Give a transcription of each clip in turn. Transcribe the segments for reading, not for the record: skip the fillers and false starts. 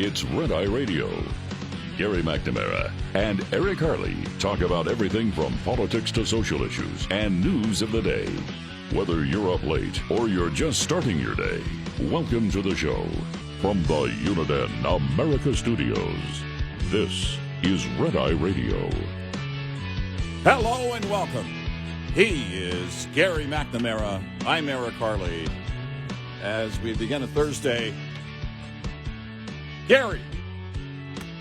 It's Red Eye Radio. Gary McNamara and Eric Harley talk about everything from politics to social issues and news of the day. Whether you're up late or you're just starting your day, welcome to the show. From the Uniden America Studios, this is Red Eye Radio. Hello and welcome. He is Gary McNamara. I'm Eric Harley. As we begin a Thursday, Gary,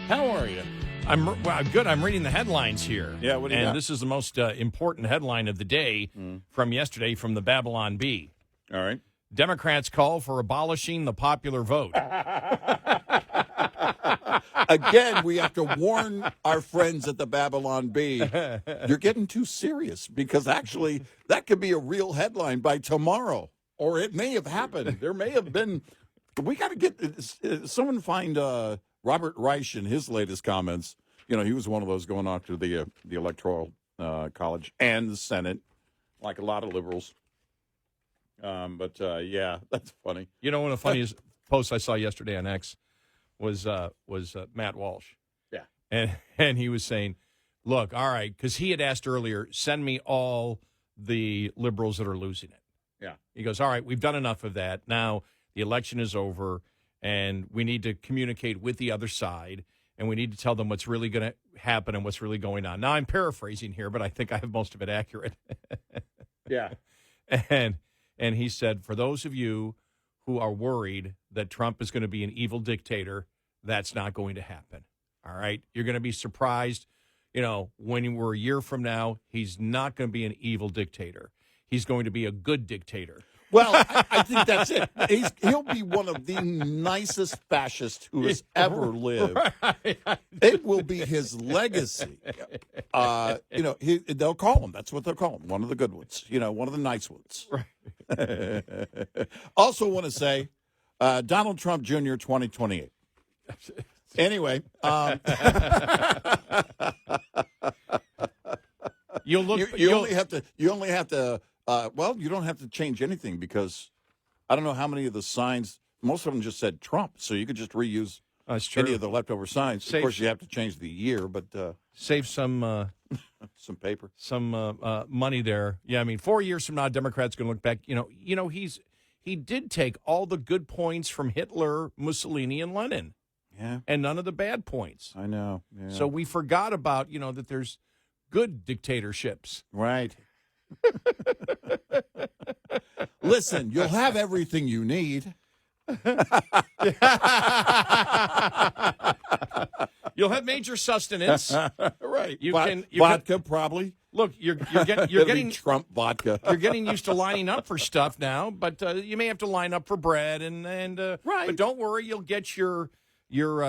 how are you? I'm good. I'm reading the headlines here. Yeah, what do you got? And this is the most important headline of the day from yesterday from the Babylon Bee. All right. Democrats call for abolishing the popular vote. Again, we have to warn our friends at the Babylon Bee. You're getting too serious because actually that could be a real headline by tomorrow, or it may have happened. There may have been. We got to get someone find Robert Reich in his latest comments. You know, he was one of those going off to the Electoral College and the Senate, like a lot of liberals. But yeah, that's funny. You know, one of the funniest posts I saw yesterday on X was Matt Walsh. Yeah. And he was saying, look, all right, because he had asked earlier, send me all the liberals that are losing it. Yeah. He goes, all right, we've done enough of that. Now the election is over, and we need to communicate with the other side, and we need to tell them what's really going to happen and what's really going on. Now, I'm paraphrasing here, but I think I have most of it accurate. Yeah. And he said, for those of you who are worried that Trump is going to be an evil dictator, that's not going to happen. All right? You're going to be surprised, you know, when we're a year from now, he's not going to be an evil dictator. He's going to be a good dictator. Well, I think that's it. He'll be one of the nicest fascists who has ever lived. Right. It will be his legacy. You know, they'll call him. That's what they'll call him. One of the good ones. You know, one of the nice ones. Right. Also want to say, Donald Trump Jr. 2028. Anyway. You'll look. You only have to. Well, you don't have to change anything because I don't know how many of the signs. Most of them just said Trump, so you could just reuse any of the leftover signs. Of course, you have to change the year, but save some some paper, some money there. Yeah, I mean, 4 years from now, Democrats going to look back. You know, he did take all the good points from Hitler, Mussolini, and Lenin. Yeah, and none of the bad points. I know. Yeah. So we forgot about that there's good dictatorships. Right. Listen, you'll have everything you need. You'll have major sustenance. Right. Vodka, probably. Look, you're getting Trump vodka. You're getting used to lining up for stuff now, but you may have to line up for bread and right. But don't worry, you'll get your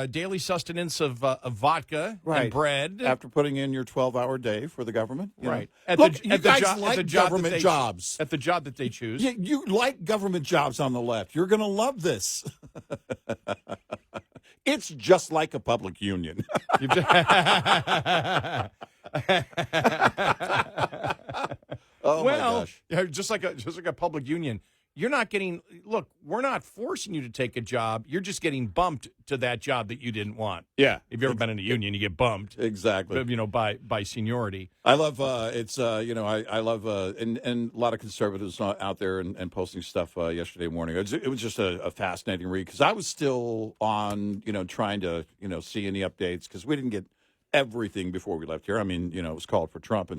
daily sustenance of vodka and bread after putting in your 12-hour day for the government. Right. You guys like government jobs. At the job that they choose. You like government jobs on the left. You're going to love this. It's just like a public union. Oh, my gosh. just like a public union. You're not getting, look, we're not forcing you to take a job. You're just getting bumped to that job that you didn't want. Yeah. If you've ever been in a union, you get bumped. Exactly. By seniority. I love, I love, and a lot of conservatives out there and posting stuff yesterday morning. It was just a fascinating read because I was still on, trying to, see any updates because we didn't get everything before we left here. I mean, it was called for Trump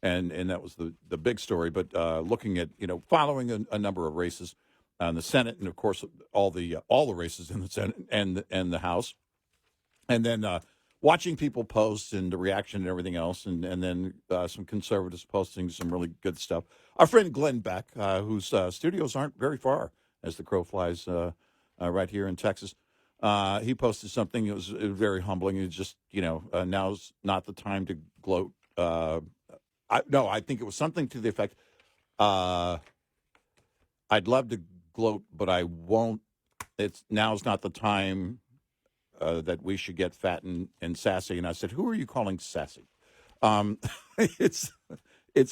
and that was the big story. But looking at, following a number of races in the Senate and, of course, all the races in the Senate and the House. And then watching people post and the reaction and everything else. And then some conservatives posting some really good stuff. Our friend Glenn Beck, whose studios aren't very far as the crow flies right here in Texas. He posted something. It was very humbling. It was just, now's not the time to gloat. I think it was something to the effect, I'd love to gloat, but I won't. Now's not the time that we should get fat and sassy. And I said, who are you calling sassy? It's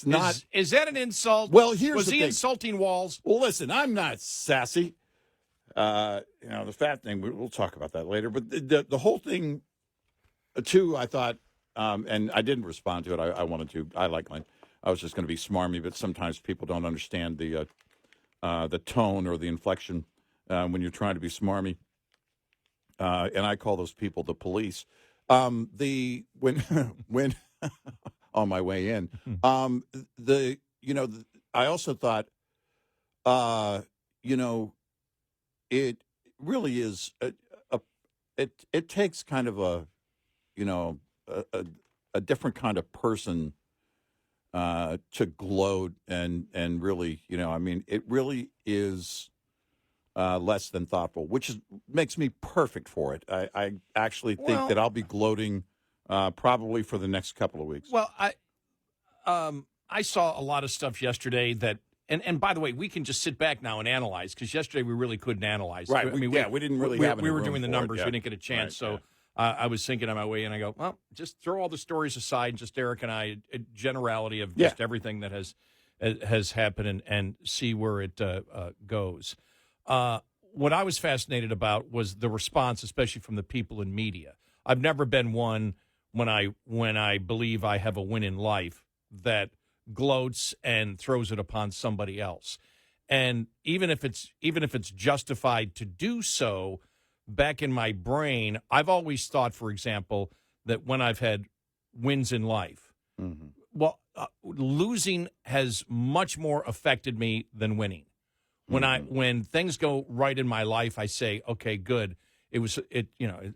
not. Is that an insult? Well, was he insulting Walz? Well, listen, I'm not sassy. The fat thing, we'll talk about that later. But the whole thing, too, I thought, and I didn't respond to it. I wanted to. I like mine. I was just going to be smarmy, but sometimes people don't understand the tone or the inflection when you're trying to be smarmy. And I call those people the police. When on my way in, I also thought, it really is it takes kind of a a different kind of person to gloat and really, it really is less than thoughtful, makes me perfect for it. I actually think that I'll be gloating probably for the next couple of weeks. Well, I saw a lot of stuff yesterday that, and by the way, we can just sit back now and analyze, because yesterday we really couldn't analyze. Right. We didn't really have any we were room doing the for numbers. it, yeah. We didn't get a chance. Right, So I was thinking on my way in, I go, well, just throw all the stories aside, just Eric and I, a generality of just everything that has happened, and see where it goes. What I was fascinated about was the response, especially from the people in media. I've never been one, when I believe I have a win in life, that gloats and throws it upon somebody else. And even if it's justified to do so, back in my brain, I've always thought, for example, that when I've had wins in life, losing has much more affected me than winning. When things go right in my life, I say, okay, good. It's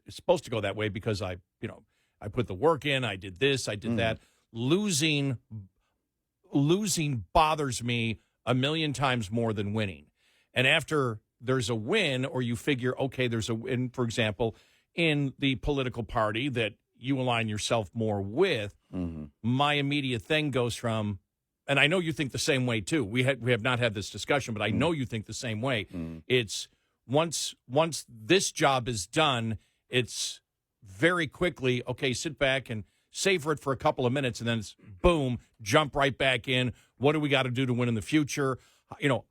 supposed to go that way because I put the work in, I did this, I did that. Losing bothers me a million times more than winning. And after there's a win, or you figure, okay, there's a win, for example, in the political party that you align yourself more with, my immediate thing goes from, and I know you think the same way too. We have not had this discussion, but I know you think the same way. It's once this job is done, it's very quickly, okay, sit back and savor it for a couple of minutes, and then it's boom, jump right back in. What do we got to do to win in the future?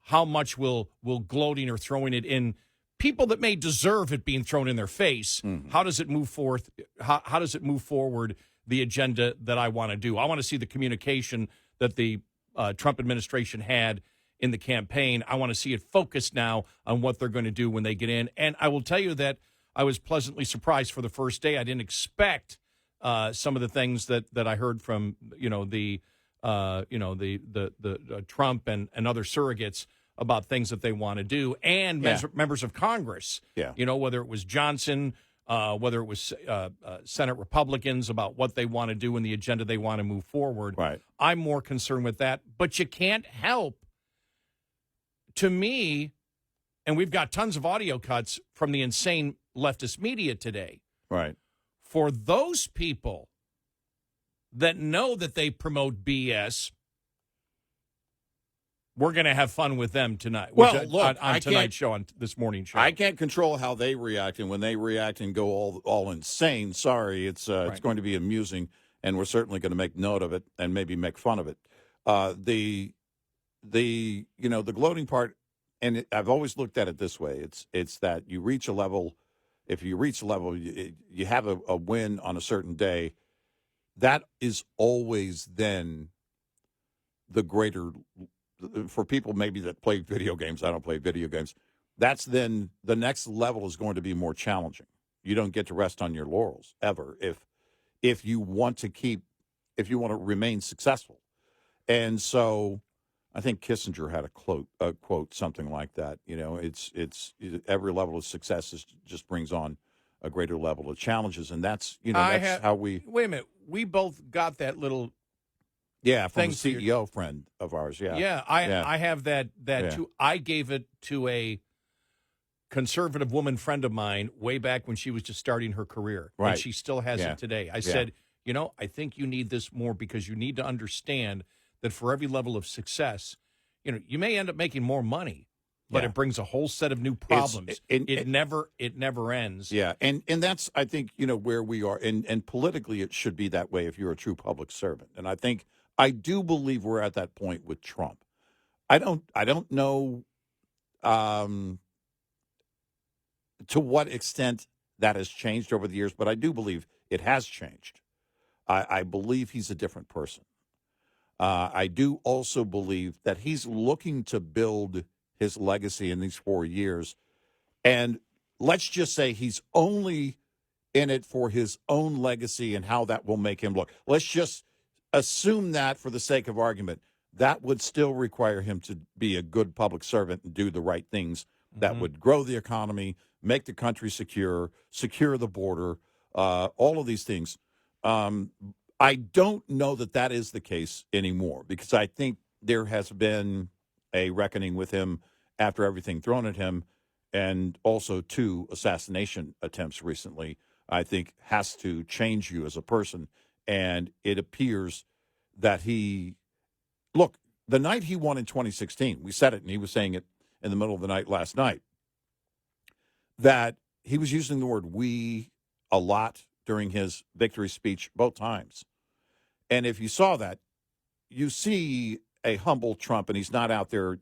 How much will gloating or throwing it in people that may deserve it being thrown in their face? How does it move forth? How does it move forward the agenda that I want to do? I want to see the communication that the Trump administration had in the campaign. I want to see it focused now on what they're going to do when they get in. And I will tell you that I was pleasantly surprised for the first day. I didn't expect some of the things that I heard from the Trump and other surrogates about things that they want to do, and members of Congress. Whether it was Johnson, whether it was Senate Republicans, about what they want to do and the agenda they want to move forward. Right. I'm more concerned with that. But you can't help, to me, and we've got tons of audio cuts from the insane leftist media today. Right. For those people that know that they promote BS, we're going to have fun with them tonight. Well, look, on tonight's show, on this morning show. I can't control how they react, and when they react and go all insane, sorry, it's going to be amusing, and we're certainly going to make note of it and maybe make fun of it. The gloating part, and I've always looked at it this way: it's that you reach a level. If you reach a level, you have a win on a certain day. That is always then the greater, for people maybe that play video games. I don't play video games. That's then the next level is going to be more challenging. You don't get to rest on your laurels ever if you want to remain successful. And so I think Kissinger had a quote something like that. It's every level of success just brings on a greater level of challenges, and that's how we. Wait a minute, we both got that little. Yeah, from a CEO friend of ours. Yeah, I have that too. I gave it to a conservative woman friend of mine way back when she was just starting her career, right? And she still has it today. I said, I think you need this more, because you need to understand that for every level of success, you may end up making more money, but it brings a whole set of new problems. It never ends. Yeah, and that's, I think, where we are, and politically it should be that way if you're a true public servant. And I do believe we're at that point with Trump. I don't know. to what extent that has changed over the years, but I do believe it has changed. I believe he's a different person. I do also believe that he's looking to build his legacy in these 4 years. And let's just say he's only in it for his own legacy and how that will make him look. Let's just assume that for the sake of argument, that would still require him to be a good public servant and do the right things that would grow the economy, make the country secure the border, all of these things. I don't know that that is the case anymore because I think there has been a reckoning with him after everything thrown at him, and also 2 assassination attempts recently, I think has to change you as a person. And it appears that look, the night he won in 2016, we said it, and he was saying it in the middle of the night last night, that he was using the word we a lot during his victory speech both times. And if you saw that, you see a humble Trump, and he's not out there,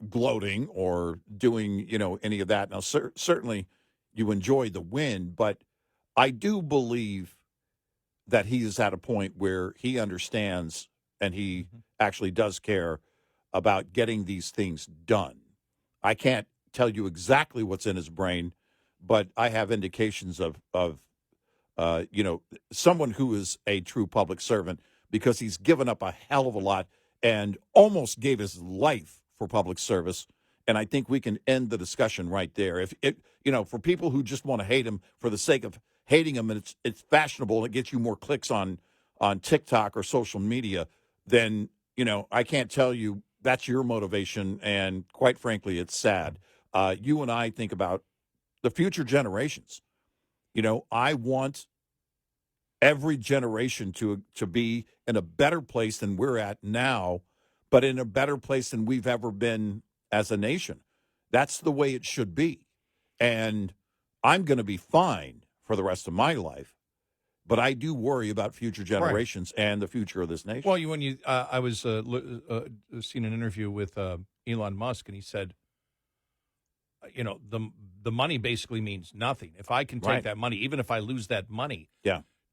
gloating or doing, any of that. Now, certainly you enjoy the win, but I do believe that he is at a point where he understands and he actually does care about getting these things done. I can't tell you exactly what's in his brain, but I have indications of someone who is a true public servant because he's given up a hell of a lot and almost gave his life for public service. And I think we can end the discussion right there. If it, for people who just want to hate him for the sake of hating him, and it's fashionable and it gets you more clicks on TikTok or social media, then, I can't tell you that's your motivation. And quite frankly, it's sad. You and I think about the future generations. I want every generation to be in a better place than we're at now, but in a better place than we've ever been as a nation. That's the way it should be. And I'm going to be fine for the rest of my life, but I do worry about future generations and the future of this nation. Well, I was seeing an interview with Elon Musk, and he said, the money basically means nothing. If I can take that money, even if I lose that money,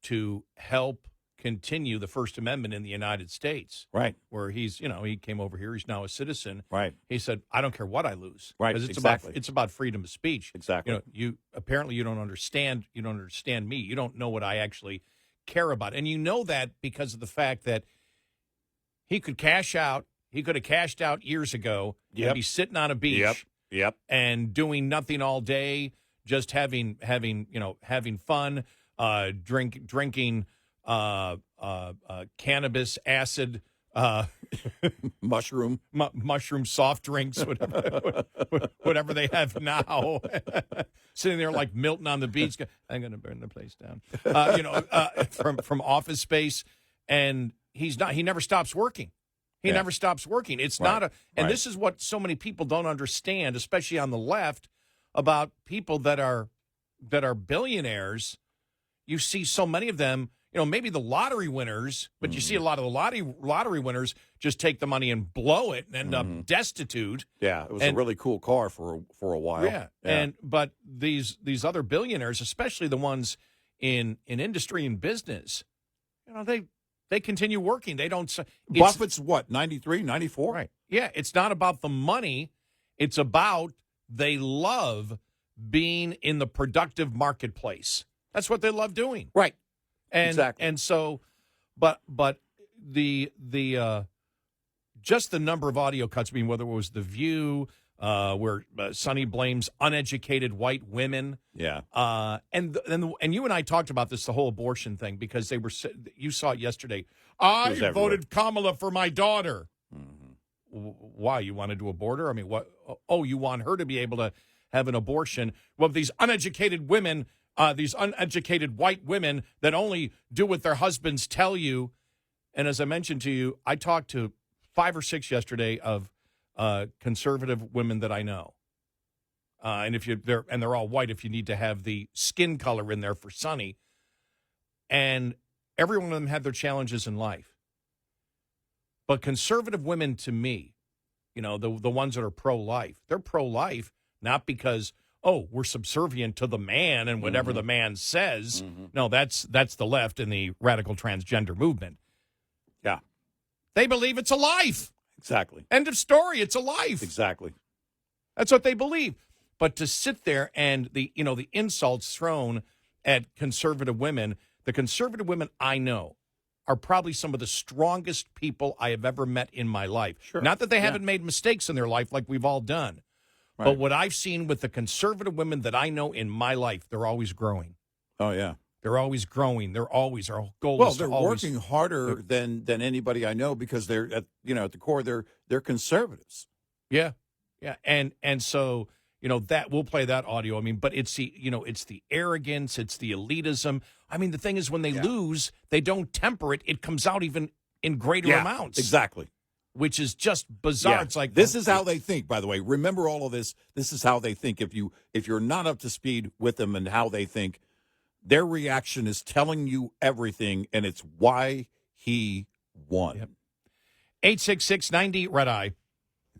to help continue the First Amendment in the United States, right? Where he's, he came over here, he's now a citizen, right? He said, I don't care what I lose, right? Because Exactly. It's about freedom of speech, exactly. You apparently you don't understand me, you don't know what I actually care about, and that because of the fact that he could cash out, he could have cashed out years ago, and be sitting on a beach. Yep. And doing nothing all day, just having fun, drinking cannabis, acid, mushroom soft drinks, whatever they have now. Sitting there like Milton on the beach, I'm going to burn the place down. From Office Space, and he never stops working. He never stops working. It's not this is what so many people don't understand, especially on the left, about people that are billionaires. You see so many of them, maybe the lottery winners, but you see a lot of the lottery winners just take the money and blow it and end up destitute. Yeah, it was a really cool car for a while. Yeah. But these other billionaires, especially the ones in industry and business, they continue working. They don't. Buffett's what, 93, 94? Right. Yeah, it's not about the money. It's about they love being in the productive marketplace. That's what they love doing. Right. Exactly. And so, but the just the number of audio cuts, whether it was The View, where Sonny blames uneducated white women. Yeah. And you and I talked about this, the whole abortion thing, because you saw it yesterday. I voted Kamala for my daughter. Why? You wanted to abort her? I mean, what? Oh, you want her to be able to have an abortion? Well, these uneducated women, these uneducated white women that only do what their husbands tell you. And as I mentioned to you, I talked to 5 or 6 yesterday of conservative women that I know, and they're all white. If you need to have the skin color in there for Sonny, and every one of them had their challenges in life. But conservative women, to me, the ones that are pro-life, they're pro-life not because, oh, we're subservient to the man and whatever the man says. No, that's the left and the radical transgender movement. Yeah. They believe it's a life. Exactly. End of story. It's a life. Exactly. That's what they believe. But to sit there and the insults thrown at conservative women, the conservative women I know are probably some of the strongest people I have ever met in my life. Sure. Not that they haven't made mistakes in their life like we've all done. Right. But what I've seen with the conservative women that I know in my life, they're always growing. Oh, yeah. They're always growing. Our goal Well, is they're to always working harder than anybody I know because they're at the core they're conservatives. Yeah. Yeah. And so, that we'll play that audio. I mean, but it's the arrogance, it's the elitism. I mean, the thing is when they lose, they don't temper it. It comes out even in greater amounts. Exactly. Which is just bizarre. Yeah. It's like this is how they think, by the way. Remember all of this. This is how they think. If you're not up to speed with them and how they think, their reaction is telling you everything, and it's why he won. Yep. 866-90-RED-EYE.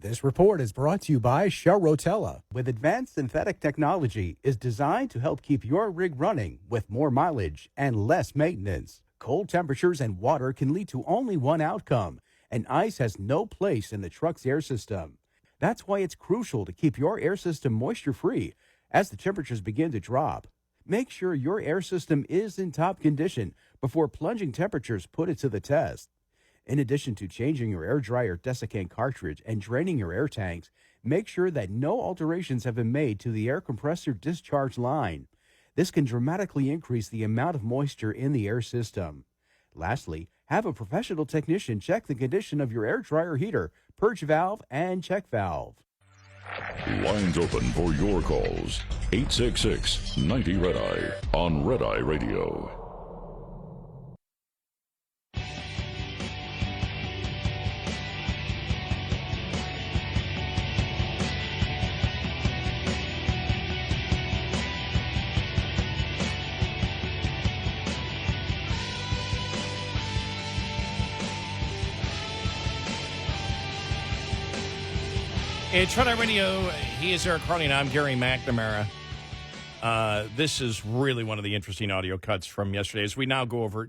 This report is brought to you by Shell Rotella. With advanced synthetic technology, is designed to help keep your rig running with more mileage and less maintenance. Cold temperatures and water can lead to only one outcome, and ice has no place in the truck's air system. That's why it's crucial to keep your air system moisture-free as the temperatures begin to drop. Make sure your air system is in top condition before plunging temperatures put it to the test. In addition to changing your air dryer desiccant cartridge and draining your air tanks, make sure that no alterations have been made to the air compressor discharge line. This can dramatically increase the amount of moisture in the air system. Lastly, have a professional technician check the condition of your air dryer heater, purge valve, and check valve. Lines open for your calls. 866-90-RED-EYE on Red Eye Radio. It's Red Eye Radio. He is Eric Harley, and I'm Gary McNamara. This is really one of the interesting audio cuts from yesterday as we now go over,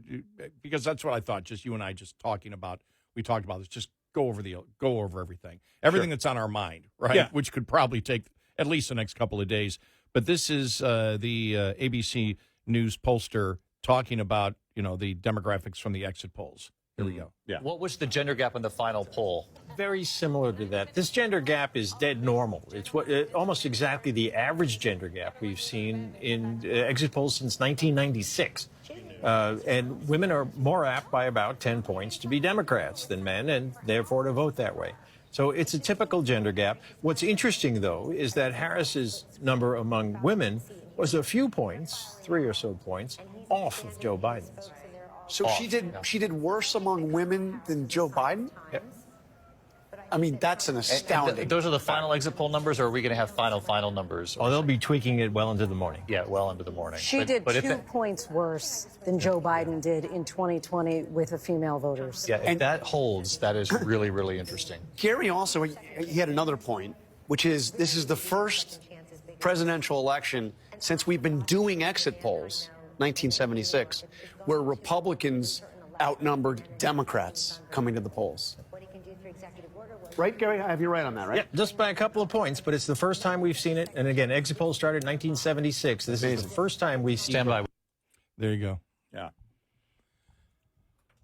because that's what I thought, just you and I just talking about, we talked about this, just go over everything. Everything that's on our mind, right? Yeah. Which could probably take at least the next couple of days. But this is the ABC News pollster talking about, the demographics from the exit polls. Here we go. Yeah. What was the gender gap in the final poll? Very similar to that. This gender gap is dead normal. It's almost exactly the average gender gap we've seen in exit polls since 1996. And women are more apt by about 10 points to be Democrats than men, and therefore to vote that way. So it's a typical gender gap. What's interesting, though, is that Harris's number among women was a few points, 3 or so points, off of Joe Biden's. So she did worse among women than Joe Biden? Yep. I mean, that's an astounding. Those are the final exit poll numbers, or are we going to have final numbers? Oh, they'll be tweaking it well into the morning. Yeah, well into the morning. She did if 2 points worse than Joe Biden did in 2020 with the female voters. Yeah, if that holds, that is really, really interesting. Gary also, he had another point, which is this is the first presidential election since we've been doing exit polls, 1976, where Republicans outnumbered Democrats coming to the polls. Right, Gary? I have you right on that, right? Yeah, just by a couple of points, but it's the first time we've seen it. And again, exit polls started in 1976. This is the first time we've seen Stand by. There you go. Yeah.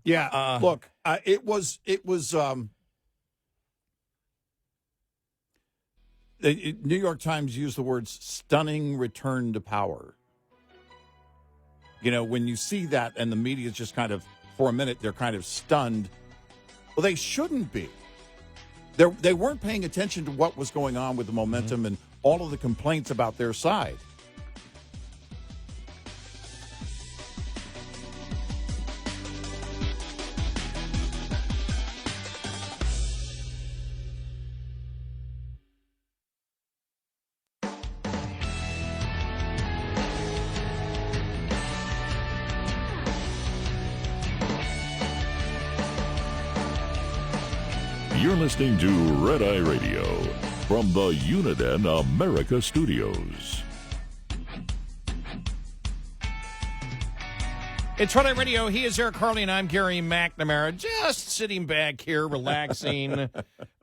Yeah. Look, it was. The New York Times used the words "stunning return to power." When you see that, and the media is just kind of, for a minute, they're kind of stunned. Well, they shouldn't be. They weren't paying attention to what was going on with the momentum and all of the complaints about their side. You're listening to Red Eye Radio from the Uniden America Studios. It's Friday Radio. He is Eric Harley, and I'm Gary McNamara. Just sitting back here, relaxing, with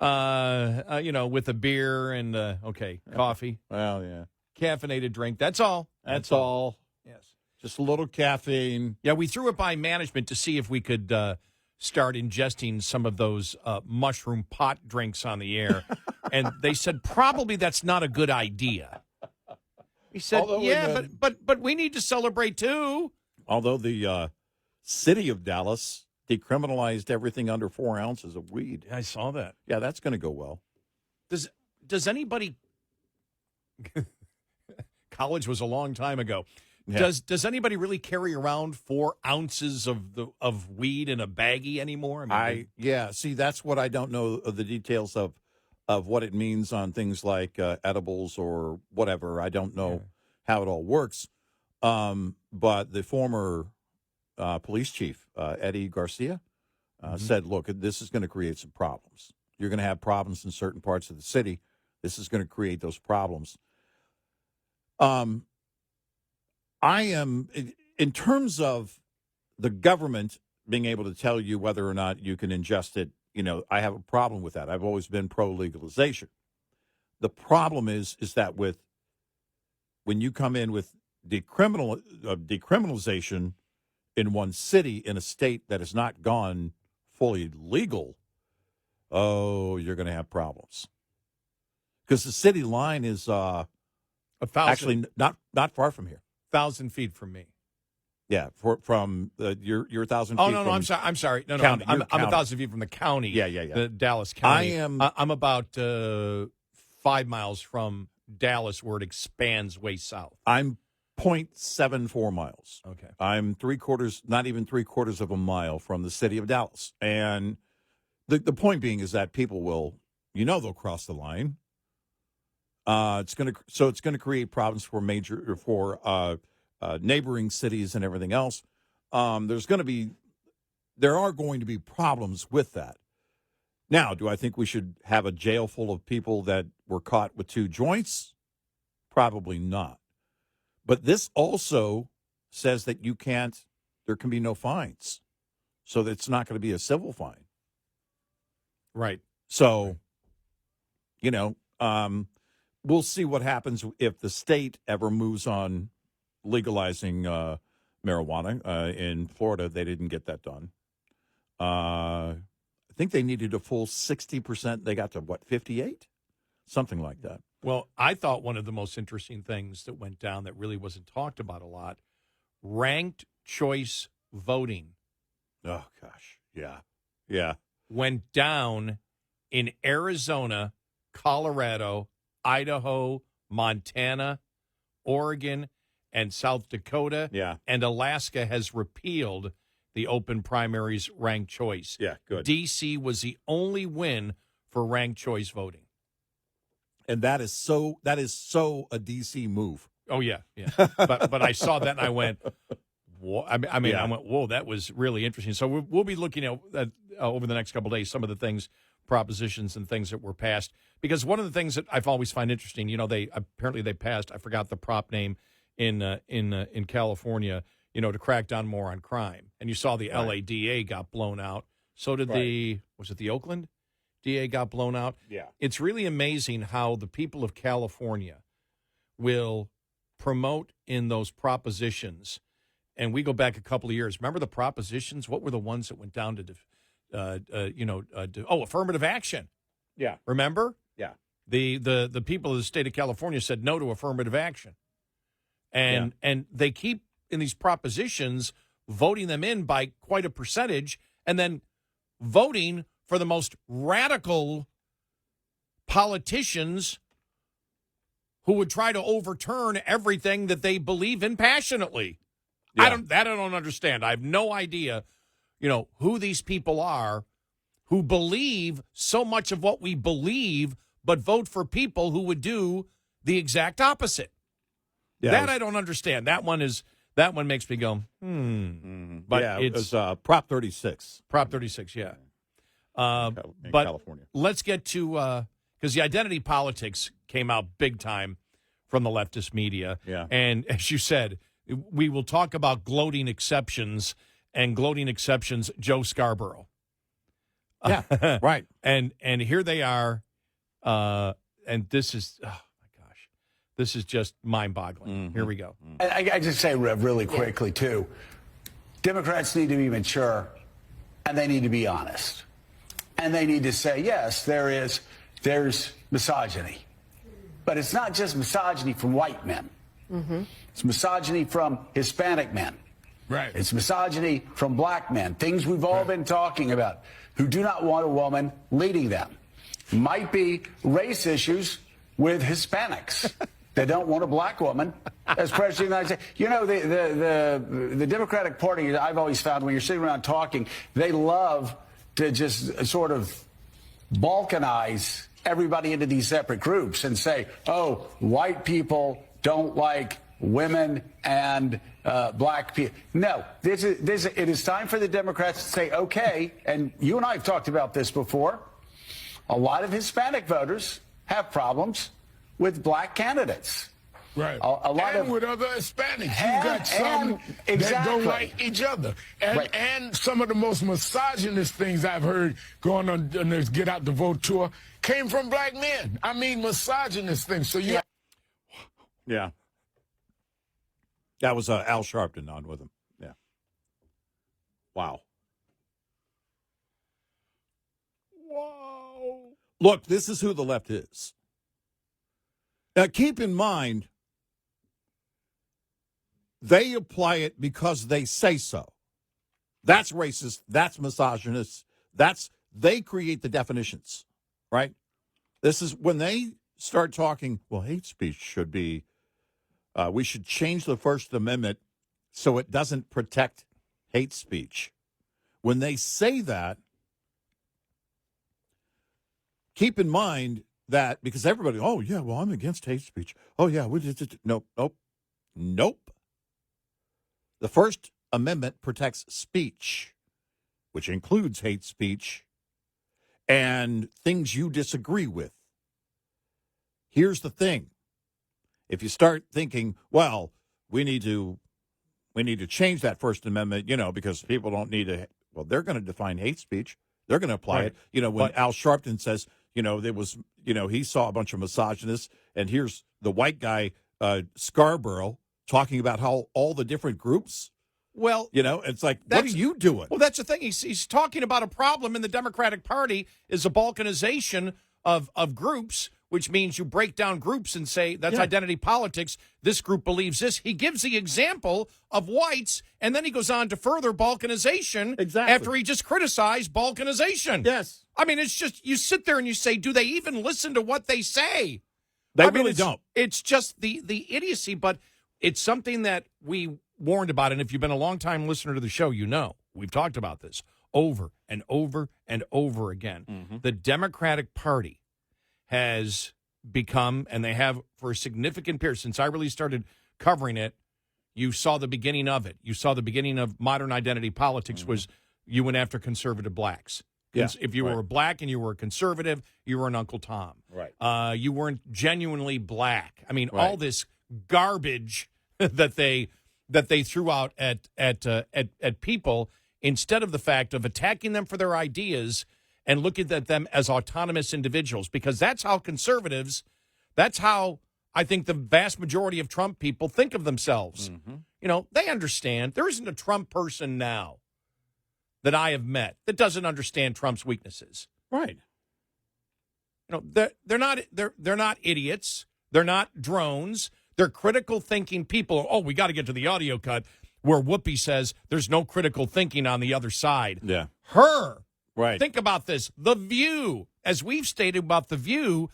a beer and, coffee. Well, yeah. Caffeinated drink. That's all. That's all. Yes. Just a little caffeine. Yeah, we threw it by management to see if we could start ingesting some of those mushroom pot drinks on the air. And they said, probably that's not a good idea. He said, but we need to celebrate, too. Although the city of Dallas decriminalized everything under 4 ounces of weed. I saw that. Yeah, that's going to go well. Does anybody... College was a long time ago. Yeah. Does anybody really carry around 4 ounces of weed in a baggie anymore? See, that's what I don't know of the details of what it means on things like edibles or whatever. I don't know how it all works. But the former police chief, Eddie Garcia, said, look, this is going to create some problems. You're going to have problems in certain parts of the city. This is going to create those problems. I am, in terms of the government being able to tell you whether or not you can ingest it, I have a problem with that. I've always been pro-legalization. The problem is that when you come in with decriminalization in one city, in a state that has not gone fully legal, you're going to have problems. Because the city line is actually not far from here. 1,000 feet from me. Yeah, from you're 1,000 feet. Oh no, I'm sorry. No, county, I'm county. 1,000 feet from the county. Yeah. The Dallas County. I'm about 5 miles from Dallas, where it expands way south. I'm 0.74 miles. Okay. I'm not even three quarters of a mile from the city of Dallas. And the point being is that people will, they'll cross the line. It's going to create problems for neighboring cities and everything else. There are going to be problems with that. Now, do I think we should have a jail full of people that were caught with 2 joints? Probably not. But this also says that there can be no fines. So it's not going to be a civil fine. Right. So, we'll see what happens if the state ever moves on legalizing marijuana. In Florida, they didn't get that done. I think they needed a full 60%. They got to, 58? Something like that. Well, I thought one of the most interesting things that went down that really wasn't talked about a lot, ranked choice voting. Oh, gosh. Yeah. Went down in Arizona, Colorado, Idaho, Montana, Oregon, and South Dakota. Yeah. And Alaska has repealed the open primaries ranked choice. Yeah, good. D.C. was the only win for ranked choice voting. And that is so a D.C. move. Oh, yeah. But I saw that and I went, whoa. I went, whoa, that was really interesting. So we'll be looking at over the next couple of days some of the things, propositions and things that were passed. Because one of the things that I've always find interesting, they passed, I forgot the prop name in California, to crack down more on crime. And you saw the LA DA got blown out. So did was it the Oakland DA got blown out? Yeah. It's really amazing how the people of California will promote in those propositions. And we go back a couple of years. Remember the propositions? What were the ones that went down to, affirmative action? Yeah. Remember? Yeah. The people of the state of California said no to affirmative action. And they keep in these propositions voting them in by quite a percentage and then voting for the most radical politicians who would try to overturn everything that they believe in passionately. Yeah. I don't understand. I have no idea, who these people are who believe so much of what we believe, but vote for people who would do the exact opposite. Yeah, that I don't understand. That one makes me go, But it was Prop 36. Prop 36, yeah. In but California. let's get to because the identity politics came out big time from the leftist media. Yeah. And as you said, we will talk about gloating exceptions and gloating exceptions, Joe Scarborough. Yeah, right. And here they are, and this is, oh my gosh, this is just mind-boggling. Mm-hmm. Here we go. I just say really quickly, too, Democrats need to be mature, and they need to be honest. And they need to say, yes, there's misogyny. But it's not just misogyny from white men. Mm-hmm. It's misogyny from Hispanic men. Right. It's misogyny from black men, things we've all been talking about, who do not want a woman leading them. Might be race issues with Hispanics. They don't want a black woman as president of the United States. You know, the Democratic Party, I've always found when you're sitting around talking, they love to just sort of balkanize everybody into these separate groups and say, oh, white people don't like women and black people. No, it is time for the Democrats to say, okay, and you and I have talked about this before, a lot of Hispanic voters have problems with black candidates. Right. A lot and of, with other Hispanics. You got some that don't like each other. And some of the most misogynist things I've heard going on this Get Out the Vote tour came from black men. I mean, misogynist things. So you Yeah. That was Al Sharpton on with him. Yeah. Wow. Whoa. Look, this is who the left is. Now, keep in mind, they apply it because they say so. That's racist. That's misogynist. They create the definitions, right? This is when they start talking, well, hate speech should be, we should change the First Amendment so it doesn't protect hate speech. When they say that, keep in mind that, because everybody, oh, yeah, well, I'm against hate speech. Oh, yeah, nope. The First Amendment protects speech, which includes hate speech and things you disagree with. Here's the thing. If you start thinking, well, we need to change that First Amendment, because people don't need to, well, they're going to define hate speech. They're going to apply it. When Al Sharpton says, there was, he saw a bunch of misogynists, and here's the white guy, Scarborough, talking about how all the different groups, well, it's like, what are you doing? Well, that's the thing. He's talking about a problem in the Democratic Party is a balkanization of groups, which means you break down groups and say that's identity politics. This group believes this. He gives the example of whites, and then he goes on to further balkanization after he just criticized balkanization. Yes. I mean, it's just, you sit there and you say, do they even listen to what they say? They really don't. It's just the idiocy, but it's something that we warned about, and if you've been a long-time listener to the show, we've talked about this over and over and over again. Mm-hmm. The Democratic Party has become, and they have for a significant period, since I really started covering it, you saw the beginning of it. You saw the beginning of modern identity politics was you went after conservative blacks. Yes, if you were a black and you were a conservative, you were an Uncle Tom. Right. You weren't genuinely black. I mean, all this garbage that they threw out at people, instead of the fact of attacking them for their ideas and looking at them as autonomous individuals, because that's how conservatives, that's how I think the vast majority of Trump people think of themselves. Mm-hmm. They understand. There isn't a Trump person now that I have met that doesn't understand Trump's weaknesses. Right. They're not idiots. They're not drones. They're critical thinking people. Oh, we got to get to the audio cut where Whoopi says there's no critical thinking on the other side. Yeah. Her. Right. Think about this. The View, as we've stated about The View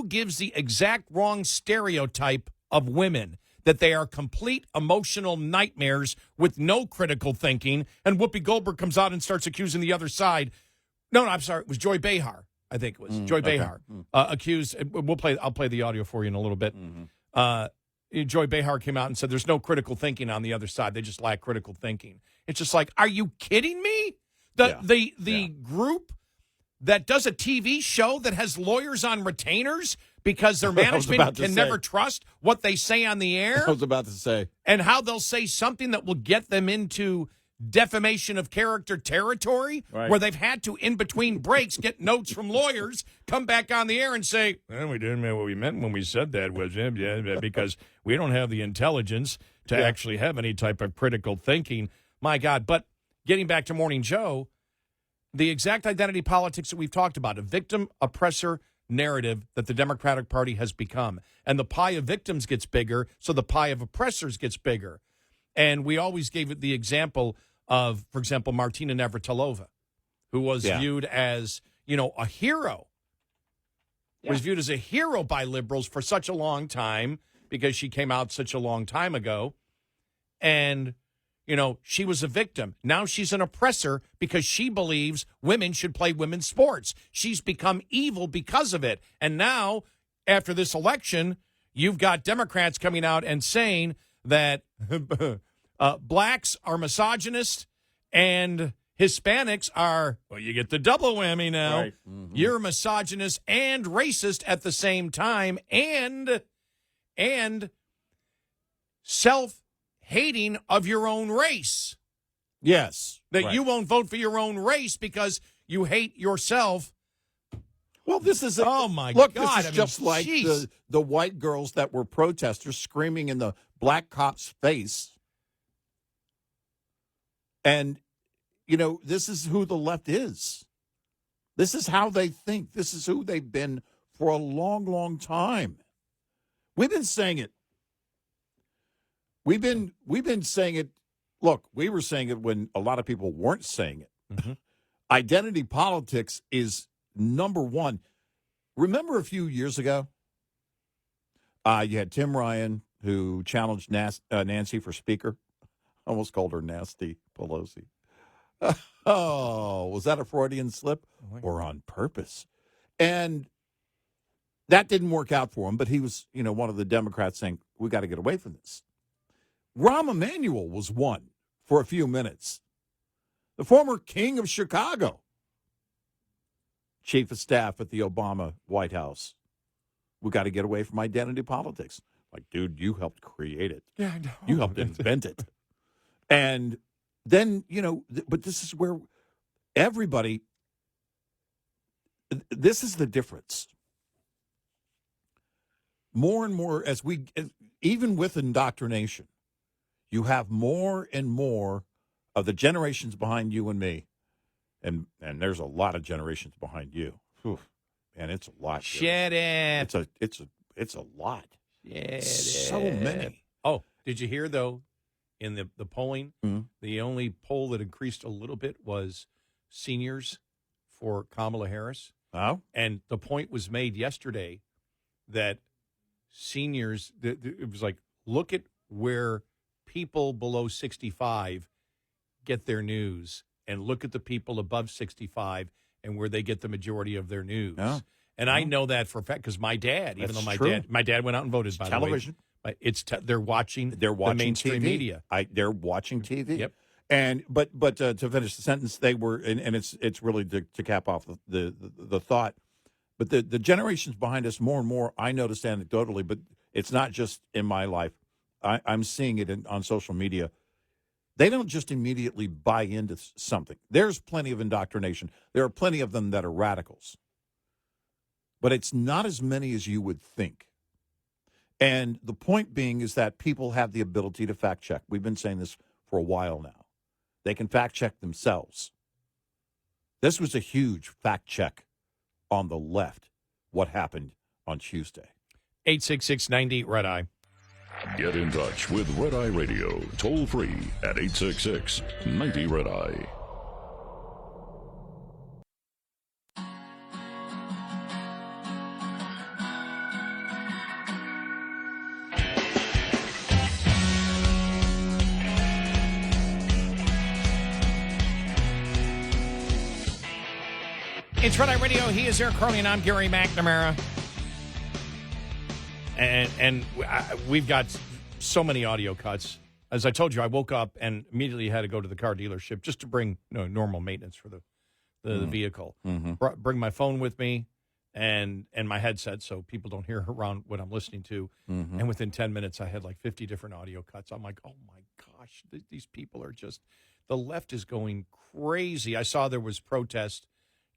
gives the exact wrong stereotype of women, that they are complete emotional nightmares with no critical thinking. And Whoopi Goldberg comes out and starts accusing the other side. No, I'm sorry. It was Joy Behar. I think it was Joy Behar accused. I'll play the audio for you in a little bit. Mm-hmm. Joy Behar came out and said there's no critical thinking on the other side. They just lack critical thinking. It's just like, are you kidding me? The group that does a TV show that has lawyers on retainers because their management can never trust what they say on the air? I was about to say. And how they'll say something that will get them into defamation of character territory, where they've had to, in between breaks, get notes from lawyers, come back on the air and say, well, we didn't mean what we meant when we said that, was because we don't have the intelligence to actually have any type of critical thinking. My God. But getting back to Morning Joe, the exact identity politics that we've talked about, a victim-oppressor narrative that the Democratic Party has become. And the pie of victims gets bigger, so the pie of oppressors gets bigger. And we always gave it the example of, for example, Martina Navratilova, who was viewed as, a hero. Was viewed as a hero by liberals for such a long time because she came out such a long time ago. And, she was a victim. Now she's an oppressor because she believes women should play women's sports. She's become evil because of it. And now, after this election, you've got Democrats coming out and saying that blacks are misogynist and Hispanics are, you get the double whammy now. Right. Mm-hmm. You're misogynist and racist at the same time, and self-hating of your own race. Yes. That you won't vote for your own race because you hate yourself. Well, this is oh my God! This is just like the white girls that were protesters screaming in the black cop's face. And, this is who the left is. This is how they think. This is who they've been for a long, long time. We've been saying it. We've been saying it. Look, we were saying it when a lot of people weren't saying it. Mm-hmm. Identity politics is number one. Remember a few years ago, you had Tim Ryan, who challenged Nancy for Speaker. Almost called her Nasty Pelosi. Oh, was that a Freudian slip or on purpose? And that didn't work out for him, but he was, one of the Democrats saying, we got to get away from this. Rahm Emanuel was one for a few minutes. The former king of Chicago, chief of staff at the Obama White House. We got to get away from identity politics. Like, dude, you helped create it. Yeah, I know. You helped invent it. And then, but this is where everybody, this is the difference. More and more, even with indoctrination, you have more and more of the generations behind you and me. And there's a lot of generations behind you. Whew. Man, it's a lot. Shut it. It's a lot. Yeah, so many. Oh, did you hear though? In the polling, the only poll that increased a little bit was seniors for Kamala Harris. Oh, and the point was made yesterday that seniors, it was like, look at where people below 65 get their news, and look at the people above 65 and where they get the majority of their news. Oh. And I know that for a fact because my dad, even though my dad went out and voted, by television. The way. They're watching the mainstream TV. Media. They're watching TV. Yep. And but to finish the sentence, they were, and it's really to cap off the thought. But the generations behind us, more and more, I noticed anecdotally, but it's not just in my life. I'm seeing it on social media. They don't just immediately buy into something. There's plenty of indoctrination. There are plenty of them that are radicals. But it's not as many as you would think. And the point being is that people have the ability to fact check. We've been saying this for a while now. They can fact check themselves. This was a huge fact check on the left, what happened on Tuesday. 866-90 Red Eye. Get in touch with Red Eye Radio, toll free at 866-90 Red Eye. It's Red Eye Radio. He is Eric Harley, and I'm Gary McNamara. And we've got so many audio cuts. As I told you, I woke up and immediately had to go to the car dealership just to bring normal maintenance for the vehicle. Mm-hmm. Bring my phone with me and my headset so people don't hear around what I'm listening to. Mm-hmm. And within 10 minutes, I had like 50 different audio cuts. I'm like, oh, my gosh, these people are just – the left is going crazy. I saw there was protest,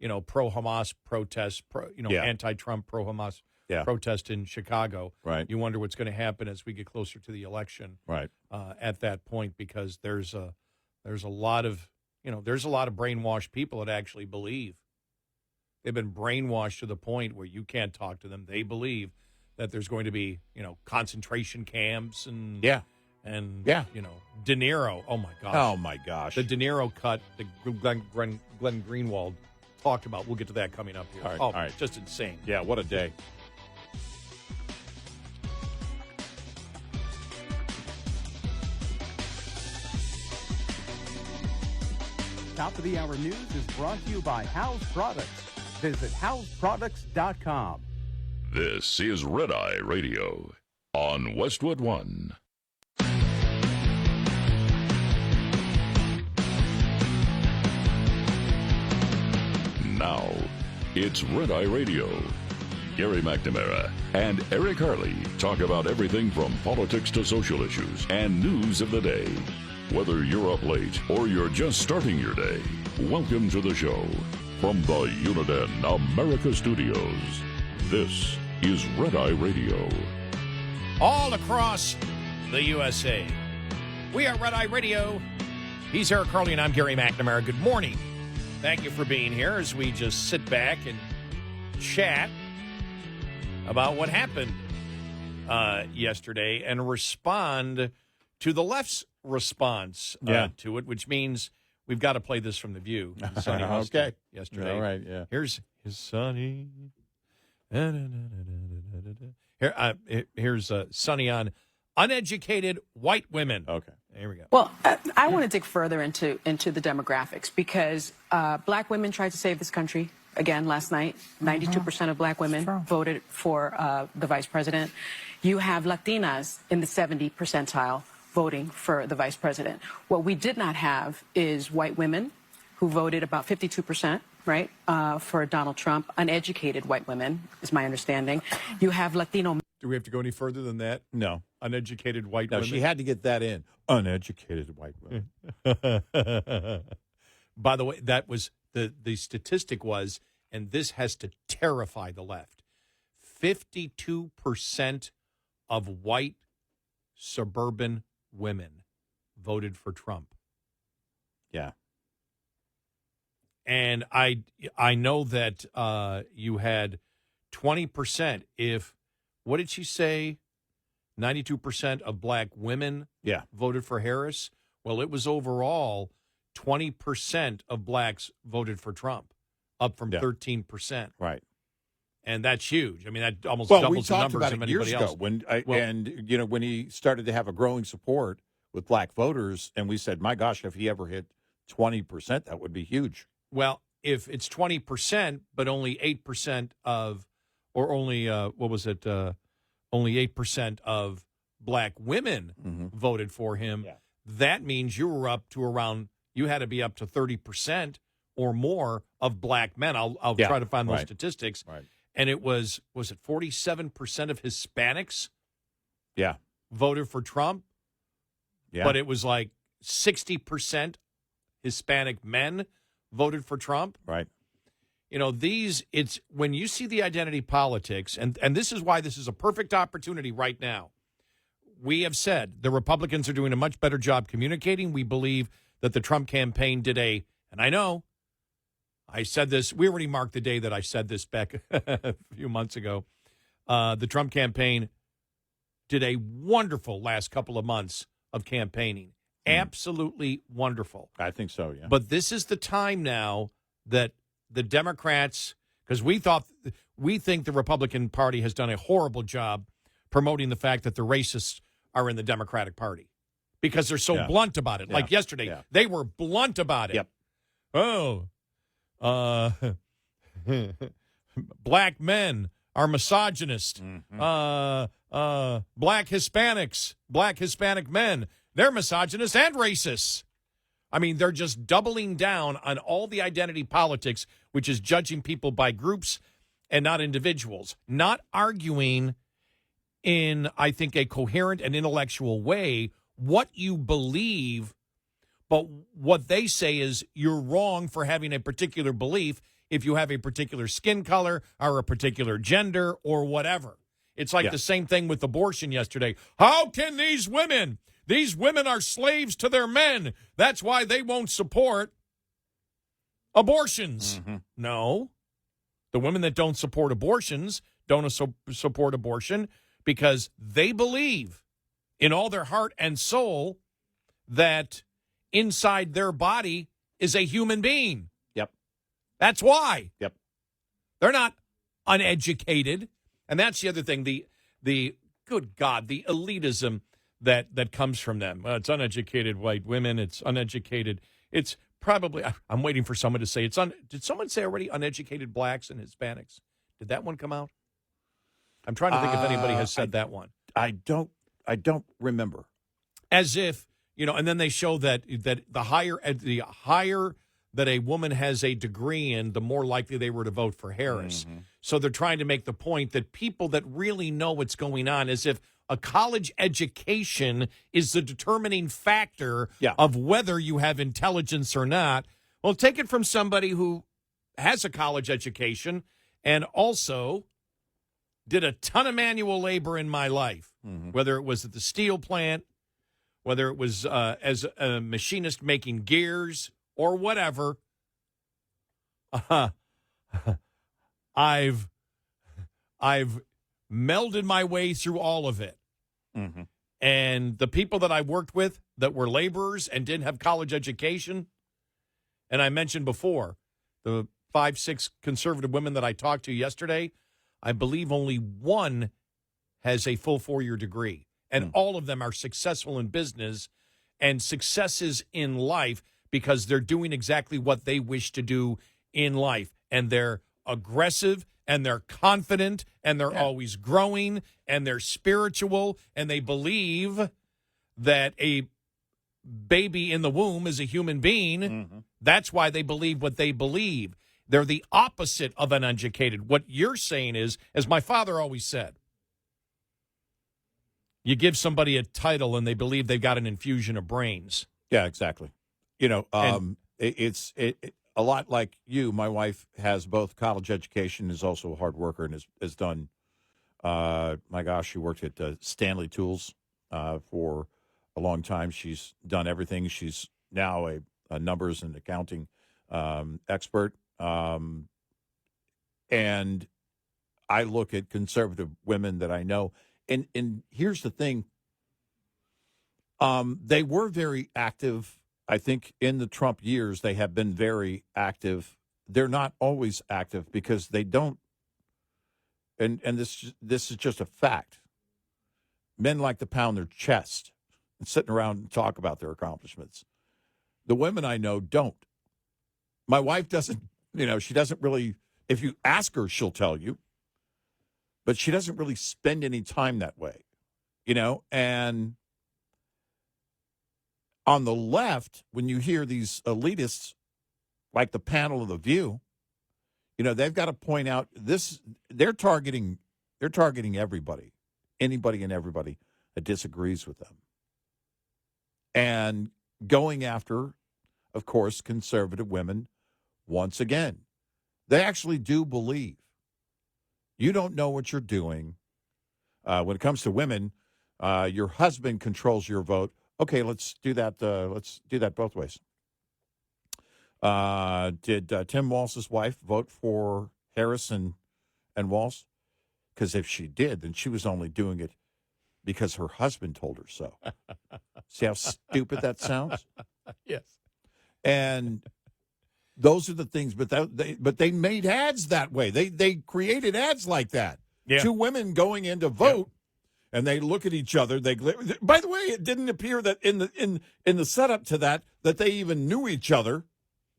pro-Hamas protest, anti-Trump, pro-Hamas protest in Chicago. Right. You wonder what's going to happen as we get closer to the election. Right. At that point, because there's a lot of brainwashed people that actually believe. They've been brainwashed to the point where you can't talk to them. They believe that there's going to be, concentration camps and De Niro. Oh my gosh. Oh my gosh. The De Niro cut that Glenn Greenwald talked about. We'll get to that coming up here. All right. Just insane. Yeah, what a day. Top of the hour news is brought to you by House Products. Visit houseproducts.com. This is Red Eye Radio on Westwood One. Now, it's Red Eye Radio. Gary McNamara and Eric Harley talk about everything from politics to social issues and news of the day. Whether you're up late or you're just starting your day, welcome to the show. From the Uniden America Studios, this is Red Eye Radio. All across the USA, we are Red Eye Radio. He's Eric Harley and I'm Gary McNamara. Good morning. Thank you for being here as we just sit back and chat about what happened yesterday and respond to the left's response to it, which means we've got to play this from The View. Sonny Okay. Yesterday. All right, yeah. Here's Sonny. Here's Sonny on uneducated white women. Okay. There we go. Well, I want to dig further into the demographics because black women tried to save this country. Again, last night, 92% of black women voted for the vice president. You have Latinas in the 70 percentile voting for the vice president. What we did not have is white women who voted about 52%, right, for Donald Trump. Uneducated white women, is my understanding. You have Latino. Do we have to go any further than that? No. Uneducated white No, women? she had to get that in. Uneducated white women. By the way, that was the statistic was, and this has to terrify the left, 52% of white suburban women voted for Trump. Yeah. And I know that you had 20% what did she say? 92% of black women voted for Harris. Well, it was overall 20% of blacks voted for Trump, up from 13%. Right. And that's huge. I mean, that almost doubles the numbers of anybody years else. ago when he started to have a growing support with black voters, and we said, my gosh, if he ever hit 20%, that would be huge. Well, if it's 20%, but only 8% of, or only, only 8% of black women voted for him, that means you were up to around, you had to be up to 30% or more of black men. I'll try to find those statistics. Right. And it was it 47% of Hispanics voted for Trump? Yeah. But it was like 60% Hispanic men voted for Trump. Right. It's when you see the identity politics, and this is why this is a perfect opportunity right now. We have said the Republicans are doing a much better job communicating. We believe that the Trump campaign did and I know I said this, we already marked the day that I said this back a few months ago. The Trump campaign did a wonderful last couple of months of campaigning. Absolutely wonderful. I think so, yeah. But this is the time now that the Democrats, because we think the Republican Party has done a horrible job promoting the fact that the racists are in the Democratic Party because they're so blunt about it. Like yesterday, they were blunt about it. Yep. Oh, black men are misogynist. Black Hispanic men, they're misogynist and racist. I mean, they're just doubling down on all the identity politics, which is judging people by groups and not individuals, not arguing in, I think, a coherent and intellectual way what you believe. But what they say is you're wrong for having a particular belief if you have a particular skin color or a particular gender or whatever. It's like the same thing with abortion yesterday. How can these women are slaves to their men. That's why they won't support abortions. Mm-hmm. No. The women that don't support abortions don't support abortion because they believe in all their heart and soul that inside their body is a human being. Yep. That's why. Yep. They're not uneducated. And that's the other thing, the good God, the elitism that comes from them. Well, it's uneducated white women. It's uneducated. It's probably, I'm waiting for someone to say did someone say already uneducated blacks and Hispanics? Did that one come out? I'm trying to think if anybody has said that one. I don't remember. As if, and then they show that the higher that a woman has a degree in, the more likely they were to vote for Harris. Mm-hmm. So they're trying to make the point that people that really know what's going on, as if a college education is the determining factor of whether you have intelligence or not. Well, take it from somebody who has a college education and also did a ton of manual labor in my life, whether it was at the steel plant, whether it was as a machinist making gears or whatever. I've melded my way through all of it. Mm-hmm. And the people that I worked with that were laborers and didn't have college education, and I mentioned before, the 5-6 conservative women that I talked to yesterday, I believe only one has a full 4-year degree. And all of them are successful in business and successes in life because they're doing exactly what they wish to do in life. And they're aggressive, and they're confident, and they're always growing, and they're spiritual, and they believe that a baby in the womb is a human being. Mm-hmm. That's why they believe what they believe. They're the opposite of uneducated. What you're saying is, as my father always said, you give somebody a title and they believe they've got an infusion of brains. Yeah, exactly. It's a lot like you. My wife has both college education, is also a hard worker, and has done, she worked at Stanley Tools for a long time. She's done everything. She's now a numbers and accounting expert. And I look at conservative women that I know, and here's the thing. They were very active. I think in the Trump years, they have been very active. They're not always active because they don't. And this is just a fact. Men like to pound their chest and sit around and talk about their accomplishments. The women I know don't. My wife doesn't, she doesn't really, if you ask her, she'll tell you. But she doesn't really spend any time that way, and on the left, when you hear these elitists like the panel of The View, they've got to point out this. They're targeting everybody, anybody and everybody that disagrees with them, and going after, of course, conservative women. Once again, they actually do believe you don't know what you're doing. When it comes to women, your husband controls your vote. Okay, let's do that. Let's do that both ways. Did Tim Walz's wife vote for Harris and Walz? Because if she did, then she was only doing it because her husband told her so. See how stupid that sounds? Yes. And those are the things. But they made ads that way. They created ads like that. Yeah. Two women going in to vote. Yeah. And they look at each other. By the way, it didn't appear that in the setup to that they even knew each other.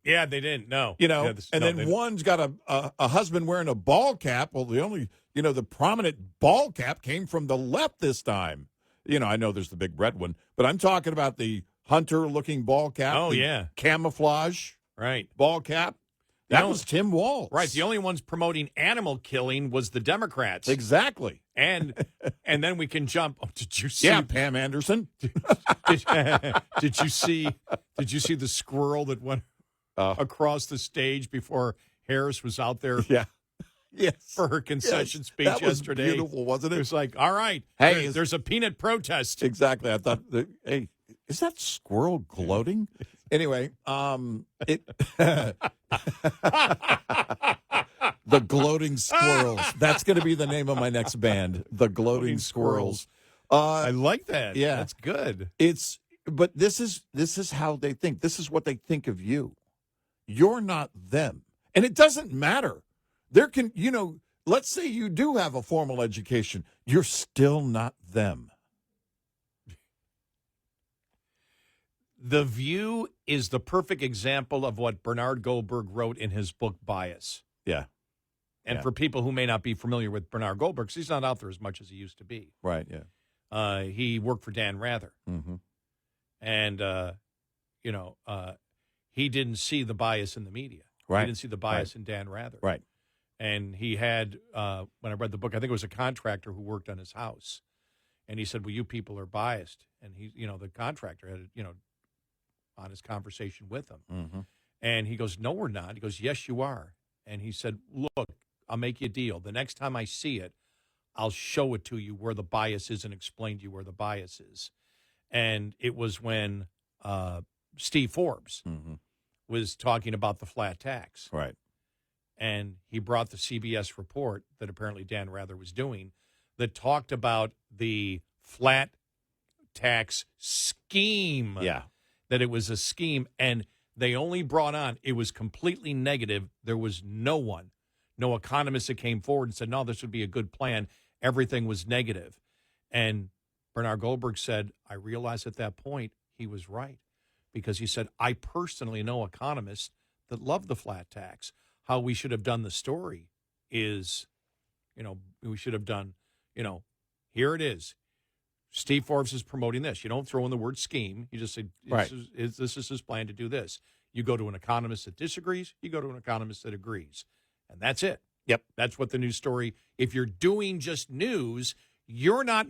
Yeah, they didn't. No, One's got a husband wearing a ball cap. Well, the prominent ball cap came from the left this time. I know there's the big red one, but I'm talking about the hunter-looking ball cap. Oh, the yeah. camouflage Right. ball cap. That was Tim Walz. Right. The only ones promoting animal killing was the Democrats. Exactly. And then we can jump. Oh, did you see? Yeah, Pam Anderson. Did you see the squirrel that went across the stage before Harris was out there? Yeah. Yes. For her concession speech that was yesterday. Beautiful, wasn't it? It was like, all right, hey, there's a peanut protest. Exactly. I thought, hey, is that squirrel gloating? Anyway, the Gloating Squirrels. That's going to be the name of my next band, the Gloating Squirrels. I like that. Yeah, that's good. But this is how they think. This is what they think of you. You're not them, and it doesn't matter. Let's say you do have a formal education. You're still not them. The View is the perfect example of what Bernard Goldberg wrote in his book Bias. Yeah. And for people who may not be familiar with Bernard Goldberg, 'cause he's not out there as much as he used to be. Right, yeah. He worked for Dan Rather. Mm-hmm. And, he didn't see the bias in the media. Right. He didn't see the bias in Dan Rather. Right. And he had, when I read the book, I think it was a contractor who worked on his house. And he said, well, you people are biased. And he, the contractor had, honest conversation with him. Mm-hmm. And he goes, no, we're not. He goes, yes, you are. And he said, look, I'll make you a deal. The next time I see it, I'll show it to you where the bias is and explain to you where the bias is. And it was when Steve Forbes was talking about the flat tax. Right. And he brought the CBS report that apparently Dan Rather was doing that talked about the flat tax scheme. Yeah. That it was a scheme, and they only brought on, it was completely negative. There was no economist that came forward and said, no, this would be a good plan. Everything was negative. And Bernard Goldberg said, I realized at that point he was right, because he said, I personally know economists that love the flat tax. How we should have done the story is, we should have done, here it is. Steve Forbes is promoting this. You don't throw in the word scheme. You just say, right. This is his plan to do this. You go to an economist that disagrees. You go to an economist that agrees. And that's it. Yep. That's what the news story, if you're doing just news, you're not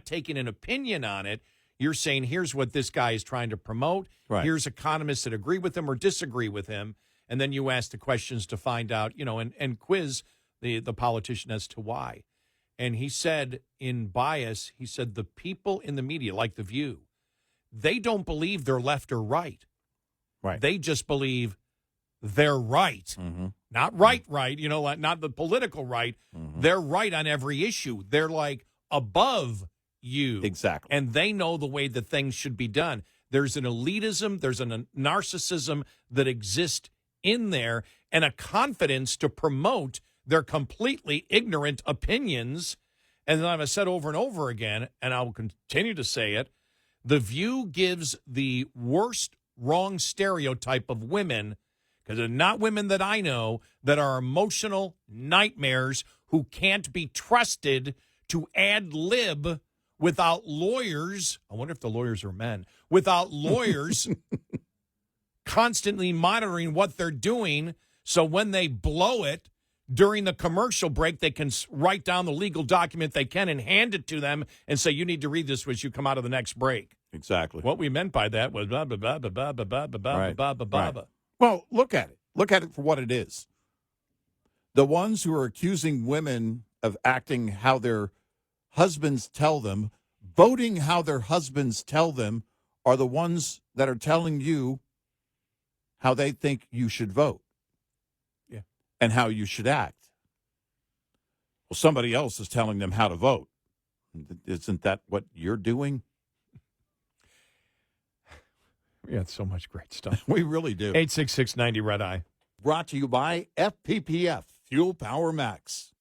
taking an opinion on it. You're saying, here's what this guy is trying to promote. Right. Here's economists that agree with him or disagree with him. And then you ask the questions to find out, and quiz the politician as to why. And he said in Bias, he said the people in the media, like The View, they don't believe they're left or right. Right. They just believe they're right. Mm-hmm. Not right, not the political right. Mm-hmm. They're right on every issue. They're like above you. Exactly. And they know the way that things should be done. There's an elitism, there's a narcissism that exists in there, and a confidence to promote their completely ignorant opinions. And then I've said over and over again, and I will continue to say it, The View gives the worst wrong stereotype of women, because they're not women that I know that are emotional nightmares who can't be trusted to ad lib without lawyers. I wonder if the lawyers are men. Without lawyers constantly monitoring what they're doing, so when they blow it during the commercial break, they can write down the legal document they can and hand it to them and say, you need to read this as you come out of the next break. Exactly. What we meant by that was blah, blah, blah, blah, blah, blah, blah, blah, blah, blah, blah. Right. Well, look at it. Look at it for what it is. The ones who are accusing women of acting how their husbands tell them, voting how their husbands tell them, are the ones that are telling you how they think you should vote. Yeah. And how you should act. Well, somebody else is telling them how to vote. Isn't that what you're doing? We got so much great stuff. We really do. 866-90 Red Eye. Brought to you by FPPF, Fuel Power Max.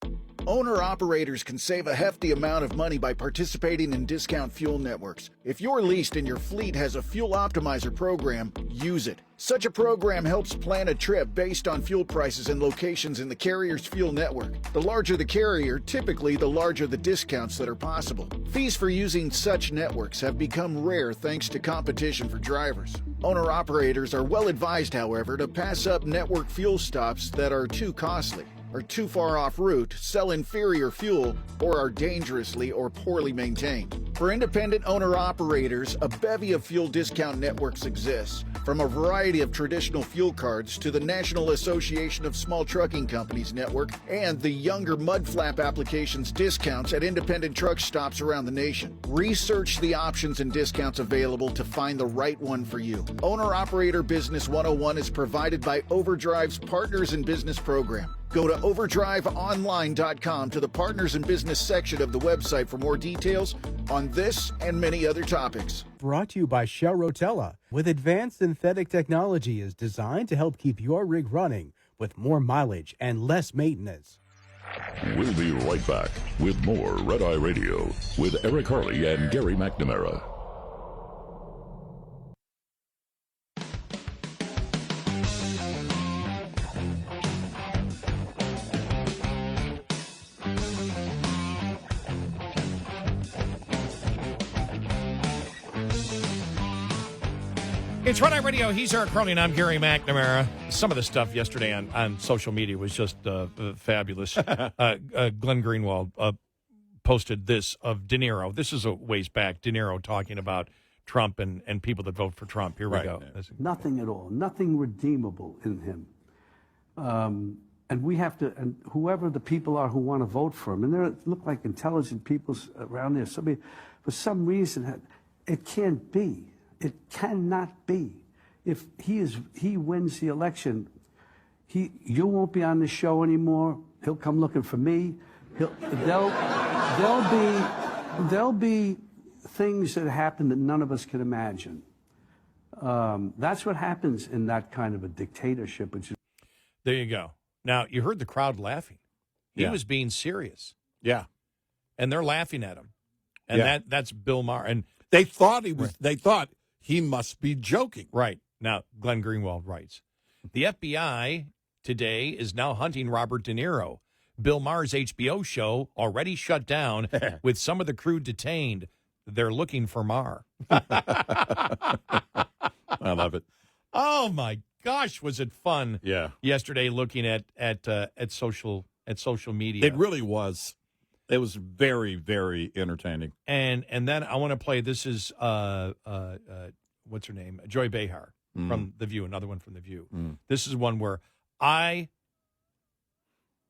Owner-operators can save a hefty amount of money by participating in discount fuel networks. If you're leased and your fleet has a fuel optimizer program, use it. Such a program helps plan a trip based on fuel prices and locations in the carrier's fuel network. The larger the carrier, typically the larger the discounts that are possible. Fees for using such networks have become rare thanks to competition for drivers. Owner-operators are well advised, however, to pass up network fuel stops that are too costly, are too far off route, sell inferior fuel, or are dangerously or poorly maintained. For independent owner-operators, a bevy of fuel discount networks exists, from a variety of traditional fuel cards to the National Association of Small Trucking Companies network and the younger mudflap applications discounts at independent truck stops around the nation. Research the options and discounts available to find the right one for you. Owner-Operator Business 101 is provided by Overdrive's Partners in Business program. Go to overdriveonline.com to the Partners in Business section of the website for more details on this and many other topics. Brought to you by Shell Rotella. With advanced synthetic technology is designed to help keep your rig running with more mileage and less maintenance. We'll be right back with more Red Eye Radio with Eric Harley and Gary McNamara. It's Red Eye Radio. He's Eric Harley, and I'm Gary McNamara. Some of the stuff yesterday on social media was just fabulous. Glenn Greenwald posted this of De Niro. This is a ways back. De Niro talking about Trump and people that vote for Trump. Here we go. Nothing at all. Nothing redeemable in him. And we have to, and whoever the people are who want to vote for him, and there look like intelligent people around there. Somebody, for some reason, it can't be. It cannot be. If he wins the election, you won't be on the show anymore. He'll come looking for me. There'll be things that happen that none of us can imagine. That's what happens in that kind of a dictatorship. There you go. Now, you heard the crowd laughing. He was being serious. Yeah. And they're laughing at him. And that's Bill Maher. And they thought they thought he must be joking. Right. Now, Glenn Greenwald writes, the FBI today is now hunting Robert De Niro. Bill Maher's HBO show already shut down with some of the crew detained. They're looking for Maher. I love it. Oh, my gosh, was it fun yesterday looking at social media. It really was. It was very, very entertaining. And then I want to play, this is, what's her name? Joy Behar from The View, another one from The View. This is one where I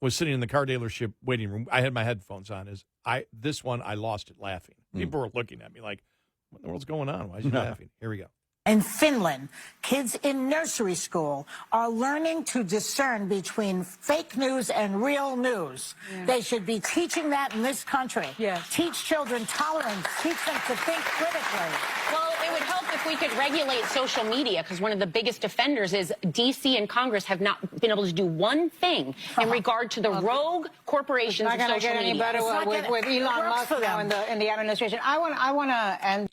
was sitting in the car dealership waiting room. I had my headphones on. This one, I lost it laughing. People were looking at me like, what in the world's going on? Why is he laughing? Here we go. In Finland, kids in nursery school are learning to discern between fake news and real news. They should be teaching that in this country. Teach children tolerance. Teach them to think critically. Well, it would help if we could regulate social media, because one of the biggest offenders is D.C. and Congress have not been able to do one thing in regard to the rogue corporations of social media. It's not going to get any better with Elon Musk now in the administration. I want to end.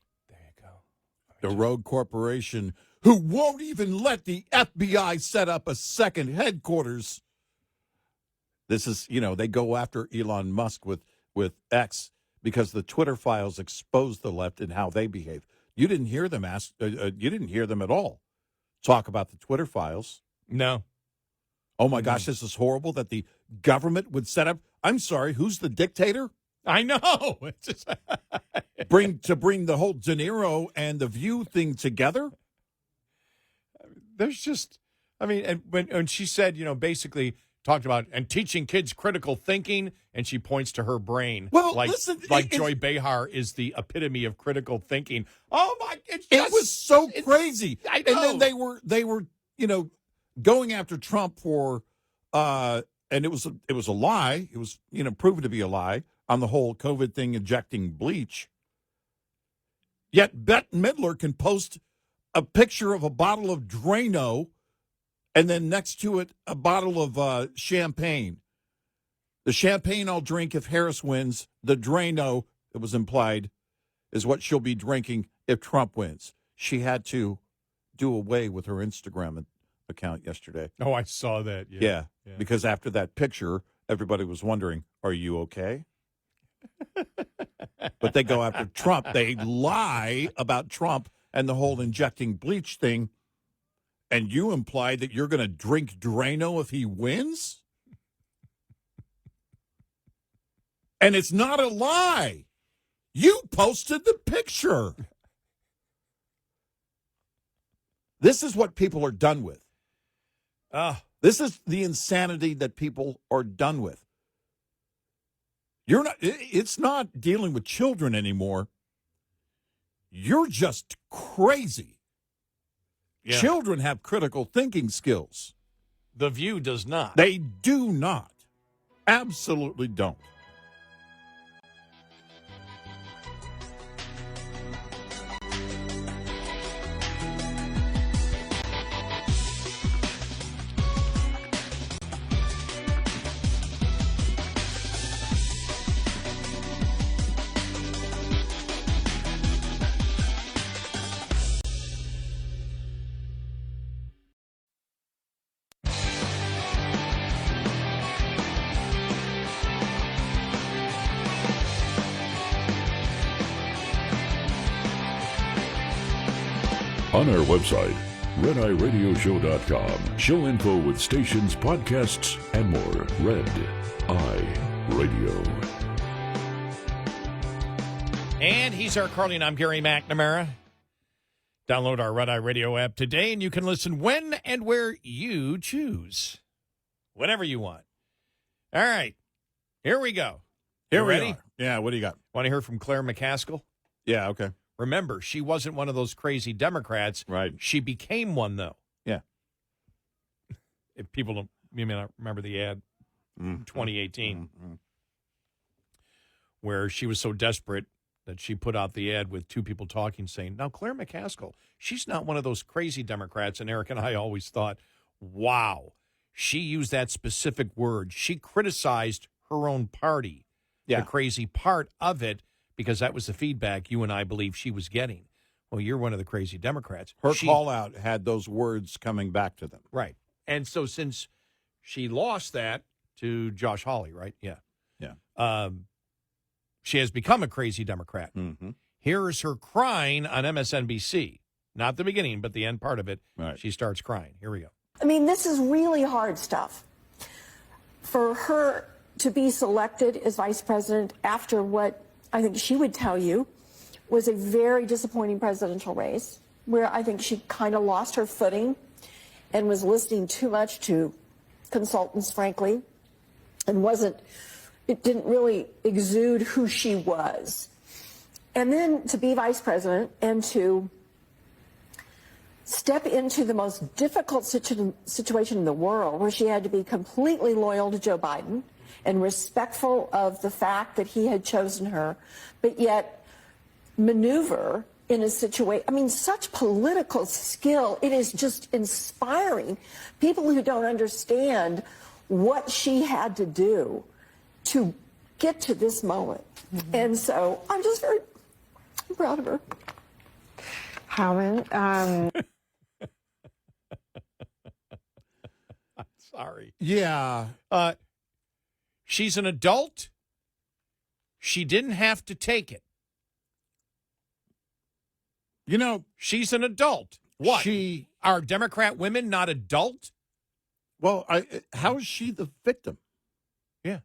The rogue corporation who won't even let the FBI set up a second headquarters. This is, they go after Elon Musk with X because the Twitter files expose the left and how they behave. You didn't hear them you didn't hear them at all talk about the Twitter files. No. Oh my gosh, this is horrible that the government would set up. I'm sorry, who's the dictator? I know. bring the whole De Niro and The View thing together? There's just, and when she said, basically talked about and teaching kids critical thinking, and she points to her brain. Well, like, listen, Joy Behar is the epitome of critical thinking. Oh my! It was so crazy. I know. And then they were going after Trump for and it was a lie. It was proven to be a lie on the whole COVID thing, injecting bleach. Yet Bette Midler can post a picture of a bottle of Drano and then next to it a bottle of champagne. The champagne I'll drink if Harris wins, the Drano, it was implied, is what she'll be drinking if Trump wins. She had to do away with her Instagram account yesterday. Oh, I saw that. Yeah, because after that picture, everybody was wondering, are you okay? But they go after Trump. They lie about Trump and the whole injecting bleach thing. And you imply that you're going to drink Drano if he wins? And it's not a lie. You posted the picture. This is what people are done with. This is the insanity that people are done with. It's not dealing with children anymore. You're just crazy. Yeah. Children have critical thinking skills. The View does not. They do not. Absolutely don't. On our website, RedEyeRadioShow.com. Show info with stations, podcasts, and more. Red Eye Radio. And he's Eric Harley, and I'm Gary McNamara. Download our Red Eye Radio app today, and you can listen when and where you choose. Whatever you want. All right. Here we go. Here you we ready? are. Yeah, what do you got? Want to hear from Claire McCaskill? Yeah, okay. Remember, she wasn't one of those crazy Democrats. Right. She became one, though. Yeah. If people don't, you may not remember the ad, 2018, where she was so desperate that she put out the ad with two people talking, saying, now, Claire McCaskill, she's not one of those crazy Democrats. And Eric and I always thought, wow, she used that specific word. She criticized her own party, the crazy part of it, because that was the feedback you and I believe she was getting. Well, you're one of the crazy Democrats. Her call out had those words coming back to them. Right. And so since she lost that to Josh Hawley, right? Yeah. Yeah. She has become a crazy Democrat. Mm-hmm. Here is her crying on MSNBC. Not the beginning, but the end part of it. Right. She starts crying. Here we go. I mean, this is really hard stuff. For her to be selected as vice president after what I think she would tell you was a very disappointing presidential race, where I think she kind of lost her footing and was listening too much to consultants, frankly, and it didn't really exude who she was. And then to be vice president and to step into the most difficult situation in the world, where she had to be completely loyal to Joe Biden and respectful of the fact that he had chosen her, but yet maneuver in a situation. I mean, such political skill. It is just inspiring. People who don't understand what she had to do to get to this moment. Mm-hmm. And so I'm just very proud of her. Howard, I'm sorry. Yeah. She's an adult. She didn't have to take it. You know, she's an adult. What? Are Democrat women not adult? Well, how is she the victim? Yeah.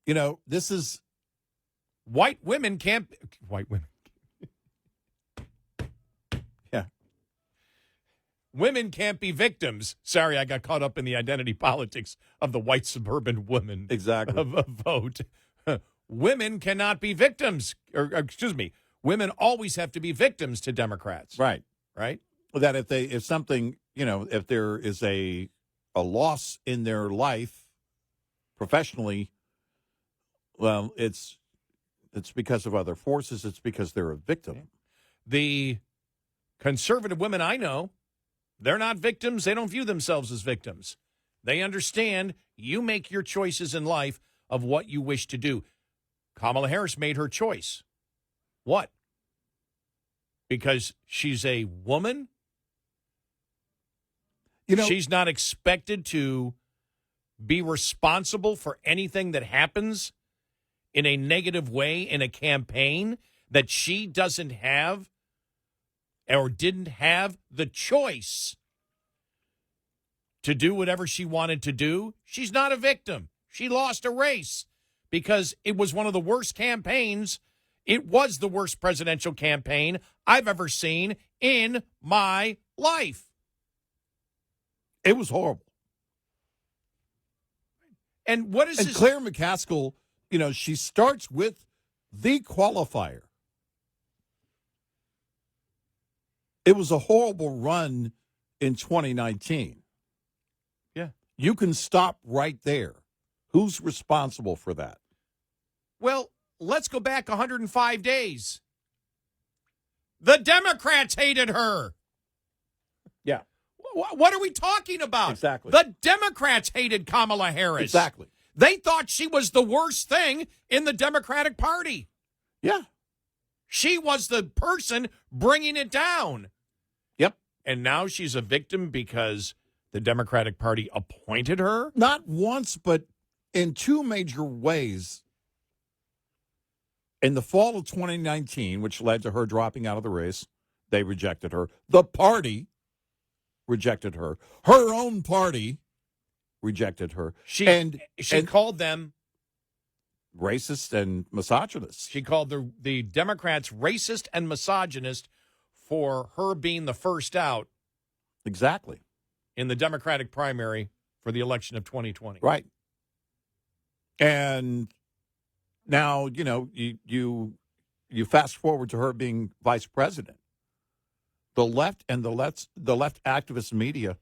You know, this is... White women can't... White women. Yeah. Women can't be victims. Sorry, I got caught up in the identity politics of the white suburban woman. Exactly. Of a vote. Women cannot be victims. Or, excuse me, women always have to be victims to Democrats. Right. Right? That if something, if there is a loss in their life professionally, well, it's because of other forces. It's because they're a victim. The conservative women I know, they're not victims. They don't view themselves as victims. They understand you make your choices in life of what you wish to do. Kamala Harris made her choice. What? Because she's a woman? She's not expected to be responsible for anything that happens in a negative way in a campaign that she doesn't have or didn't have the choice to do whatever she wanted to do. She's not a victim. She lost a race because it was one of the worst campaigns. It was the worst presidential campaign I've ever seen in my life. It was horrible. And what is this? Claire McCaskill, she starts with the qualifier. It was a horrible run in 2019. Yeah. You can stop right there. Who's responsible for that? Well, let's go back 105 days. The Democrats hated her. Yeah. What are we talking about? Exactly. The Democrats hated Kamala Harris. Exactly. They thought she was the worst thing in the Democratic Party. Yeah. She was the person bringing it down. Yep. And now she's a victim because the Democratic Party appointed her? Not once, but in two major ways. In the fall of 2019, which led to her dropping out of the race, they rejected her. The party rejected her. Her own party rejected her. She called them racist and misogynist. She called the Democrats racist and misogynist for her being the first out. Exactly. In the Democratic primary for the election of 2020. Right. And now, you fast forward to her being vice president. The left and the left activist media,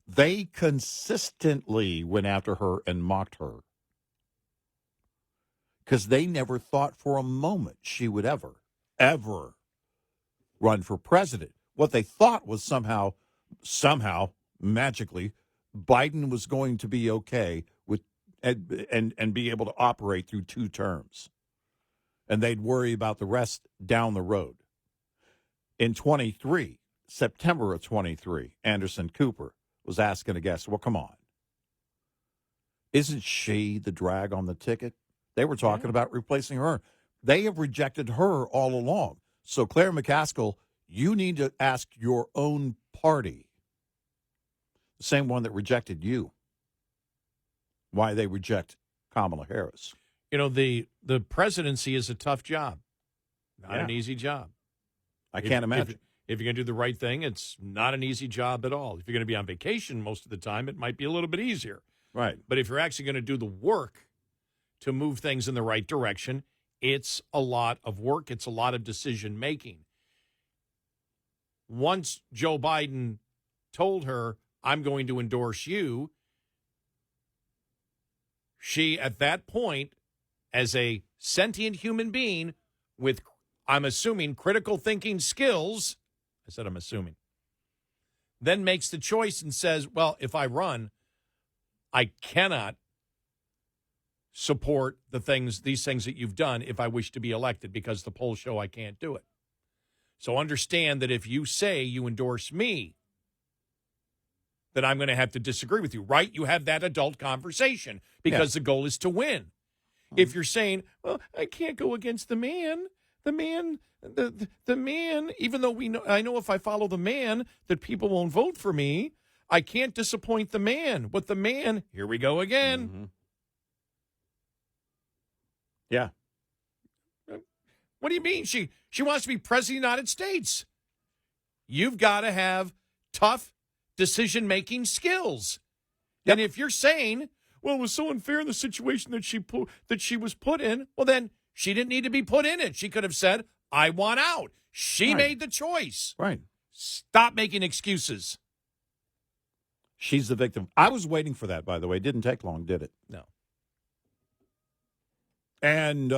they consistently went after her and mocked her because they never thought for a moment she would ever run for president. What they thought was somehow, magically, Biden was going to be okay with and be able to operate through 2 terms. And they'd worry about the rest down the road. In 23, September of 23, Anderson Cooper was asking a guest, well, come on. Isn't she the drag on the ticket? They were talking about replacing her. They have rejected her all along. So, Claire McCaskill, you need to ask your own party, the same one that rejected you, why they reject Kamala Harris. The presidency is a tough job, not an easy job. I can't imagine. If you're going to do the right thing, it's not an easy job at all. If you're going to be on vacation most of the time, it might be a little bit easier. Right. But if you're actually going to do the work to move things in the right direction, it's a lot of work. It's a lot of decision making. Once Joe Biden told her, I'm going to endorse you, she, at that point, as a sentient human being with, I'm assuming, critical thinking skills, I said I'm assuming, then makes the choice and says, well, if I run, I cannot support these things that you've done if I wish to be elected because the polls show I can't do it. So understand that if you say you endorse me, then I'm going to have to disagree with you, right? You have that adult conversation because the goal is to win. If you're saying, well, I can't go against the man, the man, even though I know if I follow the man that people won't vote for me, I can't disappoint the man. But the man, here we go again. Mm-hmm. Yeah. What do you mean? She wants to be president of the United States. You've got to have tough decision-making skills. Yep. And if you're saying, well, it was so unfair in the situation that she was put in, well, then she didn't need to be put in it. She could have said, I want out. She made the choice. Right. Stop making excuses. She's the victim. I was waiting for that, by the way. It didn't take long, did it? No. And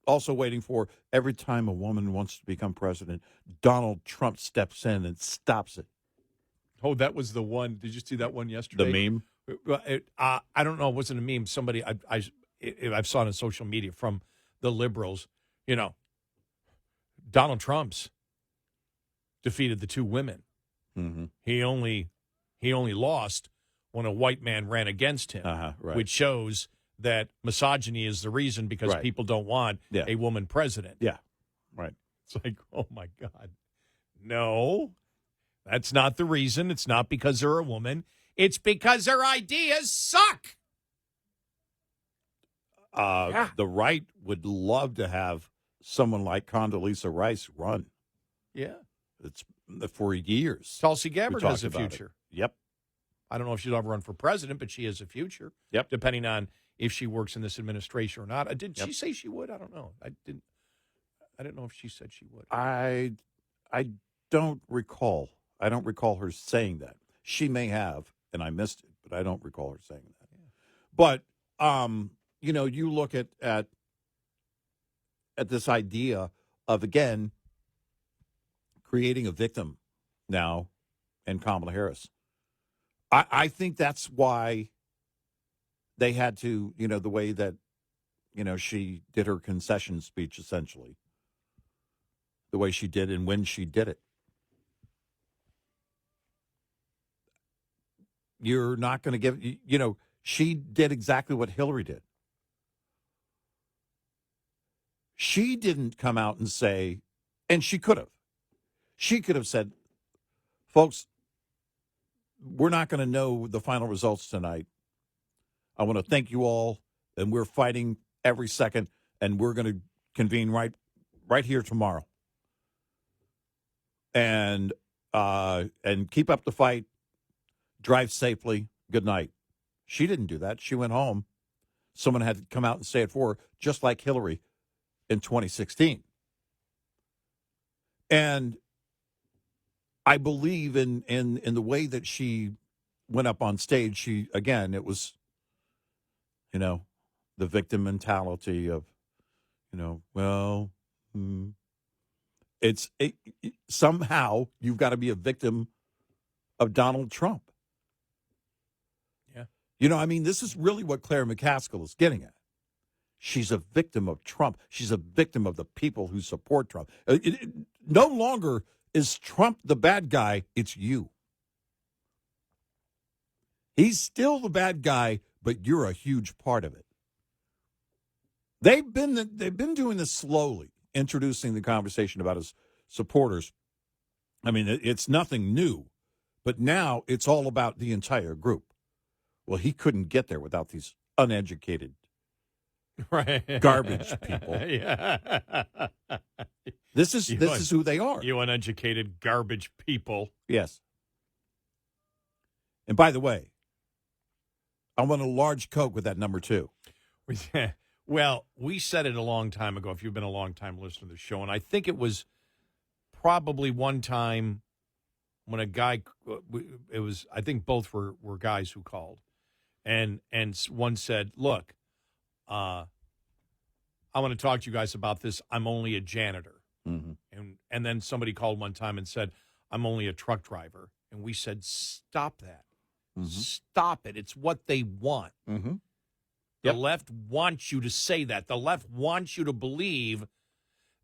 also waiting for every time a woman wants to become president, Donald Trump steps in and stops it. Oh, that was the one. Did you see that one yesterday? The meme? I don't know. It wasn't a meme. Somebody I saw it on social media from the liberals. Donald Trump's defeated the two women. Mm-hmm. He only lost when a white man ran against him, right. which shows that misogyny is the reason because Right. people don't want Yeah. a woman president. Yeah, right. It's like, oh my God. No, that's not the reason. It's not because they're a woman. It's because their ideas suck. The right would love to have someone like Condoleezza Rice run. Yeah. It's for years. Tulsi We Gabbard talked has a about it. future. Yep. I don't know if she'll ever run for president, but she has a future. Yep. Depending on if she works in this administration or not. Did Yep. she say she would? I don't know. I didn't know if she said she would. I don't recall. I don't recall her saying that. She may have, and I missed it, but I don't recall her saying that. Yeah. But you look at this idea of, again, creating a victim now in Kamala Harris. I think that's why they had to, the way that, she did her concession speech, essentially. The way she did and when she did it. You're not going to give, she did exactly what Hillary did. She didn't come out and say, and she could have. She could have said, folks, we're not going to know the final results tonight. I want to thank you all, and we're fighting every second, and we're going to convene right here tomorrow. And keep up the fight. Drive safely. Good night. She didn't do that. She went home. Someone had to come out and say it for her, just like Hillary in 2016. And I believe in the way that she went up on stage. It was, the victim mentality of, somehow you've got to be a victim of Donald Trump. Yeah. This is really what Claire McCaskill is getting at. She's a victim of Trump. She's a victim of the people who support Trump. No longer is Trump the bad guy, it's you. He's still the bad guy, but you're a huge part of it. They've been doing this slowly, introducing the conversation about his supporters. It's nothing new, but now it's all about the entire group. Well, he couldn't get there without these uneducated garbage people. Yeah. This is who they are. You uneducated garbage people. Yes. And by the way, I want a large Coke with that number 2. Well, we said it a long time ago, if you've been a long time listener to the show, and I think it was probably one time when a guy, I think both were guys who called, and one said, look, I want to talk to you guys about this. I'm only a janitor. Mm-hmm. And then somebody called one time and said, I'm only a truck driver. And we said, stop that. Mm-hmm. Stop it. It's what they want. Mm-hmm. The left wants you to say that. The left wants you to believe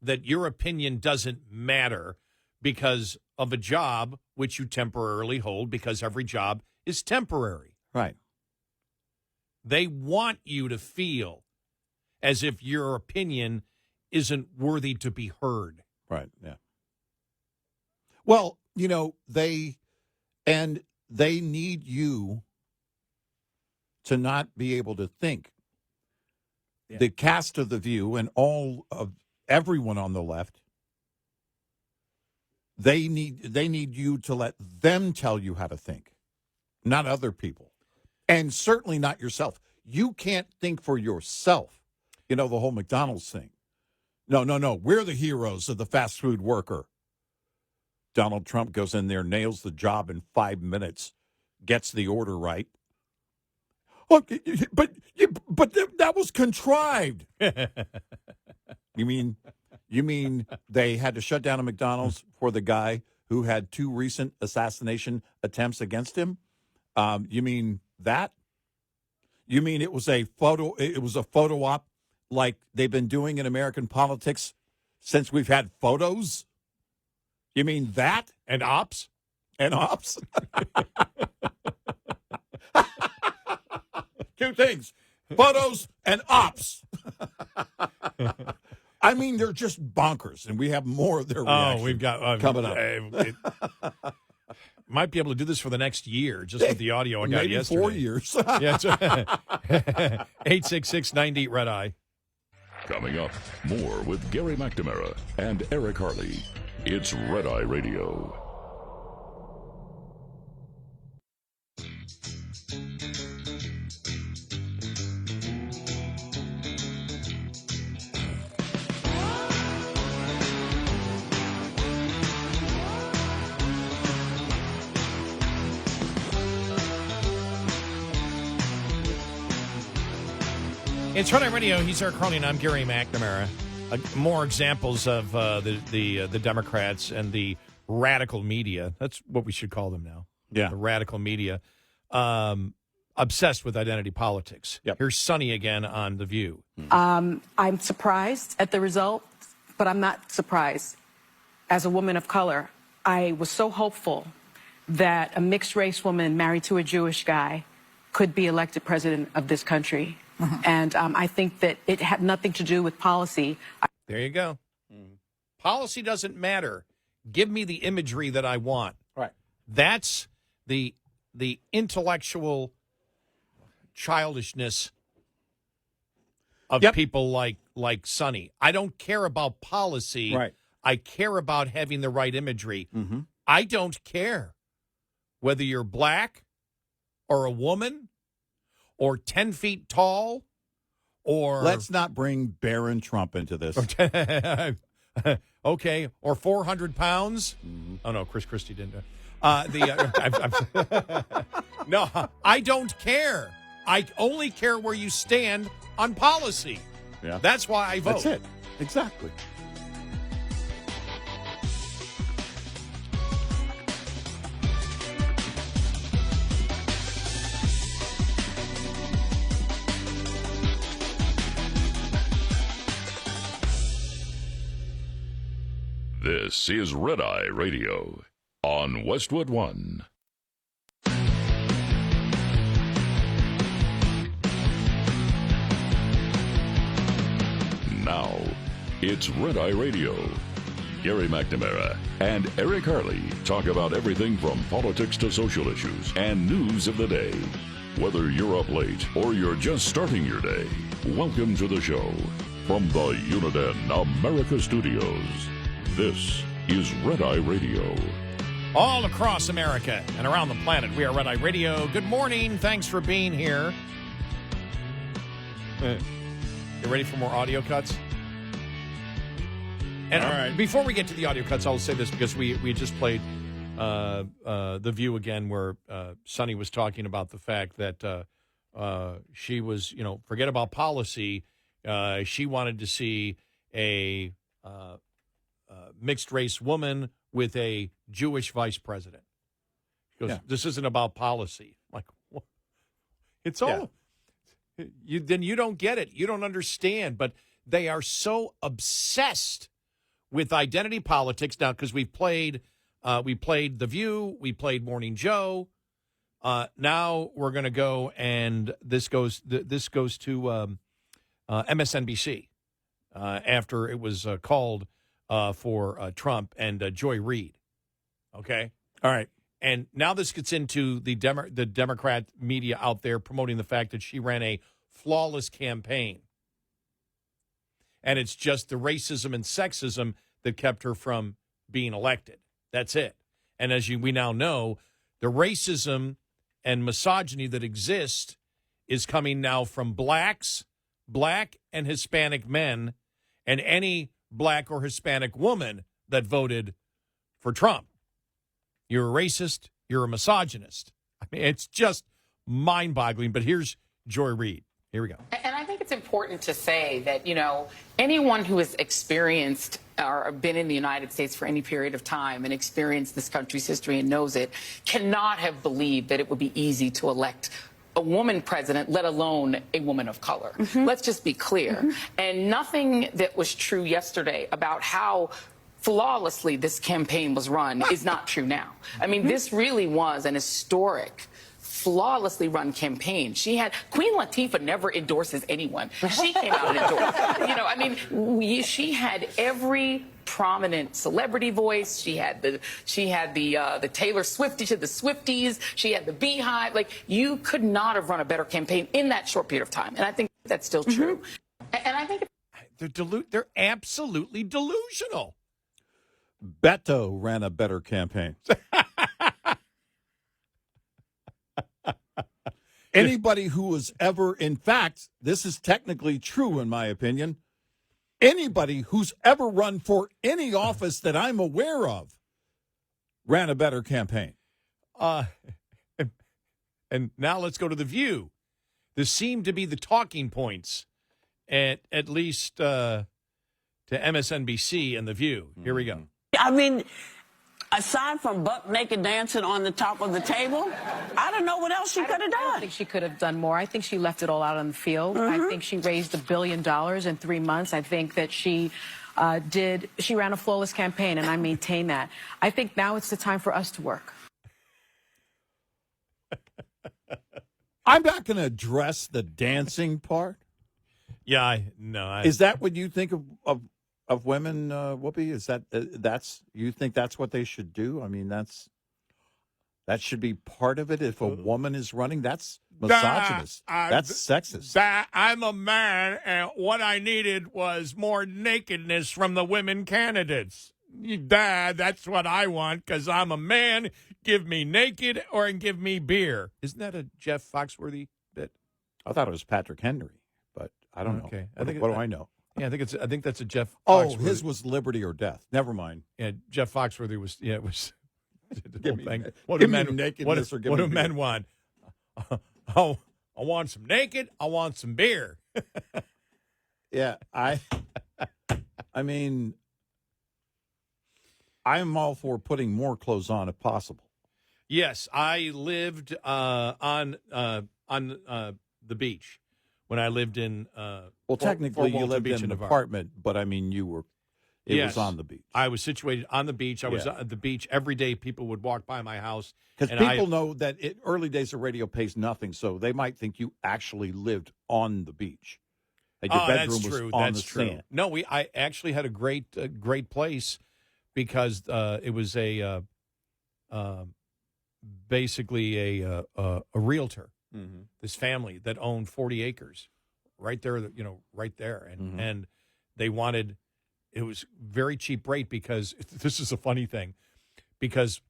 that your opinion doesn't matter because of a job which you temporarily hold, because every job is temporary. Right. They want you to feel as if your opinion isn't worthy to be heard. Right, yeah. Well, they need you to not be able to think. Yeah. The cast of The View and all of everyone on the left, they need you to let them tell you how to think, not other people. And certainly not yourself. You can't think for yourself. The whole McDonald's thing. No. We're the heroes of the fast food worker. Donald Trump goes in there, nails the job in 5 minutes, gets the order right. Look, but that was contrived. You mean they had to shut down a McDonald's for the guy who had 2 recent assassination attempts against him. You mean that? You mean it was a photo? It was a photo op like they've been doing in American politics since we've had photos? You mean that? And ops? And ops? 2 things. Photos and ops. I mean, they're just bonkers, and we have more of their reaction we've got coming up. Might be able to do this for the next year, just with the audio I got Maybe yesterday. 4 years. Yeah, 866-98 Red Eye. Coming up, more with Gary McNamara and Eric Harley. It's Red Eye Radio. It's Red Eye Radio. He's Eric Harley, and I'm Gary McNamara. More examples of the Democrats and the radical media. That's what we should call them now. Yeah. The radical media. Obsessed with identity politics. Yep. Here's Sunny again on The View. I'm surprised at the result, but I'm not surprised. As a woman of color, I was so hopeful that a mixed-race woman married to a Jewish guy could be elected president of this country. And I think that it had nothing to do with policy. There you go. Policy doesn't matter. Give me the imagery that I want. Right. That's the intellectual childishness of people like Sonny. I don't care about policy. Right. I care about having the right imagery. I don't care whether you're black or a woman or 10 feet tall, or... Let's not bring Barron Trump into this. Okay, or 400 pounds. Oh, no, Chris Christie didn't. No, I don't care. I only care where you stand on policy. Yeah. That's why I vote. That's it. Exactly. This is Red Eye Radio on Westwood One. Now, it's Red Eye Radio. Gary McNamara and Eric Harley talk about everything from politics to social issues and news of the day. Whether you're up late or you're just starting your day, welcome to the show. From the Uniden America Studios, this is Red Eye Radio. All across America and around the planet, we are Red Eye Radio. Good morning. Thanks for being here. You ready for more audio cuts? And all right. Before we get to the audio cuts, I'll say this because we just played The View again, where Sonny was talking about the fact that she was, forget about policy. She wanted to see a mixed-race woman with a Jewish vice president. She goes, This isn't about policy. Like, what? It's all... Then you don't get it. You don't understand. But they are so obsessed with identity politics now because we played The View, we played Morning Joe. Now we're going to go, and this goes to MSNBC after it was called for Trump and Joy Reid. Okay? All right. And now this gets into the Democrat media out there promoting the fact that she ran a flawless campaign. And it's just the racism and sexism that kept her from being elected. That's it. And as we now know, the racism and misogyny that exist is coming now from black and Hispanic men, and any black or Hispanic woman that voted for Trump. You're a racist. You're a misogynist. I mean, it's just mind-boggling. But here's Joy Reid. Here we go. And I think think it's important to say that, anyone who has experienced or been in the United States for any period of time and experienced this country's history and knows it cannot have believed that it would be easy to elect a woman president, let alone a woman of color. Let's just be clear. And nothing that was true yesterday about how flawlessly this campaign was run is not true now. I mean, this really was an historic, flawlessly run campaign. Queen Latifah never endorses anyone. She came out and endorsed. She had every prominent celebrity voice. She had the Taylor Swift, she had the Swifties, she had the Beehive. You could not have run a better campaign in that short period of time. And I think that's still true. And I think they're absolutely delusional. Beto ran a better campaign. Anybody who was ever, in fact, this is technically true in my opinion, anybody who's ever run for any office that I'm aware of ran a better campaign. And now let's go to The View. This seemed to be the talking points, at least to MSNBC and The View. Here we go. I mean, aside from buck naked dancing on the top of the table, I don't know what else she could have done. I don't think she could have done more. I think she left it all out on the field. I think she raised $1 billion in 3 months. I think that she ran a flawless campaign, and I maintain that. I think now it's the time for us to work. I'm not going to address the dancing part. Yeah, Is that what you think of women, Whoopi? Is that you think that's what they should do? I mean, that should be part of it. If a woman is running, that's misogynist. That's sexist. I'm a man, and what I needed was more nakedness from the women candidates. That's what I want because I'm a man. Give me naked or give me beer. Isn't that a Jeff Foxworthy bit? I thought it was Patrick Henry, but I don't know. Okay, What do I know? Yeah, I think that's a Jeff. Oh, Foxworthy. his was liberty or death. Never mind. Yeah, Jeff Foxworthy was. Yeah, it was. Give me, What give do me men? nakedness What or give do me men beer. want? Oh, I want some naked. I want some beer. Yeah, I mean, I'm all for putting more clothes on if possible. Yes, I lived on the beach when I lived in. Well, technically, you lived Beach in an Navarre. apartment, but I mean, it was on the beach. I was situated on the beach. I was Yeah. at the beach every day. People would walk by my house. Because people know that early days of radio pays nothing, so they might think you actually lived on the beach. That your bedroom that's was true. on That's the true. sand. No, I actually had a great place because it was basically a realtor. Mm-hmm. This family that owned 40 acres, right there. Right there, and they wanted. It was very cheap rate because this is a funny thing, because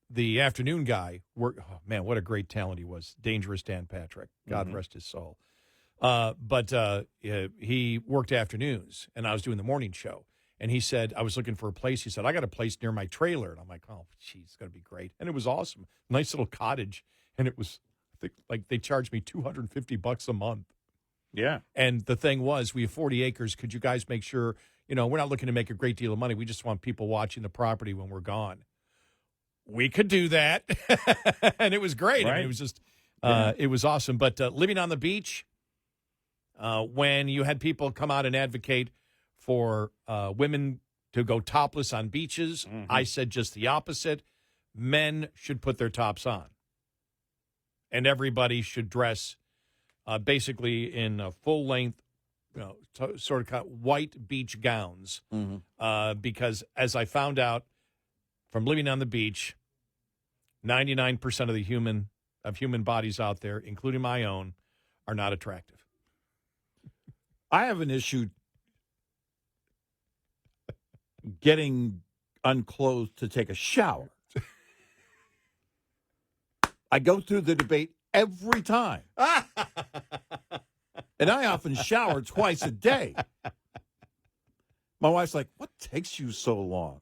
the afternoon guy worked. Oh man, what a great talent he was! Dangerous Dan Patrick, God rest his soul. But he worked afternoons, and I was doing the morning show. And he said, I was looking for a place. He said, I got a place near my trailer. And I'm like, oh, geez, it's going to be great. And it was awesome. Nice little cottage. And it was, I think, like they charged me $250 a month. Yeah. And the thing was, we have 40 acres. Could you guys make sure, we're not looking to make a great deal of money. We just want people watching the property when we're gone. We could do that. And it was great. Right. I mean, it was just, it was awesome. But living on the beach, when you had people come out and advocate for women to go topless on beaches, I said just the opposite. Men should put their tops on. And everybody should dress basically in full-length, sort of white beach gowns. Because as I found out from living on the beach, 99% of human bodies out there, including my own, are not attractive. I have an issue getting unclothed to take a shower. I go through the debate every time. And I often shower twice a day. My wife's like, what takes you so long?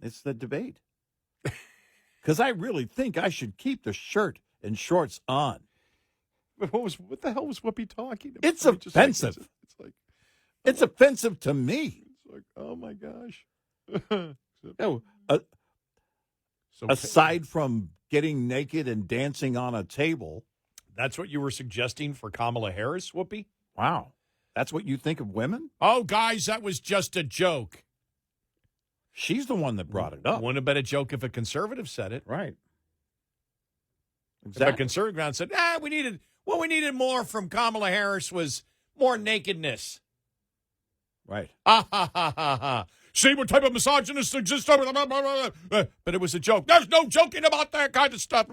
It's the debate. Because I really think I should keep the shirt and shorts on. What the hell was Whoopi talking about? It's I mean, offensive. It's offensive to me. It's like, oh my gosh. No, aside from getting naked and dancing on a table. That's what you were suggesting for Kamala Harris, Whoopi? Wow. That's what you think of women? Oh, guys, that was just a joke. She's the one that brought it up. Wouldn't have been a joke if a conservative said it. Right. If a conservative ground said, we needed more from Kamala Harris was more nakedness. Right. See what type of misogynist exists over the... But it was a joke. There's no joking about that kind of stuff.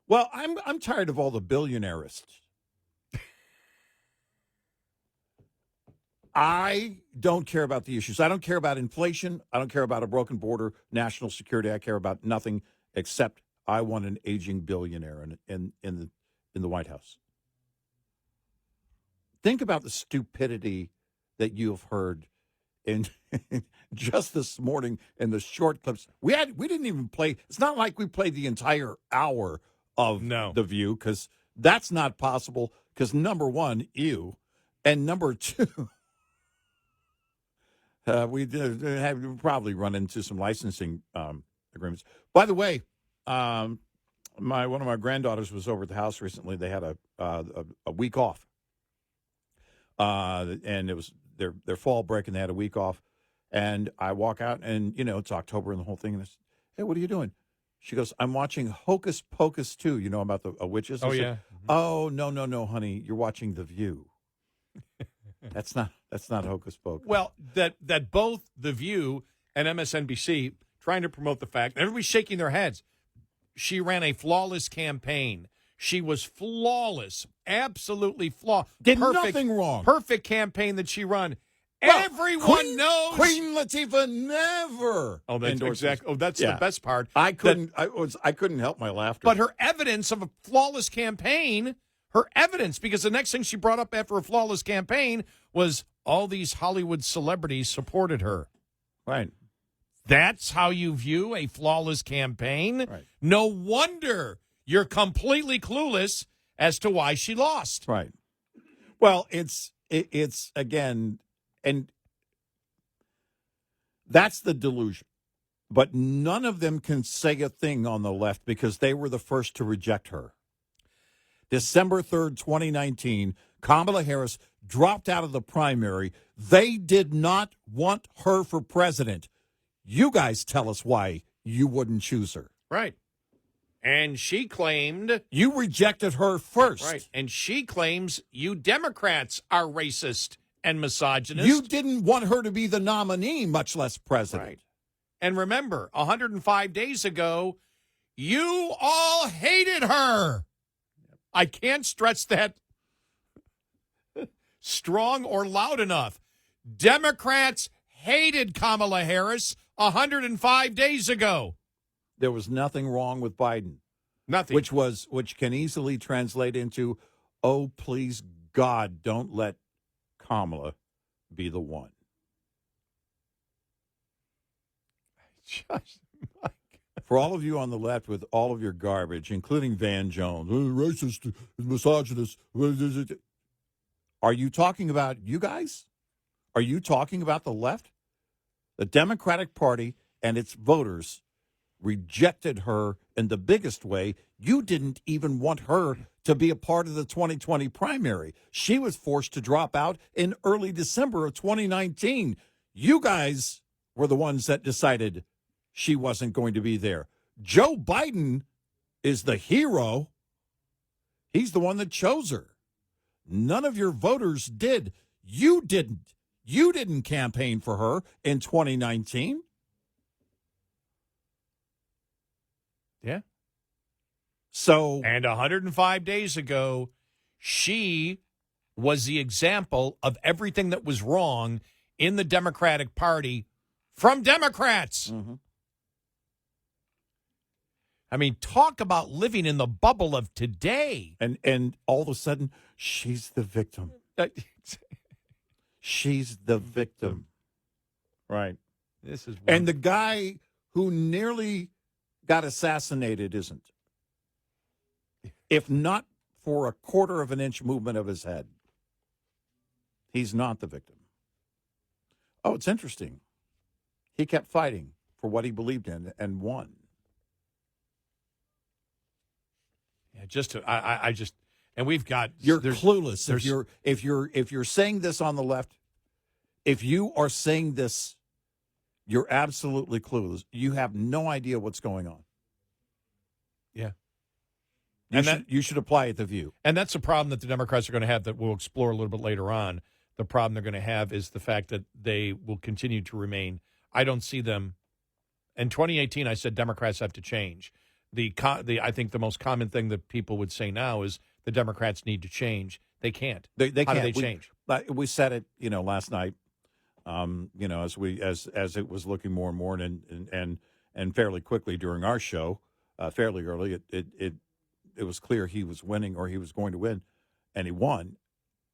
Well, I'm tired of all the billionairists. I don't care about the issues. I don't care about inflation. I don't care about a broken border, national security. I care about nothing except I want an aging billionaire in the White House. Think about the stupidity that you have heard in just this morning in the short clips. We didn't even play. It's not like we played the entire hour of The View, because that's not possible. Because number one, ew, and number two. We have probably run into some licensing agreements. By the way, one of my granddaughters was over at the house recently. They had a week off, and it was their fall break, and they had a week off. And I walk out, and it's October and the whole thing. And I said, "Hey, what are you doing?" She goes, "I'm watching Hocus Pocus 2. You know about the witches?" I said, yeah. Oh, no, honey, you're watching The View. That's not Hocus Pocus. Well, that both The View and MSNBC trying to promote the fact, everybody's shaking their heads. She ran a flawless campaign. She was flawless, absolutely flawless. Did nothing wrong. Perfect campaign that she run. Well, everyone knows Queen Latifah never. Oh, that's exactly. Oh, that's the best part. I couldn't help my laughter. But her evidence of a flawless campaign. Her evidence, because the next thing she brought up after a flawless campaign was all these Hollywood celebrities supported her. Right. That's how you view a flawless campaign? Right. No wonder you're completely clueless as to why she lost. Right. Well, it's again, and that's the delusion. But none of them can say a thing on the left because they were the first to reject her. December 3rd, 2019, Kamala Harris dropped out of the primary. They did not want her for president. You guys tell us why you wouldn't choose her. Right. And she claimed... You rejected her first. Right. And she claims you Democrats are racist and misogynist. You didn't want her to be the nominee, much less president. Right. And remember, 105 days ago, you all hated her. I can't stress that strong or loud enough. Democrats hated Kamala Harris 105 days ago. There was nothing wrong with Biden. Nothing. Which can easily translate into, oh, please, God, don't let Kamala be the one. Just, for all of you on the left with all of your garbage, including Van Jones, racist, misogynist, are you talking about you guys? Are you talking about the left? The Democratic Party and its voters rejected her in the biggest way. You didn't even want her to be a part of the 2020 primary. She was forced to drop out in early December of 2019. You guys were the ones that decided she wasn't going to be there. Joe Biden is the hero. He's the one that chose her. None of your voters did. You didn't. You didn't campaign for her in 2019. Yeah. So, and 105 days ago, she was the example of everything that was wrong in the Democratic Party from Democrats. Mm-hmm. I mean, talk about living in the bubble of today. And all of a sudden, she's the victim. She's the victim. Right. This is and the guy who nearly got assassinated isn't. If not for a quarter of an inch movement of his head. He's not the victim. Oh, it's interesting. He kept fighting for what he believed in and won. Yeah, I just, and we've got. You're clueless if you're saying this on the left. If you are saying this, you're absolutely clueless. You have no idea what's going on. Yeah. You should apply at The View. And that's a problem that the Democrats are going to have that we'll explore a little bit later on. The problem they're going to have is the fact that they will continue to remain. I don't see them. In 2018, I said Democrats have to change. I think the most common thing that people would say now is the Democrats need to change. They can't. They How can't. do they change? We said it, last night. As it was looking more and more and fairly quickly during our show, fairly early, it was clear he was winning or he was going to win, and he won.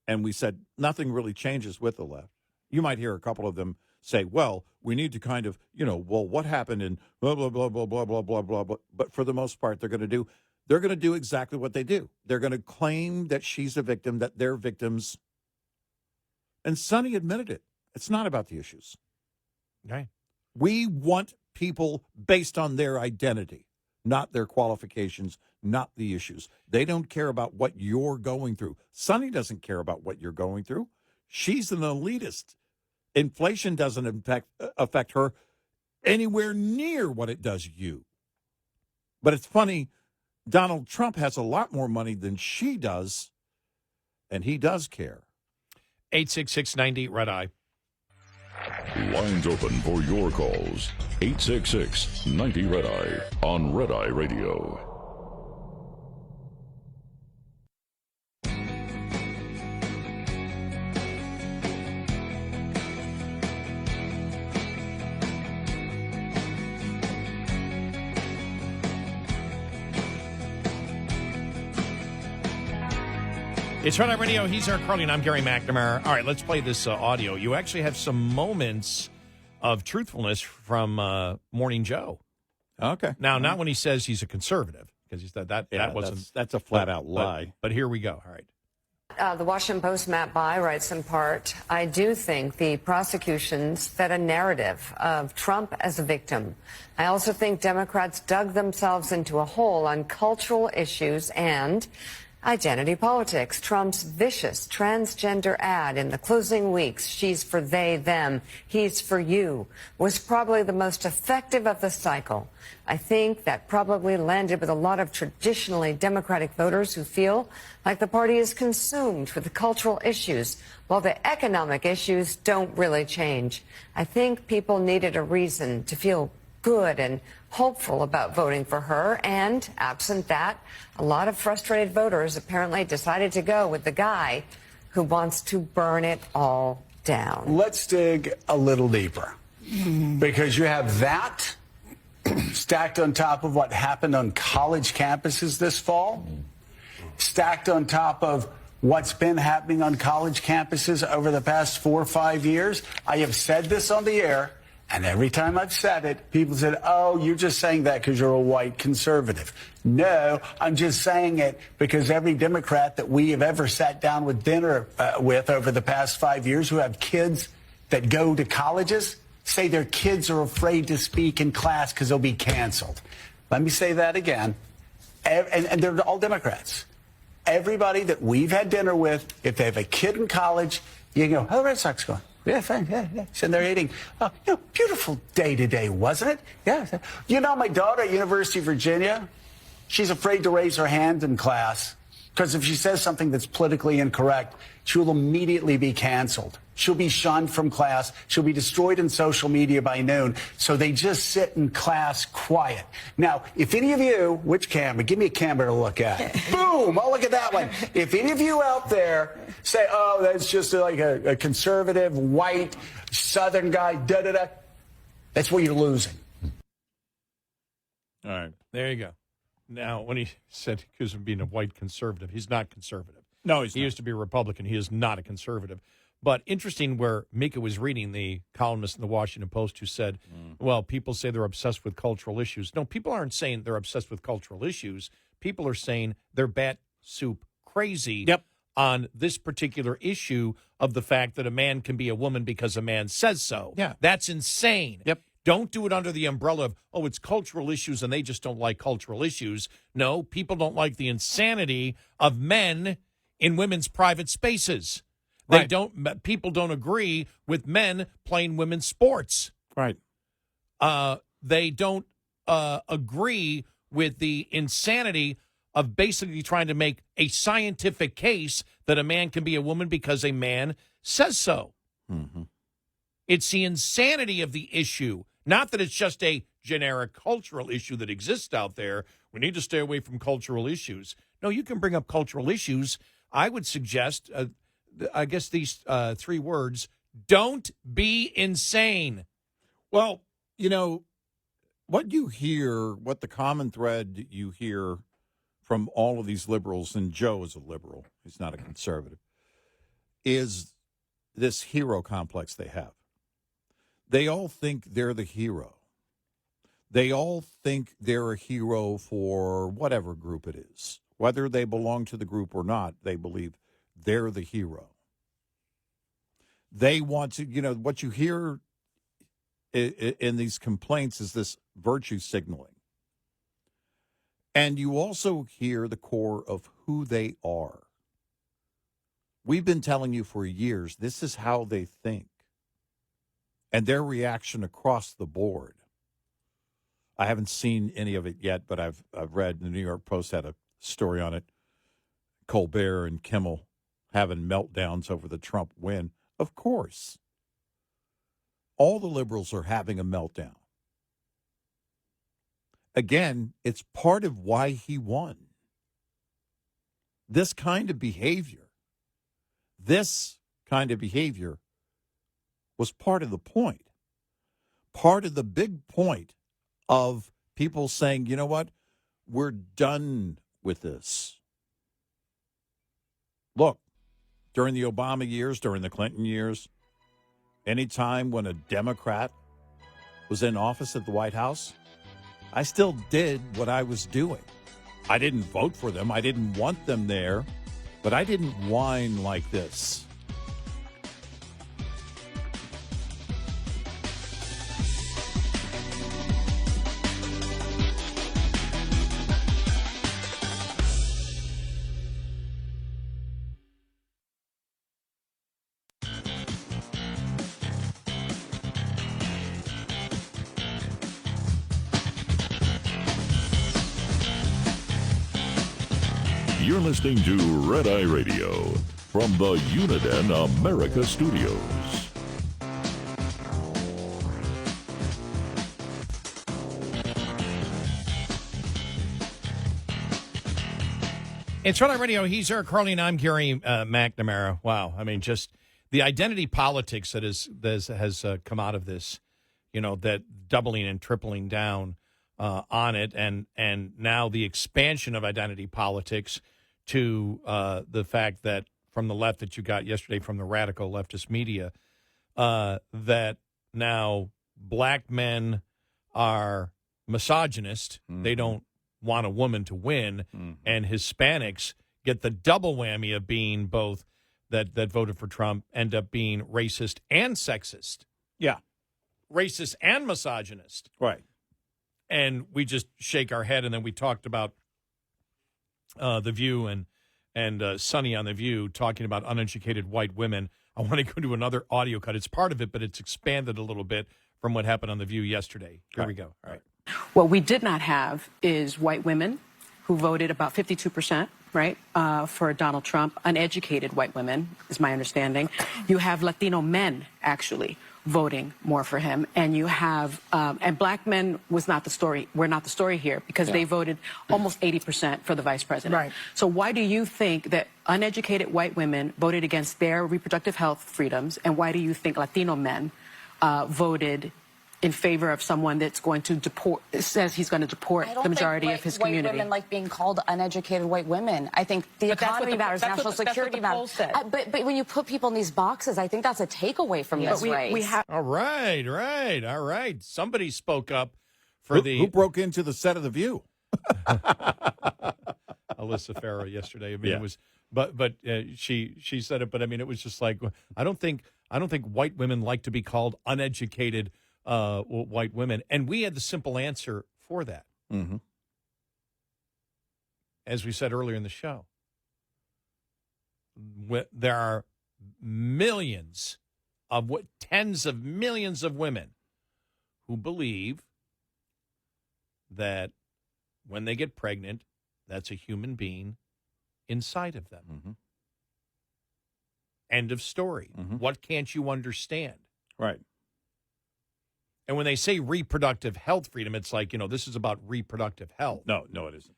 And we said nothing really changes with the left. You might hear a couple of them say, well, we need to kind of, what happened in blah, blah, blah, blah, blah, blah, blah, blah, blah. But for the most part, they're going to do exactly what they do. They're going to claim that she's a victim, that they're victims. And Sonny admitted it. It's not about the issues. Right. We want people based on their identity, not their qualifications, not the issues. They don't care about what you're going through. Sonny doesn't care about what you're going through. She's an elitist. Inflation doesn't affect her anywhere near what it does you. But it's funny, Donald Trump has a lot more money than she does, and he does care. 866-90-RED-EYE. Lines open for your calls. 866-90-RED-EYE on Red Eye Radio. It's Red Eye Radio. He's Eric Harley, and I'm Gary McNamara. All right, let's play this audio. You actually have some moments of truthfulness from Morning Joe. Okay. Now, not when he says he's a conservative, because he said that wasn't. That's a flat-out lie. But here we go. All right. The Washington Post Matt Bai writes in part, I do think the prosecutions fed a narrative of Trump as a victim. I also think Democrats dug themselves into a hole on cultural issues and identity politics. Trump's vicious transgender ad in the closing weeks, she's for they, them, he's for you, was probably the most effective of the cycle. I think that probably landed with a lot of traditionally Democratic voters who feel like the party is consumed with the cultural issues, while the economic issues don't really change. I think people needed a reason to feel good and hopeful about voting for her, and absent that, a lot of frustrated voters apparently decided to go with the guy who wants to burn it all down. Let's dig a little deeper, because you have that stacked on top of what happened on college campuses this fall, stacked on top of what's been happening on college campuses over the past 4 or 5 years. I have said this on the air, and every time I've said it, people said, oh, you're just saying that because you're a white conservative. No, I'm just saying it because every Democrat that we have ever sat down with dinner with over the past 5 years who have kids that go to colleges say their kids are afraid to speak in class because they'll be canceled. Let me say that again. And they're all Democrats. Everybody that we've had dinner with, if they have a kid in college, you can go, how the Red Sox going? Yeah, fine. Yeah. Sitting there eating. Beautiful day today, wasn't it? Yeah. My daughter at University of Virginia, she's afraid to raise her hand in class because if she says something that's politically incorrect, she will immediately be canceled. She'll be shunned from class. She'll be destroyed in social media by noon. So they just sit in class quiet. Now, if any of you, which camera? Give me a camera to look at. Boom! I'll look at that one. If any of you out there say, oh, that's just like a conservative, white, Southern guy, da-da-da, that's what you're losing. All right. There you go. Now, when he said accused of being a white conservative, he's not conservative. No, he used to be a Republican. He is not a conservative. But interesting where Mika was reading, the columnist in the Washington Post who said, well, people say they're obsessed with cultural issues. No, people aren't saying they're obsessed with cultural issues. People are saying they're batshit crazy on this particular issue of the fact that a man can be a woman because a man says so. Yeah. That's insane. Yep. Don't do it under the umbrella of, oh, it's cultural issues and they just don't like cultural issues. No, people don't like the insanity of men in women's private spaces. Right. People don't agree with men playing women's sports. Right. They don't agree with the insanity of basically trying to make a scientific case that a man can be a woman because a man says so. Mm-hmm. It's the insanity of the issue, not that it's just a generic cultural issue that exists out there. We need to stay away from cultural issues. No, you can bring up cultural issues. I would suggest, I guess these 3 words, don't be insane. Well, you know, what you hear, what the common thread you hear from all of these liberals, and Joe is a liberal, he's not a conservative, is this hero complex they have. They all think they're the hero. They all think they're a hero for whatever group it is. Whether they belong to the group or not, they believe they're the hero. They want to, you know, what you hear in these complaints is this virtue signaling. And you also hear the core of who they are. We've been telling you for years, this is how they think. And their reaction across the board. I haven't seen any of it yet, but I've read, the New York Post had a story on it. Colbert and Kimmel having meltdowns over the Trump win. Of course. All the liberals are having a meltdown. Again, it's part of why he won. This kind of behavior was part of the point. Part of the big point of people saying, you know what, we're done with this. Look, during the Obama years, during the Clinton years, any time when a Democrat was in office at the White House, I still did what I was doing. I didn't vote for them. I didn't want them there, but I didn't whine like this. You're listening to Red Eye Radio from the Uniden America Studios. It's Red Eye Radio. He's Eric Harley, and I'm Gary McNamara. Wow. I mean, just the identity politics that has come out of this, you know, that doubling and tripling down on it, and now the expansion of identity politics to the fact that from the left that you got yesterday from the radical leftist media, that now black men are misogynist. Mm-hmm. They don't want a woman to win. Mm-hmm. And Hispanics get the double whammy of being both that voted for Trump, end up being racist and sexist. Yeah. Racist and misogynist. Right. And we just shake our head, and then we talked about The View and Sonny on The View talking about uneducated white women. I want to go to another audio cut. It's part of it, but it's expanded a little bit from what happened on The View yesterday. Here we go. All right. What we did not have is white women who voted about 52%, right, for Donald Trump. Uneducated white women, is my understanding. You have Latino men, actually, voting more for him. And you have, and black men was not the story. We're not the story here because they voted almost 80% for the vice president. Right. So why do you think that uneducated white women voted against their reproductive health freedoms? And why do you think Latino men voted in favor of someone that's going to deport, says he's going to deport the majority of his community? White women like being called uneducated white women. I think the economy matters, national security matters. But when you put people in these boxes, I think that's a takeaway from this race. All right. Somebody spoke up for who broke into the set of The View. Alyssa Farah yesterday. I mean, Yeah. it was, but she said it. But I mean, it was just like I don't think white women like to be called uneducated white women, and we had the simple answer for that. Mm-hmm. As we said earlier in the show, there are millions of tens of millions of women who believe that when they get pregnant, that's a human being inside of them. Mm-hmm. End of story. Mm-hmm. What can't you understand? Right. And when they say reproductive health freedom, it's like, this is about reproductive health. No, it isn't.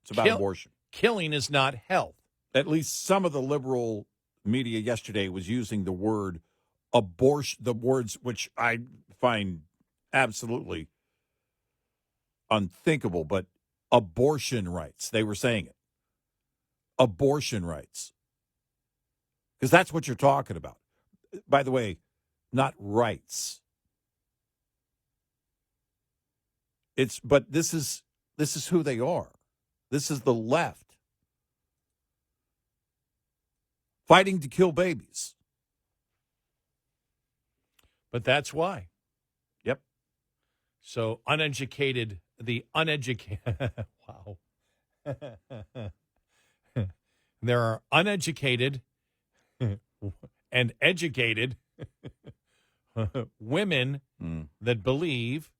It's about abortion. Killing is not health. At least some of the liberal media yesterday was using the word abortion, the words which I find absolutely unthinkable, but abortion rights. They were saying it. Abortion rights. Because that's what you're talking about. By the way, not rights. But this is who they are. This is the left. Fighting to kill babies. But that's why. Yep. So the uneducated, wow. There are uneducated and educated women that believe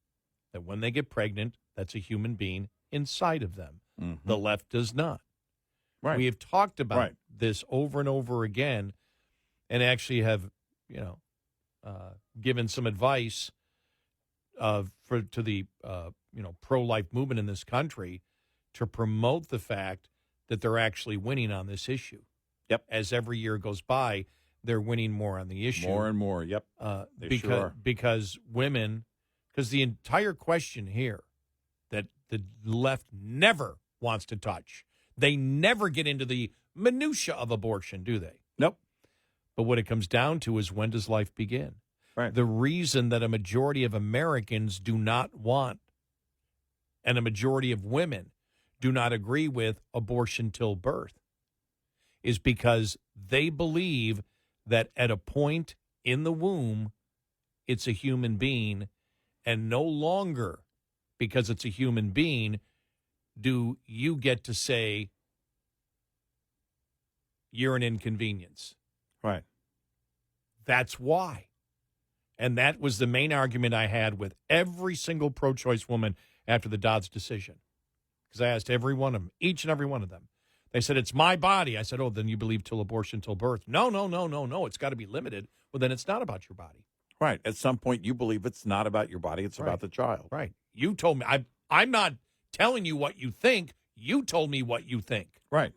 that when they get pregnant, that's a human being inside of them. Mm-hmm. The left does not. Right. We have talked about this over and over again, and actually have, given some advice to the pro-life movement in this country to promote the fact that they're actually winning on this issue. Yep. As every year goes by, they're winning more on the issue. More and more. Yep. They sure are. Because the entire question here that the left never wants to touch. They never get into the minutia of abortion, do they? Nope. But what it comes down to is, when does life begin? Right. The reason that a majority of Americans do not want, and a majority of women do not agree with abortion till birth, is because they believe that at a point in the womb, it's a human being, and no longer, because it's a human being, do you get to say you're an inconvenience. Right. That's why. And that was the main argument I had with every single pro-choice woman after the Dobbs decision. Because I asked every one of them, each and every one of them. They said, it's my body. I said, oh, then you believe till abortion, till birth. No. It's got to be limited. Well, then it's not about your body. Right. At some point, you believe it's not about your body. It's about the child. Right. You told me. I'm not telling you what you think. You told me what you think. Right.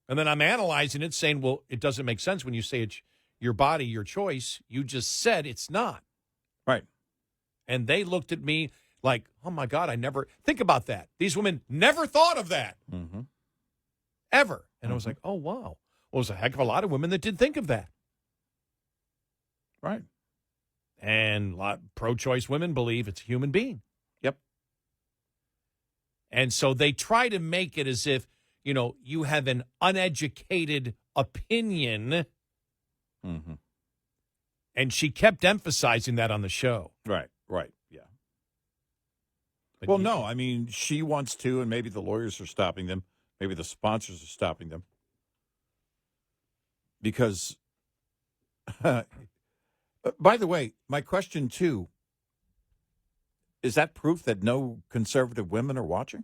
And then I'm analyzing it, saying, well, it doesn't make sense when you say it's your body, your choice. You just said it's not. Right. And they looked at me like, oh, my God, I never think about that. These women never thought of that. Mm-hmm. Ever. And I was like, oh, wow. Well, there's a heck of a lot of women that did think of that. Right. And pro-choice women believe it's a human being. Yep. And so they try to make it as if, you have an uneducated opinion. Mm-hmm. And she kept emphasizing that on the show. Right. Yeah. But well, no, I mean, she wants to, and maybe the lawyers are stopping them. Maybe the sponsors are stopping them. Because, by the way, my question, too, is that proof that no conservative women are watching?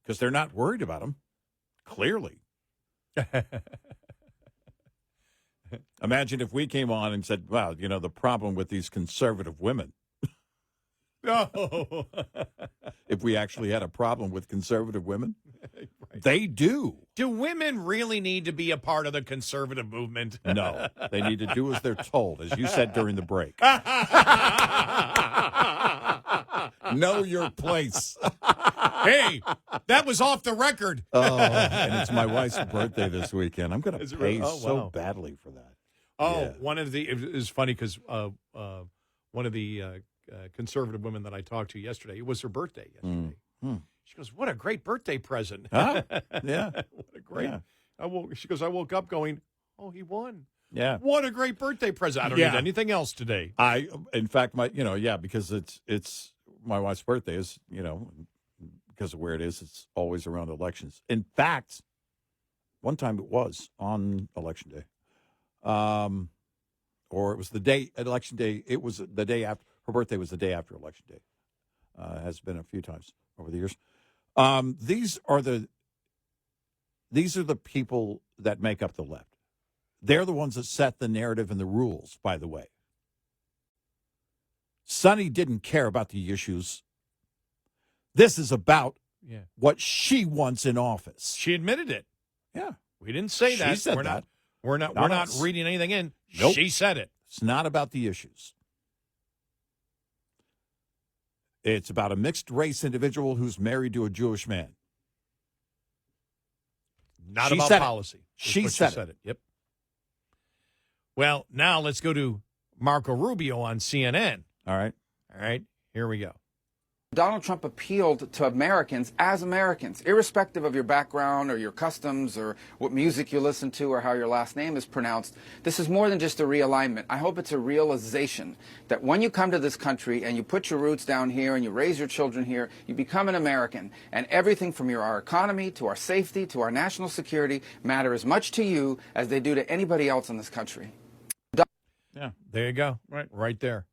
Because they're not worried about them, clearly. Imagine if we came on and said, wow, the problem with these conservative women. No. If we actually had a problem with conservative women. Right. They do. Do women really need to be a part of the conservative movement? No. They need to do as they're told, as you said during the break. Know your place. Hey, that was off the record. Oh, and it's my wife's birthday this weekend. I'm going to pay so badly for that. Oh, yeah. It was funny because one of the conservative women that I talked to yesterday, it was her birthday yesterday. She goes, "What a great birthday present!" Huh? Yeah, what a great. Yeah. She goes, "I woke up going, oh, he won. Yeah. What a great birthday present. I don't need anything else today." In fact, because it's my wife's birthday is, because of where it is, it's always around elections. In fact, one time it was on election day, or it was the day election day. It was the day after her birthday was the day after election day. Has been a few times over the years. These are the people that make up the left. They're the ones that set the narrative and the rules, by the way. Sonny didn't care about the issues. This is about what she wants in office. She admitted it. Yeah. We didn't say that. She said that. We're not reading anything in. Nope. She said it. It's not about the issues. It's about a mixed race individual who's married to a Jewish man. Not She about said it. policy. She said it. Yep. Well, now let's go to Marco Rubio on CNN. All right. Here we go. Donald Trump appealed to Americans as Americans, irrespective of your background or your customs or what music you listen to or how your last name is pronounced. This is more than just a realignment. I hope it's a realization that when you come to this country and you put your roots down here and you raise your children here, you become an American. And everything from our economy to our safety to our national security matter as much to you as they do to anybody else in this country. Yeah, there you go. Right there.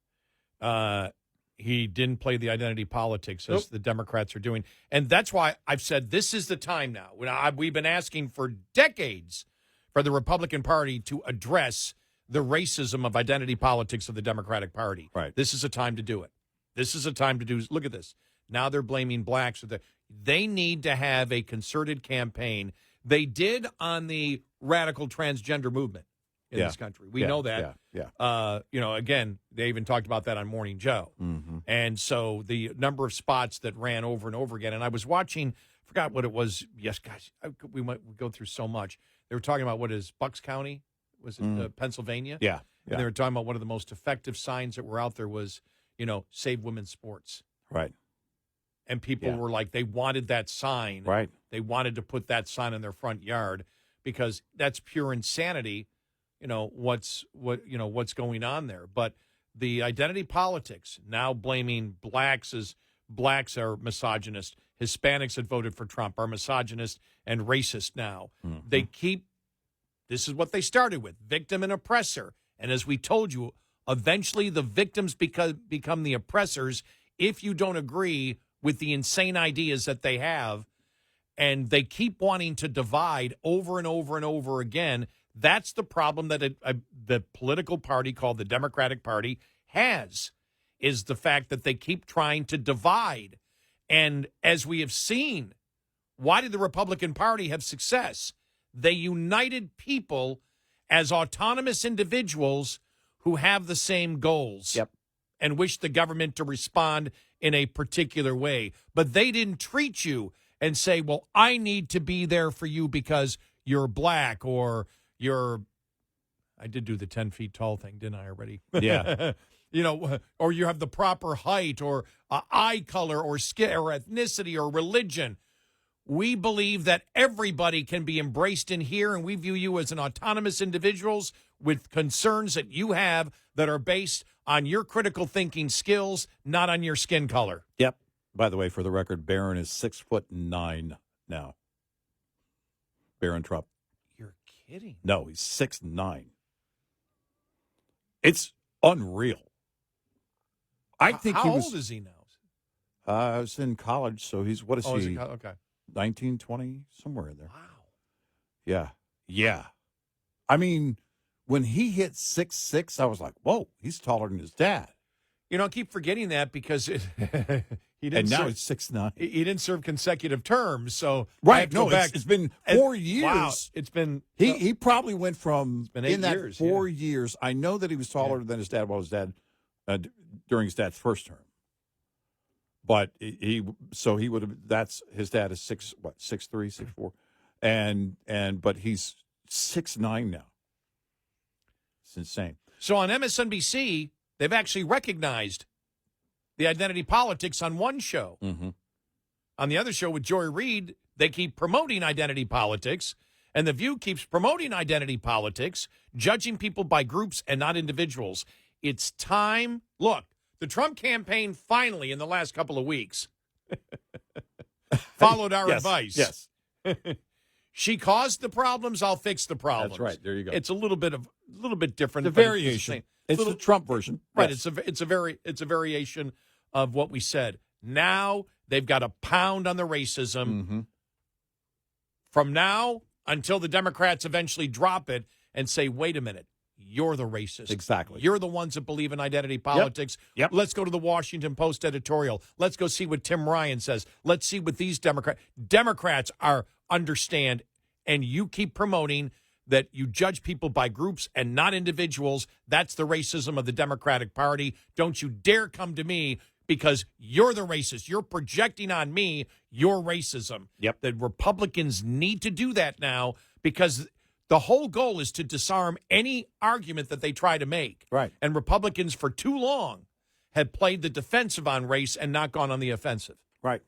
He didn't play the identity politics as the Democrats are doing. And that's why I've said this is the time now. We've been asking for decades for the Republican Party to address the racism of identity politics of the Democratic Party. Right. This is a time to do it. This is a time to do. Look at this. Now they're blaming blacks. They need to have a concerted campaign. They did on the radical transgender movement in this country. We know that. Again, they even talked about that on Morning Joe. Mm-hmm. And so the number of spots that ran over and over again. And I was watching, forgot what it was. Yes, guys, we go through so much. They were talking about what is Bucks County? Was it Pennsylvania? Yeah. And they were talking about one of the most effective signs that were out there was, save women's sports. Right. And people were like, they wanted that sign. Right. They wanted to put that sign in their front yard because that's pure insanity. What's going on there. But the identity politics, now blaming blacks as blacks are misogynist, Hispanics that voted for Trump are misogynist and racist now. Mm-hmm. This is what they started with, victim and oppressor. And as we told you, eventually the victims become the oppressors if you don't agree with the insane ideas that they have. And they keep wanting to divide over and over and over again. That's the problem that the political party called the Democratic Party has, is the fact that they keep trying to divide. And as we have seen, why did the Republican Party have success? They united people as autonomous individuals who have the same goals and wish the government to respond in a particular way. But they didn't treat you and say, well, I need to be there for you because you're black or I did do the 10 feet tall thing, didn't I already? Yeah. Or you have the proper height or eye color or skin or ethnicity or religion. We believe that everybody can be embraced in here, and we view you as an autonomous individuals with concerns that you have that are based on your critical thinking skills, not on your skin color. Yep. By the way, for the record, Barron is 6'9" now. Barron Trump. Kidding. No, he's 6'9". It's unreal. I think How he was. old is he now? I was in college, so he's what is Oh, he? is he? Okay. 19, 20, somewhere in there. Wow. Yeah. I mean, when he hit 6'6", I was like, "Whoa, he's taller than his dad." I keep forgetting that because he didn't. And now serve, he's 6'9". He didn't serve consecutive terms, so Right. I have to go No, back. it's been 4 years. Wow, it's been. He probably went from been 8 in that years, 4 years. I know that he was taller than his dad while his dad during his dad's first term. But he would have. That's his dad is 6'3", 6'4", but he's 6'9" now. It's insane. So on MSNBC, they've actually recognized the identity politics on one show. Mm-hmm. On the other show with Joy Reid, they keep promoting identity politics, and The View keeps promoting identity politics, judging people by groups and not individuals. It's time. Look, the Trump campaign finally, in the last couple of weeks, followed our advice. Yes. She caused the problems. I'll fix the problems. That's right. There you go. It's a little bit different. The variation. It's the Trump version. Right. Yes. It's a variation of what we said. Now they've got a pound on the racism. Mm-hmm. From now until the Democrats eventually drop it and say, wait a minute, you're the racist. Exactly. You're the ones that believe in identity politics. Yep. Let's go to the Washington Post editorial. Let's go see what Tim Ryan says. Let's see what these Democrats understand, and you keep promoting that you judge people by groups and not individuals. That's the racism of the Democratic Party. Don't you dare come to me because you're the racist. You're projecting on me your racism. Yep. The Republicans need to do that now because the whole goal is to disarm any argument that they try to make. Right. And Republicans for too long had played the defensive on race and not gone on the offensive. Right.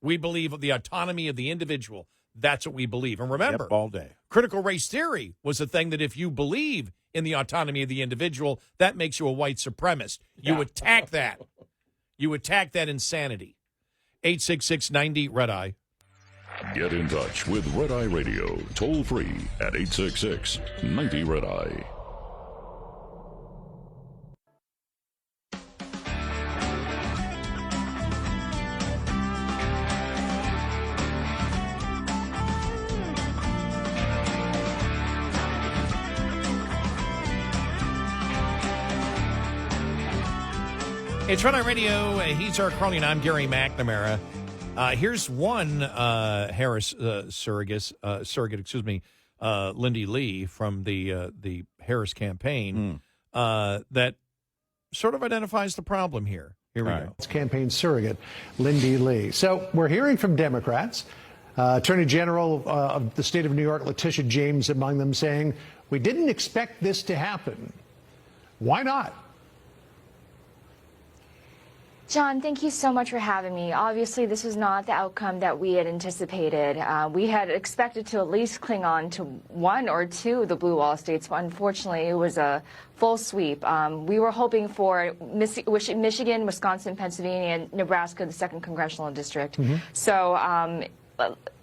We believe of the autonomy of the individual. That's what we believe. And remember, all day. Critical race theory was a thing that if you believe in the autonomy of the individual, that makes you a white supremacist. You attack that. You attack that insanity. 866-90-RED-EYE. Get in touch with Red Eye Radio, toll free at 866-90-RED-EYE. It's Red Eye Radio. He's Eric Harley, and I'm Gary McNamara. Here's one Harris surrogate, Lindy Lee from the Harris campaign that sort of identifies the problem here. Here we go. It's campaign surrogate Lindy Lee. So we're hearing from Democrats, Attorney General of the state of New York, Letitia James, among them, saying, we didn't expect this to happen. Why not? John, thank you so much for having me. Obviously, this was not the outcome that we had anticipated. We had expected to at least cling on to one or two of the blue wall states, but unfortunately, it was a full sweep. We were hoping for Michigan, Wisconsin, Pennsylvania, and Nebraska, the 2nd Congressional District. So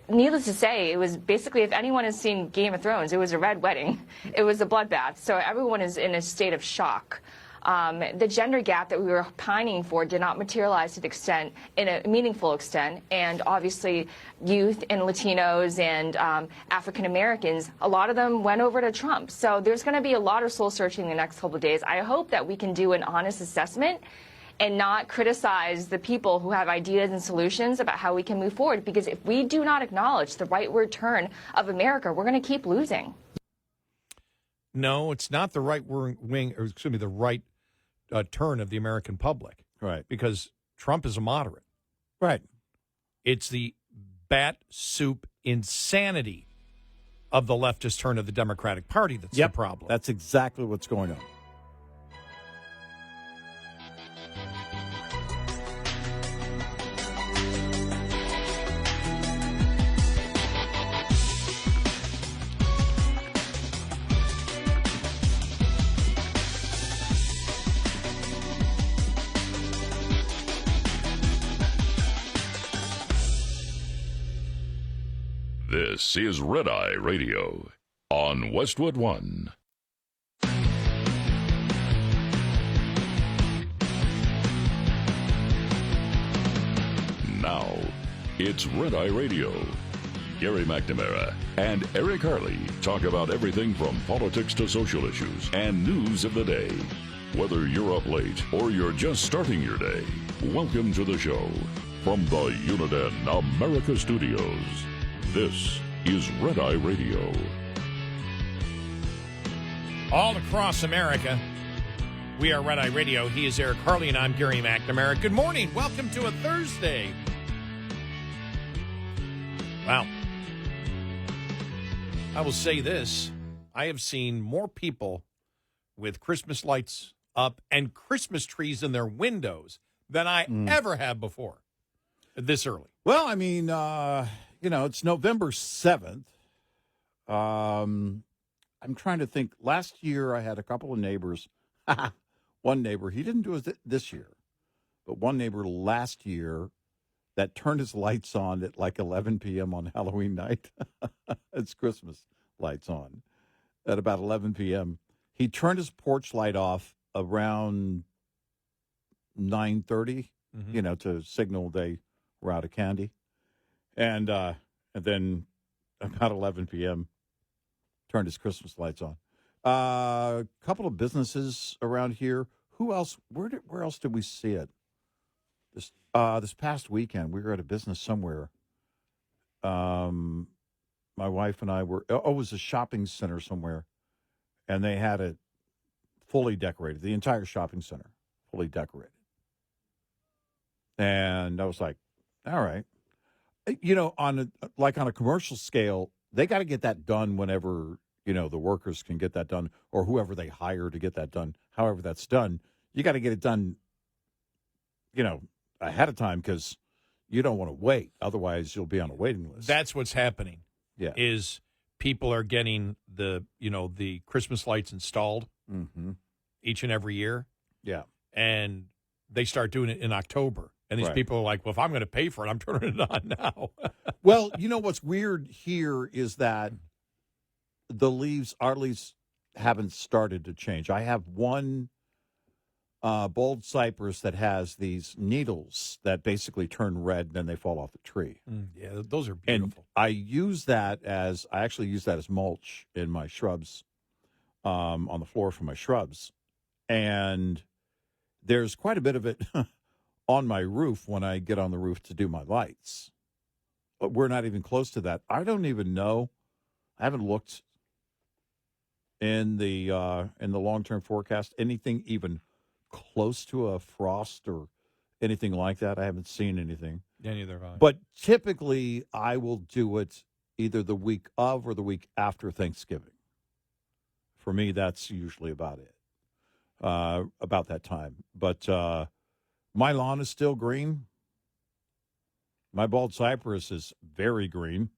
needless to say, it was basically, if anyone has seen Game of Thrones, it was a red wedding. It was a bloodbath. So everyone is in a state of shock. The gender gap that we were pining for did not materialize to the extent, in a meaningful extent, and obviously youth and Latinos and African Americans, a lot of them went over to Trump. So there's going to be a lot of soul searching in the next couple of days. I hope that we can do an honest assessment and not criticize the people who have ideas and solutions about how we can move forward, because if we do not acknowledge the rightward turn of America, we're going to keep losing. No, it's not the right wing, or excuse me, the right turn of the American public. Right. Because Trump is a moderate. Right. It's the bat soup insanity of the leftist turn of the Democratic Party that's the problem. That's exactly what's going on. This is Red Eye Radio on Westwood One. Now, it's Red Eye Radio. Gary McNamara and Eric Harley talk about everything from politics to social issues and news of the day. Whether you're up late or you're just starting your day, welcome to the show. From the Uniden America Studios, this is Red Eye Radio. All across America, we are Red Eye Radio. He is Eric Harley, and I'm Gary McNamara. Good morning. Welcome to a Thursday. Wow. I will say this. I have seen more people with Christmas lights up and Christmas trees in their windows than I ever have before. this early? Well, I mean, it's November 7th. I'm trying to think. Last year, I had a couple of neighbors. One neighbor, he didn't do it this year, but one neighbor last year that turned his lights on at like 11 p.m. on Halloween night. It's Christmas lights on at about 11 p.m. He turned his porch light off around 9:30, to signal they were out of candy. And then about 11 p.m., turned his Christmas lights on. A couple of businesses around here. Who else? Where else did we see it? This past weekend, we were at a business somewhere. My wife and I were. It was a shopping center somewhere, and they had it fully decorated. The entire shopping center fully decorated. And I was like, all right. On a commercial scale, they got to get that done whenever, the workers can get that done, or whoever they hire to get that done. However that's done, you got to get it done, ahead of time, because you don't want to wait. Otherwise, you'll be on a waiting list. That's what's happening. Yeah. Is people are getting the Christmas lights installed each and every year. Yeah. And they start doing it in October. And these people are like, well, if I'm going to pay for it, I'm turning it on now. Well, what's weird here is that our leaves haven't started to change. I have one bold cypress that has these needles that basically turn red and then they fall off the tree. Yeah, those are beautiful. And I actually use that as mulch in my shrubs, on the floor for my shrubs. And there's quite a bit of it on my roof when I get on the roof to do my lights. But we're not even close to that. I don't even know. I haven't looked in the long-term forecast, anything even close to a frost or anything like that. I haven't seen anything. Yeah, neither have I. But typically, I will do it either the week of or the week after Thanksgiving. For me, that's usually about it, about that time. But my lawn is still green. My bald cypress is very green.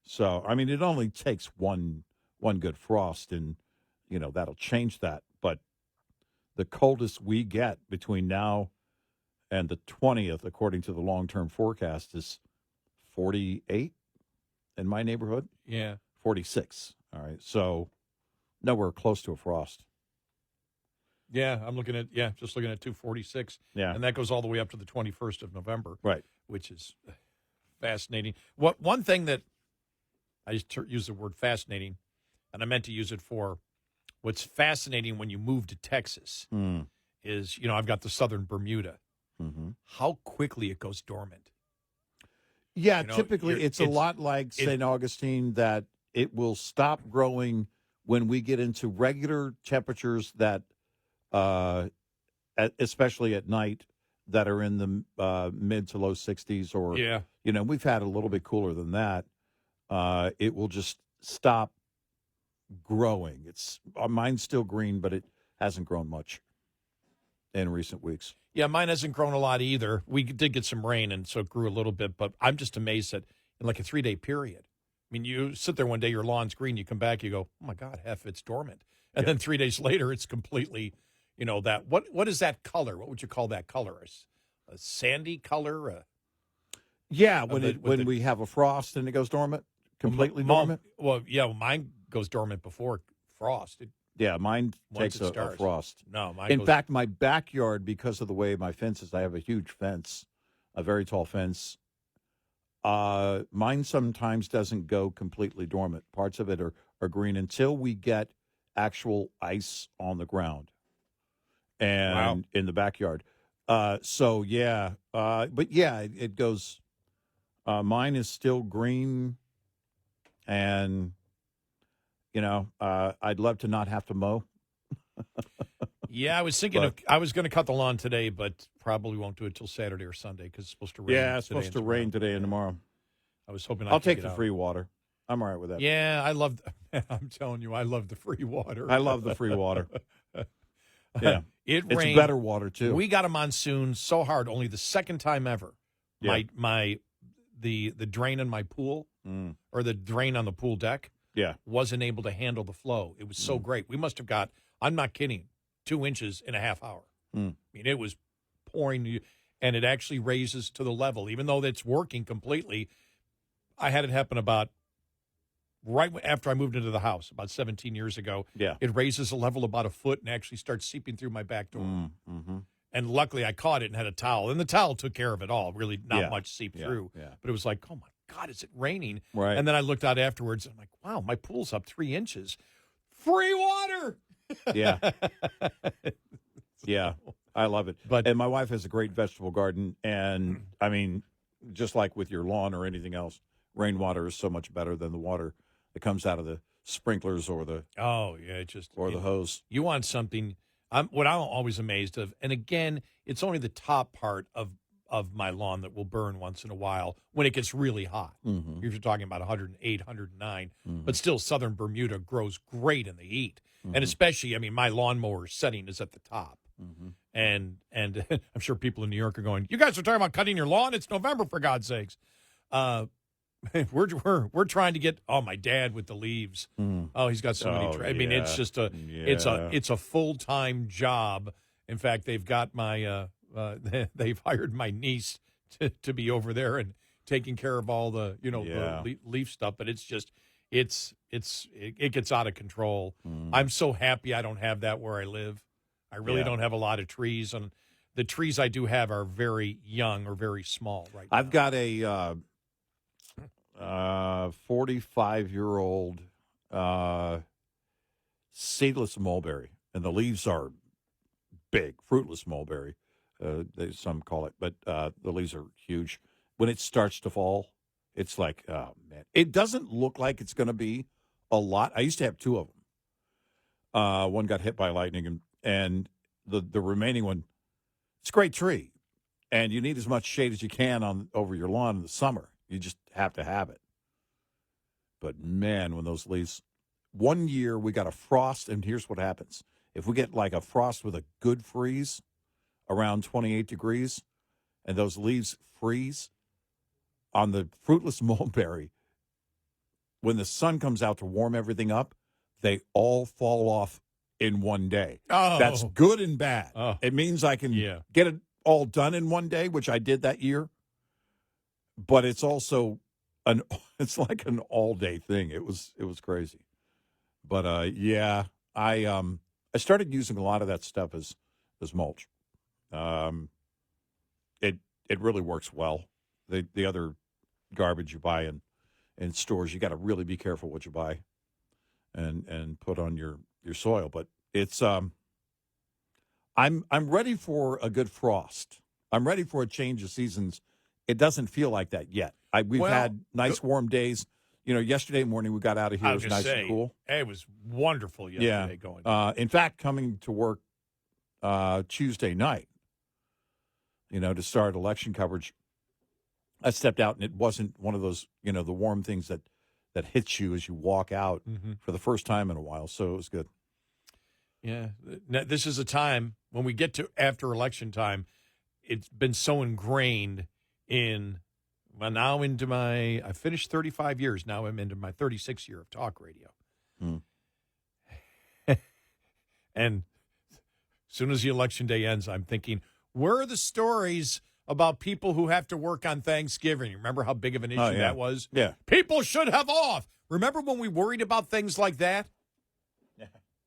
So, I mean, it only takes one good frost, and, that'll change that. But the coldest we get between now and the 20th, according to the long-term forecast, is 48 in my neighborhood. Yeah. 46. All right. So, nowhere close to a frost. Yeah, just looking at 246. Yeah. And that goes all the way up to the 21st of November. Right. Which is fascinating. One thing that I just use the word fascinating, and I meant to use it for what's fascinating when you move to Texas is, I've got the southern Bermuda. How quickly it goes dormant. Yeah, typically it's a lot like St. Augustine, that it will stop growing when we get into regular temperatures that, especially at night, that are in the mid to low 60s, or, we've had a little bit cooler than that. It will just stop growing. Mine's still green, but it hasn't grown much in recent weeks. Yeah, mine hasn't grown a lot either. We did get some rain, and so it grew a little bit, but I'm just amazed that in like a 3-day period. I mean, you sit there one day, your lawn's green, you come back, you go, oh my God, it's dormant. And then 3 days later, it's completely, that. What is that color? What would you call that color? A sandy color? When we have a frost and it goes dormant, completely dormant. Well, yeah, mine goes dormant before frost. Mine takes a frost. No, in fact, my backyard, because of the way my fence is, I have a huge fence, a very tall fence. Mine sometimes doesn't go completely dormant. Parts of it are green until we get actual ice on the ground and in the backyard. But it goes. Mine is still green, and I'd love to not have to mow. Yeah, I was thinking I was going to cut the lawn today, but probably won't do it till Saturday or Sunday because it's supposed to rain. Yeah, it's supposed to rain today and tomorrow. I was hoping I'll take the free water. I'm all right with that. Yeah, I'm telling you, I love the free water. I love the free water. Yeah, it's better water too. We got a monsoon so hard, only the second time ever Yeah. The drain in my pool or the drain on the pool deck wasn't able to handle the flow. It was so great. We must have got, I'm not kidding, 2 inches in a half hour. I mean, it was pouring, and it actually raises to the level. Even though it's working completely, I had it happen about right after I moved into the house about 17 years ago. Yeah. It raises a level about a foot and actually starts seeping through my back door. And luckily I caught it and had a towel. And the towel took care of it all. Really not much seeped through. Yeah. But it was like, oh, my God, is it raining? Right. And then I looked out afterwards, and I'm like, wow, my pool's up 3 inches. Free water! Yeah. Yeah. I love it. And my wife has a great vegetable garden. And, I mean, just like with your lawn or anything else, rainwater is so much better than the water that comes out of the sprinklers or the the hose. You want something. What I'm always amazed of, and again, it's only the top part of my lawn that will burn once in a while when it gets really hot. If you're talking about 108, 109, but still southern Bermuda grows great in the heat. And especially, I mean, my lawnmower setting is at the top. And I'm sure people in New York are going, you guys are talking about cutting your lawn? It's November, for God's sakes. We're trying to get my dad with the leaves. Oh, he's got so many. I mean, it's just it's a full-time job. In fact, they've got my they've hired my niece to be over there and taking care of all the the leaf stuff. But it's just it gets out of control. I'm so happy I don't have that where I live. I really don't have a lot of trees, and the trees I do have are very young or very small right now. I've got a 45-year-old seedless mulberry, and the leaves are big, fruitless mulberry, some call it, but the leaves are huge. When it starts to fall, it's like, oh, man. It doesn't look like it's going to be a lot. I used to have 2 of them. One got hit by lightning, and the remaining one, it's a great tree, and you need as much shade as you can over your lawn in the summer. You just have to have it. But, man, when those leaves... One year we got a frost, and here's what happens. If we get like a frost with a good freeze around 28 degrees, and those leaves freeze on the fruitless mulberry, when the sun comes out to warm everything up, they all fall off in one day. Oh. That's good and bad. Oh. It means I can get it all done in one day, which I did that year. But it's also it's like an all-day thing. It was crazy. But I started using a lot of that stuff as mulch. It really works well. The other garbage you buy in stores, you got to really be careful what you buy and put on your soil. But it's I'm ready for a good frost. I'm ready for a change of seasons. It doesn't feel like that yet. We've had nice warm days. You know, yesterday morning we got out of here. It was nice and cool. It was wonderful yesterday going. In fact, coming to work Tuesday night, to start election coverage, I stepped out and it wasn't one of those, the warm things that hits you as you walk out for the first time in a while. So it was good. Yeah. This is a time when we get to after election time, it's been so ingrained in, now into I finished 35 years. Now I'm into my 36th year of talk radio. And as soon as the election day ends, I'm thinking, where are the stories about people who have to work on Thanksgiving? Remember how big of an issue that was? Yeah. People should have off. Remember when we worried about things like that? Yeah.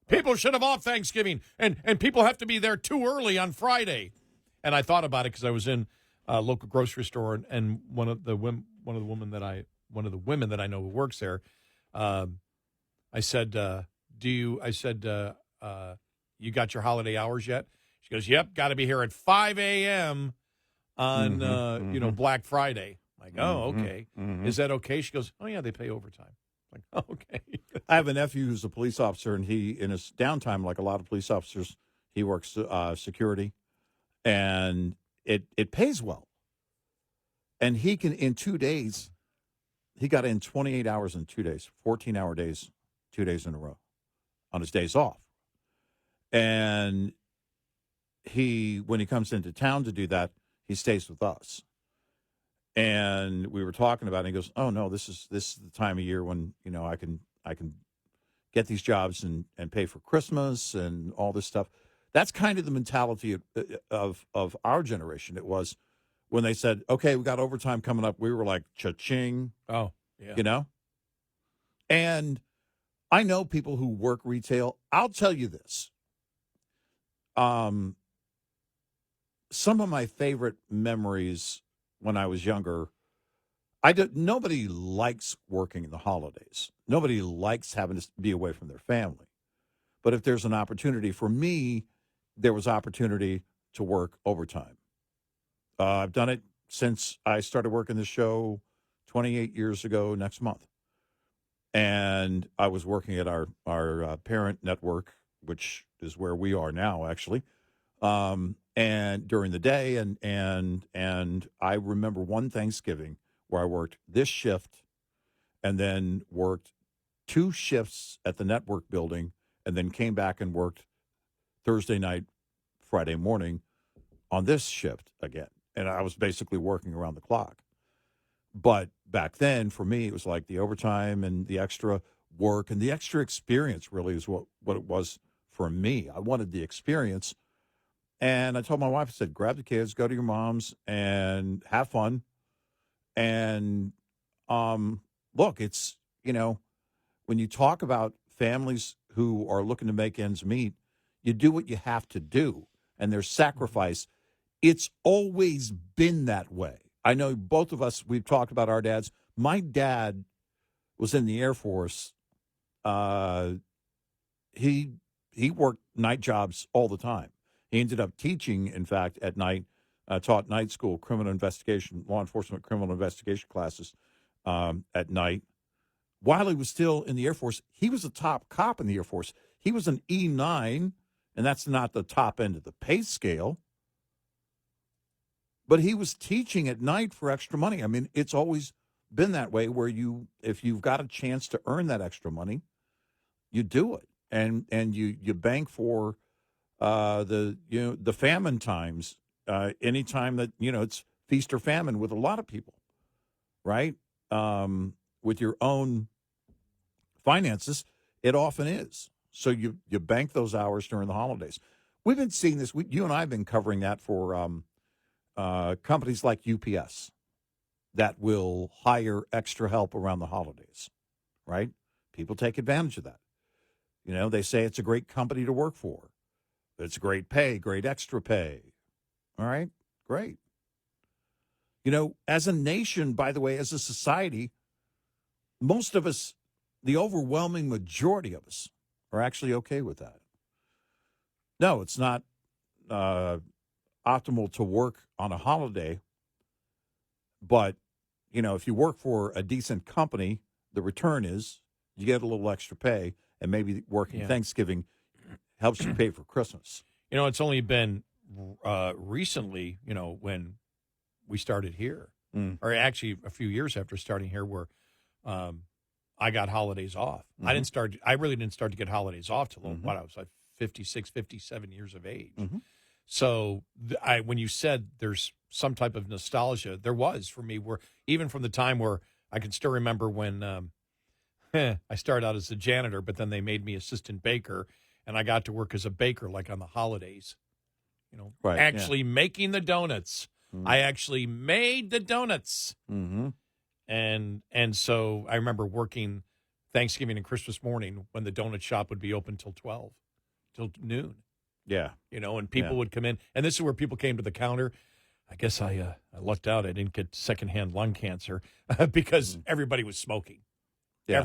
People should have off Thanksgiving, and people have to be there too early on Friday. And I thought about it because I was in a local grocery store, and one of the women that I know who works there, I said, you got your holiday hours yet? She goes, yep, got to be here at 5 a.m. on Black Friday. I'm like, oh, okay. Is that okay? She goes, oh yeah, they pay overtime. I'm like, oh, okay. I have a nephew who's a police officer, and he, in his downtime, like a lot of police officers, he works security, and it pays well. And he can, in 2 days, he got in 28 hours in 2 days, 14-hour days, 2 days in a row on his days off. And when he comes into town to do that, he stays with us. And we were talking about it. And he goes, "Oh no, this is the time of year when I can get these jobs and pay for Christmas and all this stuff." That's kind of the mentality of our generation. It was when they said, "Okay, we got overtime coming up." We were like, "Cha-ching!" Oh, yeah. And I know people who work retail. I'll tell you this. Some of my favorite memories when I was younger, nobody likes working in the holidays. Nobody likes having to be away from their family. But if there's an opportunity, for me, there was opportunity to work overtime. I've done it since I started working the show 28 years ago next month. And I was working at our parent network, which is where we are now, actually, and during the day. And I remember one Thanksgiving where I worked this shift and then worked 2 shifts at the network building and then came back and worked Thursday night, Friday morning on this shift again. And I was basically working around the clock. But back then, for me, it was like the overtime and the extra work and the extra experience really is what it was for me. I wanted the experience. And I told my wife, I said, grab the kids, go to your mom's and have fun. And look, it's, when you talk about families who are looking to make ends meet, you do what you have to do. And there's sacrifice. It's always been that way. I know both of us, we've talked about our dads. My dad was in the Air Force. He worked night jobs all the time. He ended up teaching, in fact, at night, taught night school, criminal investigation, law enforcement criminal investigation classes at night. While he was still in the Air Force, he was a top cop in the Air Force. He was an E9, and that's not the top end of the pay scale. But he was teaching at night for extra money. I mean, it's always been that way where if you've got a chance to earn that extra money, you do it. And you bank for the famine times, any time that, it's feast or famine with a lot of people, right? With your own finances, it often is. So you bank those hours during the holidays. We've been seeing this. You and I have been covering that for companies like UPS that will hire extra help around the holidays, right? People take advantage of that. They say it's a great company to work for. It's great pay, great extra pay. All right, great. As a nation, by the way, as a society, most of us, the overwhelming majority of us, are actually okay with that. No, it's not optimal to work on a holiday, but if you work for a decent company, the return is you get a little extra pay, and maybe working Thanksgiving helps you pay for Christmas. It's only been recently, when we started here, or actually a few years after starting here, where I got holidays off. Mm-hmm. I really didn't start to get holidays off till I was like 56, 57 years of age. Mm-hmm. So when you said there's some type of nostalgia, there was for me, where even from the time where I can still remember when I started out as a janitor, but then they made me assistant baker, and I got to work as a baker like on the holidays, right, actually making the donuts. Mm-hmm. I actually made the donuts. Mm-hmm. And so I remember working Thanksgiving and Christmas morning when the donut shop would be open till noon. Yeah. And people would come in. And this is where people came to the counter. I guess I lucked out. I didn't get secondhand lung cancer because everybody was smoking. Yeah.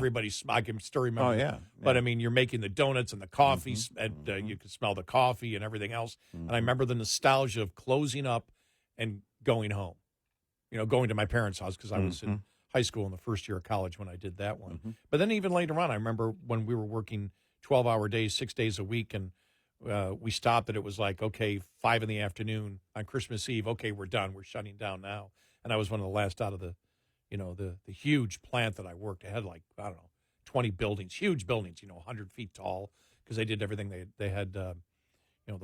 I can still remember. Oh, yeah. But, I mean, you're making the donuts and the coffee, and you can smell the coffee and everything else. And I remember the nostalgia of closing up and going home, going to my parents' house, because I was in high school in the first year of college when I did that one. But then even later on, I remember when we were working 12-hour days, 6 days a week, and we stopped and it was like, okay, 5 p.m. on Christmas Eve. Okay, we're done. We're shutting down now. And I was one of the last out of the huge plant that I worked. I had 20 buildings, huge buildings, 100 feet tall, because they did everything. They had, the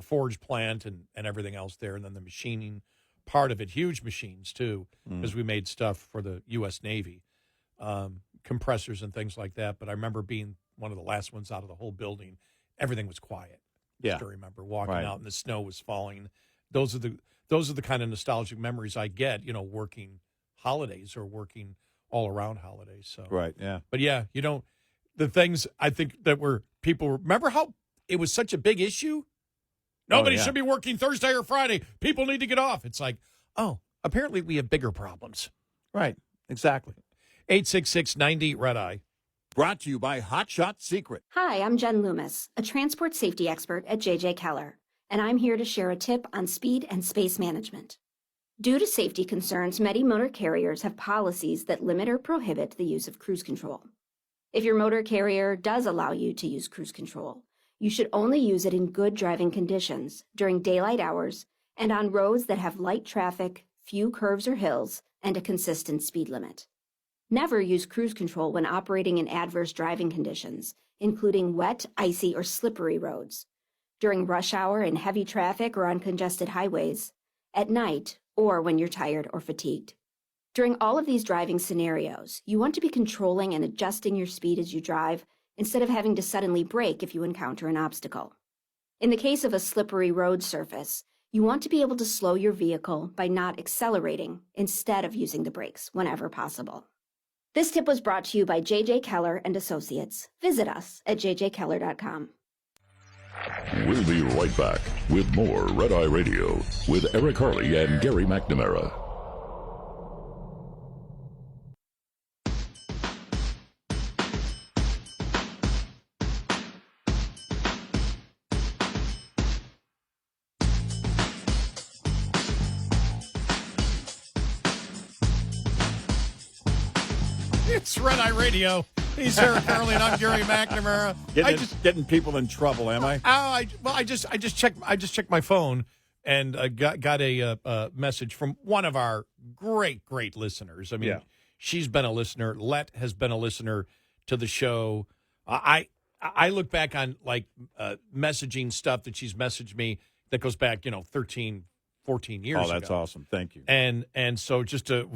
forge plant and everything else there, and then the machining part of it. Huge machines, too, because we made stuff for the U.S. Navy, compressors and things like that. But I remember being one of the last ones out of the whole building. Everything was quiet. Yeah. I still remember walking Right. out and the snow was falling. Those are the kind of nostalgic memories I get, working holidays or working all around holidays. So Right, yeah. But yeah, the things I think that people remember how it was such a big issue. Nobody should be working Thursday or Friday. People need to get off. It's like, oh, apparently we have bigger problems. Right, exactly. 866-90-RED-EYE. Brought to you by Hot Shot Secret. Hi, I'm Jen Loomis, a transport safety expert at JJ Keller, and I'm here to share a tip on speed and space management. Due to safety concerns, many motor carriers have policies that limit or prohibit the use of cruise control. If your motor carrier does allow you to use cruise control, you should only use it in good driving conditions during daylight hours and on roads that have light traffic, few curves or hills, and a consistent speed limit. Never use cruise control when operating in adverse driving conditions, including wet, icy, or slippery roads, during rush hour in heavy traffic or on congested highways, at night, or when you're tired or fatigued. During all of these driving scenarios, you want to be controlling and adjusting your speed as you drive instead of having to suddenly brake if you encounter an obstacle. In the case of a slippery road surface, you want to be able to slow your vehicle by not accelerating instead of using the brakes whenever possible. This tip was brought to you by JJ Keller and Associates. Visit us at jjkeller.com. We'll be right back with more Red Eye Radio with Eric Harley and Gary McNamara. It's Red Eye Radio. He's Eric Harley, and I'm Gary McNamara. Getting people in trouble, am I? I just checked my phone and got a message from one of our great listeners. I mean, she's been a listener. Let has been a listener to the show. I look back on messaging stuff that she's messaged me that goes back 13, 14 years ago. Oh, that's awesome. Thank you. And so just a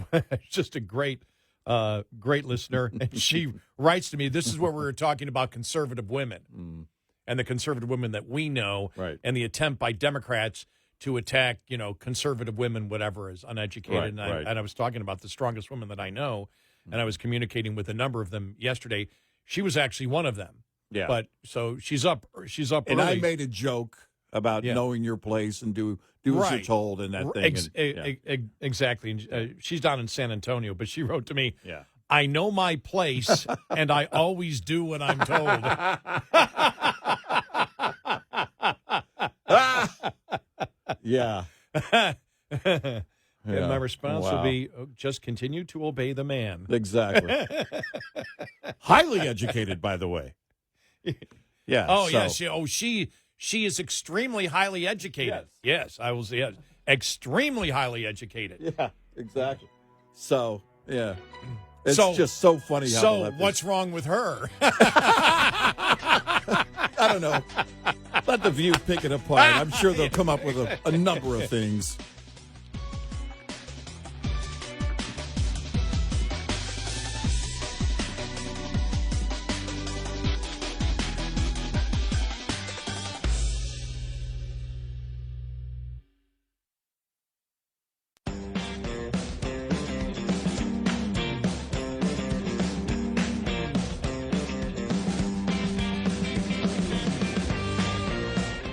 great listener, and she writes to me, this is where we were talking about conservative women and the conservative women that we know, right, and the attempt by Democrats to attack, conservative women, whatever, as uneducated. Right, and I was talking about the strongest women that I know, and I was communicating with a number of them yesterday. She was actually one of them. Yeah. But so she's up and early. I made a joke about knowing your place and do as you're told and that thing. Exactly. And, she's down in San Antonio, but she wrote to me, Yeah. I know my place, and I always do what I'm told. Yeah. And my response would be, just continue to obey the man. Exactly. Highly educated, by the way. Yeah. Oh, so. yes. She is extremely highly educated. Yes, I will say extremely highly educated. Yeah, exactly. So, yeah. It's just so funny how So, what's wrong with her? I don't know. Let the View pick it apart. I'm sure they'll come up with a number of things.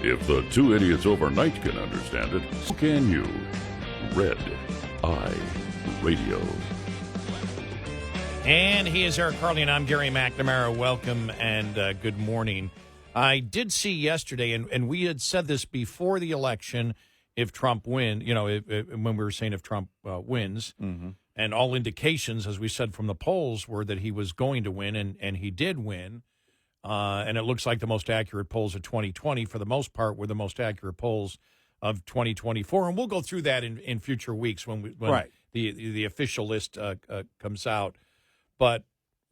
If the two idiots overnight can understand it, so can you. Red Eye Radio. And he is Eric Harley, and I'm Gary McNamara. Welcome and good morning. I did see yesterday, and we had said this before the election, if Trump wins, when we were saying if Trump wins, and all indications, as we said from the polls, were that he was going to win, and he did win. And it looks like the most accurate polls of 2020, for the most part, were the most accurate polls of 2024. And we'll go through that in future weeks when the official list comes out. But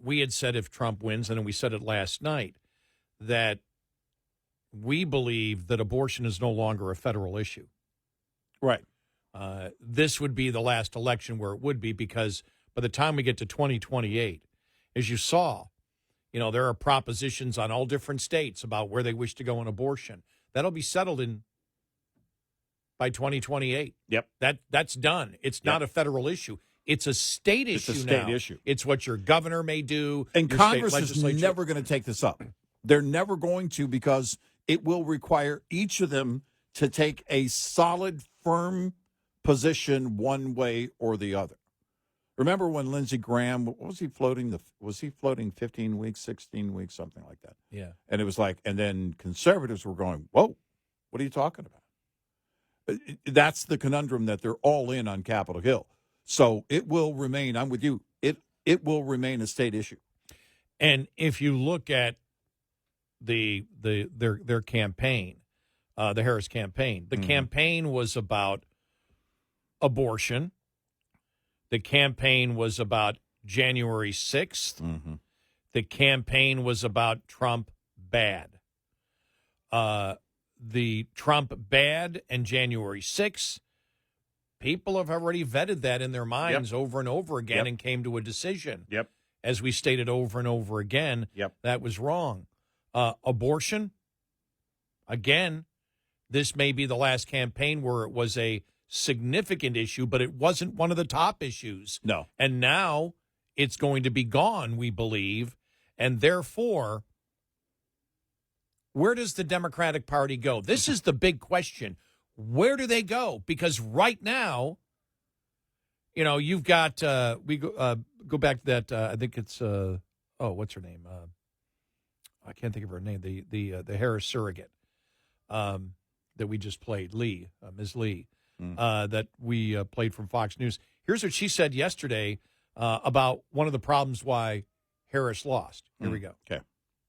we had said if Trump wins, and we said it last night, that we believe that abortion is no longer a federal issue. Right. this would be the last election where it would be, because by the time we get to 2028, as you saw, there are propositions on all different states about where they wish to go on abortion. That'll be settled by 2028. Yep. That's done. It's not a federal issue. It's a state issue now. It's a state issue. It's what your governor may do. And your Congress state is legislature. never going to take this up. They're never going to, because it will require each of them to take a solid, firm position one way or the other. Remember when Lindsey Graham, what was he floating? Was he floating 15 weeks, 16 weeks, something like that? Yeah. And it was like, and then conservatives were going, whoa, what are you talking about? That's the conundrum that they're all in on Capitol Hill. So it will remain, I'm with you, it will remain a state issue. And if you look at their campaign, the Harris campaign, the campaign was about abortion. The campaign was about January 6th. The campaign was about Trump bad. The Trump bad and January 6th, people have already vetted that in their minds over and over again and came to a decision. Yep. As we stated over and over again, that was wrong. Abortion, again, this may be the last campaign where it was a significant issue, but it wasn't one of the top issues. No. And now it's going to be gone, we believe. And therefore, where does the Democratic Party go? This is the big question. Where do they go? Because right now, you've got, we go back to that, I think it's, what's her name? I can't think of her name, the Harris surrogate that we just played, Lee, Ms. Lee, that we played from Fox News. Here's what she said yesterday about one of the problems why Harris lost. Here we go. Okay.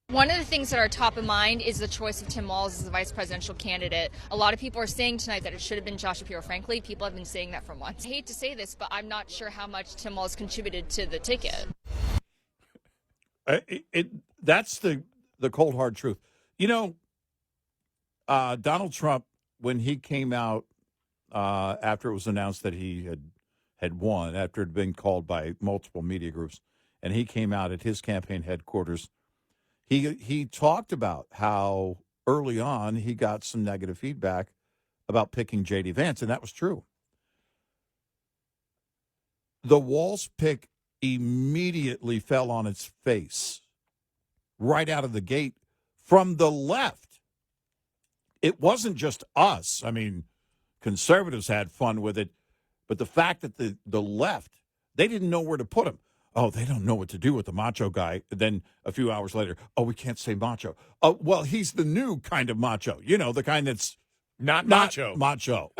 One of the things that are top of mind is the choice of Tim Walz as the vice presidential candidate. A lot of people are saying tonight that it should have been Josh Shapiro. Frankly, people have been saying that for months. I hate to say this, but I'm not sure how much Tim Walz contributed to the ticket. That's the cold, hard truth. Donald Trump, when he came out after it was announced that he had won, after it had been called by multiple media groups, and he came out at his campaign headquarters, he talked about how early on he got some negative feedback about picking J.D. Vance, and that was true. The Walz pick immediately fell on its face right out of the gate from the left. It wasn't just us. I mean, conservatives had fun with it, but the fact that the left, they didn't know where to put him. Oh, they don't know what to do with the macho guy. And then a few hours later, we can't say macho. Oh, well, he's the new kind of macho. The kind that's not macho. Macho.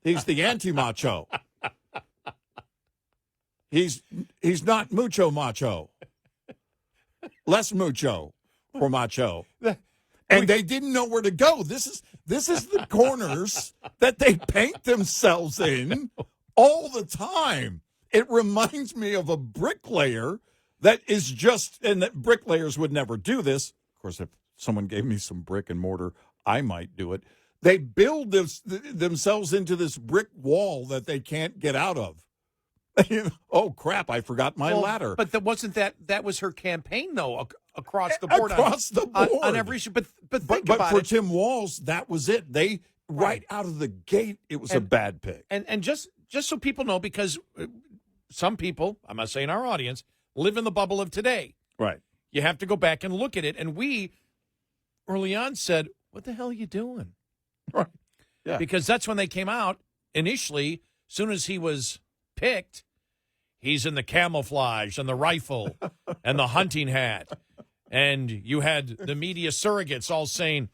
He's the anti-macho. He's not mucho macho. Less mucho for macho. And they didn't know where to go. This is the corners that they paint themselves in all the time. It reminds me of a bricklayer that is and that bricklayers would never do this. Of course, if someone gave me some brick and mortar, I might do it. They build themselves into this brick wall that they can't get out of. Oh, crap, I forgot my ladder. But that was her campaign, though, across the board. Across the board. On every issue. But think but about for it. Tim Walz, that was it. They, right out of the gate, it was a bad pick. And just so people know, because some people, I'm not saying our audience, live in the bubble of today. Right. You have to go back and look at it. And we, early on, said, what the hell are you doing? Right. Yeah. Because that's when they came out initially. Soon as he was picked, he's in the camouflage and the rifle and the hunting hat. And you had the media surrogates all saying,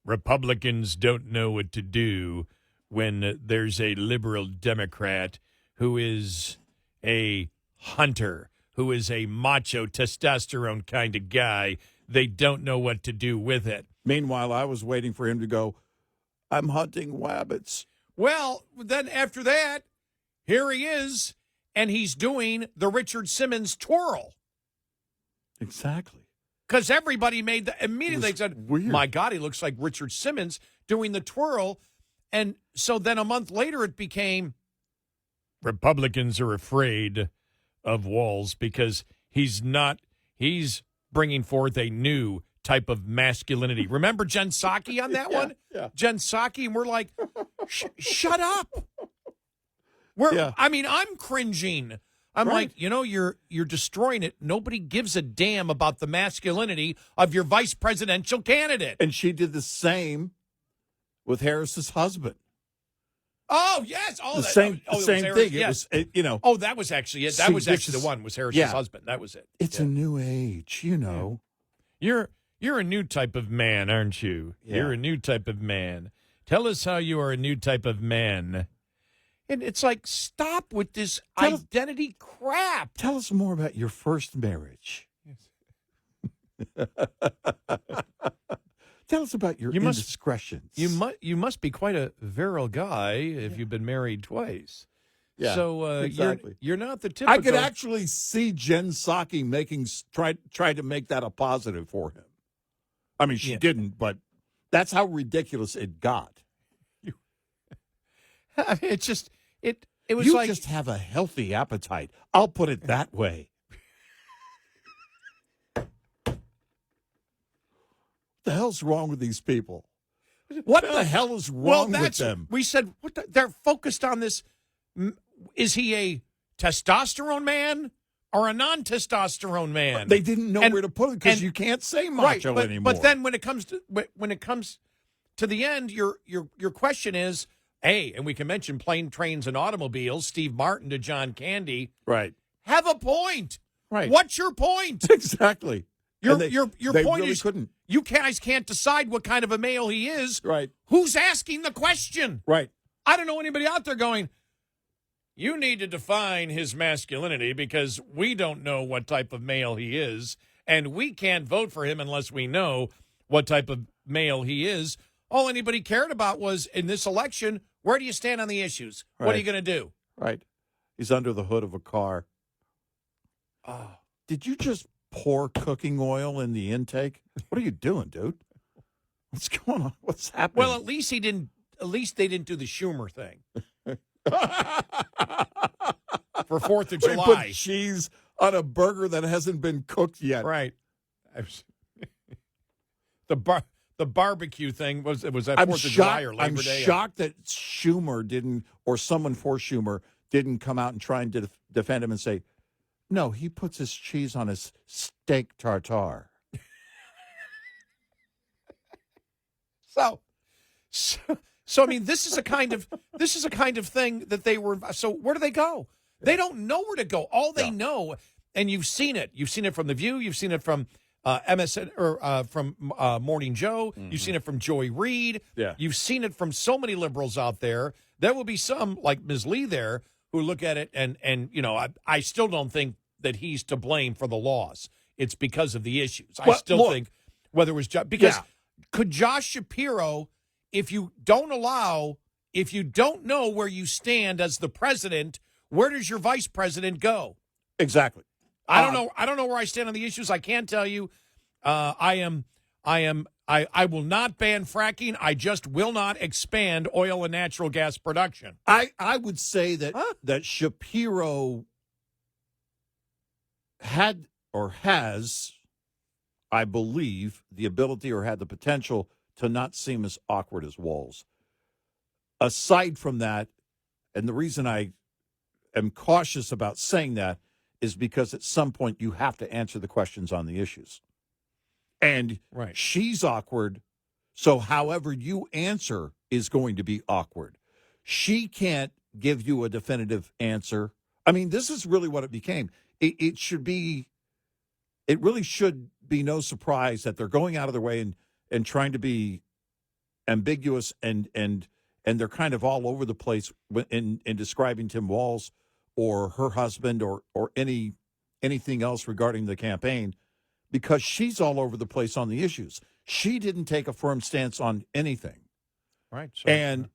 Republicans don't know what to do when there's a liberal Democrat who is a hunter, who is a macho testosterone kind of guy. They don't know what to do with it. Meanwhile, I was waiting for him to go, I'm hunting wabbits. Well, then after that, here he is, and he's doing the Richard Simmons twirl. Exactly. Because everybody immediately said, weird. my God, he looks like Richard Simmons doing the twirl. And so then a month later it became Republicans are afraid of Walz because he's bringing forth a new type of masculinity. Remember Jen Psaki on that one? Yeah. Jen Psaki, and we're like, shut up. I mean, I'm cringing. I'm like, you're destroying it. Nobody gives a damn about the masculinity of your vice presidential candidate. And she did the same with Harris's husband. Oh, yes. Oh, the same thing. Yes. It was, Oh, that was actually it. That was actually the one, was Harris's husband. That was it. It's a new age, You're a new type of man, aren't you? Yeah. You're a new type of man. Tell us how you are a new type of man. And it's like, stop with this identity crap. Tell us more about your first marriage. Yes. Tell us about your indiscretions. You must be quite a virile guy if you've been married twice. Yeah, so exactly. you're not the typical. I could actually see Jen Psaki try to make that a positive for him. I mean, she didn't, but that's how ridiculous it got. It's just it was you like just have a healthy appetite. I'll put it that way. What the hell's wrong with these people? What the hell is wrong with them? We said they're focused on this. Is he a testosterone man or a non-testosterone man? They didn't know where to put it because you can't say macho anymore. But then when it comes to the end, your question is, hey, and we can mention plane, trains, and automobiles. Steve Martin to John Candy. Right. Have a point. Right. What's your point? Exactly. Your they point really is couldn't. You guys can't decide what kind of a male he is. Right. Who's asking the question? Right. I don't know anybody out there going, you need to define his masculinity because we don't know what type of male he is, and we can't vote for him unless we know what type of male he is. All anybody cared about was, in this election, where do you stand on the issues? Right. What are you going to do? Right. He's under the hood of a car. Did you just pour cooking oil in the intake? What are you doing, dude? What's going on? What's happening? Well, at least they didn't do the Schumer thing. For 4th of July. Put cheese on a burger that hasn't been cooked yet. Right. The barbecue thing was that 4th of July or Labor Day? I'm shocked that Schumer didn't, or someone for Schumer didn't come out and try and defend him and say, no, he puts his cheese on his steak tartare. So I mean, this is a kind of thing that they were. So where do they go? They don't know where to go. All they know, and you've seen it. You've seen it from The View. You've seen it from MSN or from Morning Joe. Mm-hmm. You've seen it from Joy Reid. Yeah. You've seen it from so many liberals out there. There will be some like Ms. Lee there who look at it and I still don't think that he's to blame for the loss. It's because of the issues. I still think whether it was because could Josh Shapiro, if you don't know where you stand as the president, where does your vice president go? Exactly. I don't know. I don't know where I stand on the issues. I can't tell you. I will not ban fracking. I just will not expand oil and natural gas production. I would say that that Shapiro had or has, I believe, the ability or had the potential to not seem as awkward as Walz. Aside from that, and the reason I am cautious about saying that is because at some point you have to answer the questions on the issues. And she's awkward, so however you answer is going to be awkward. She can't give you a definitive answer. I mean, this is really what it became. It really should be no surprise that they're going out of their way and trying to be ambiguous and they're kind of all over the place in describing Tim Walz or her husband or anything else regarding the campaign, because she's all over the place on the issues. She didn't take a firm stance on anything. Right. So, and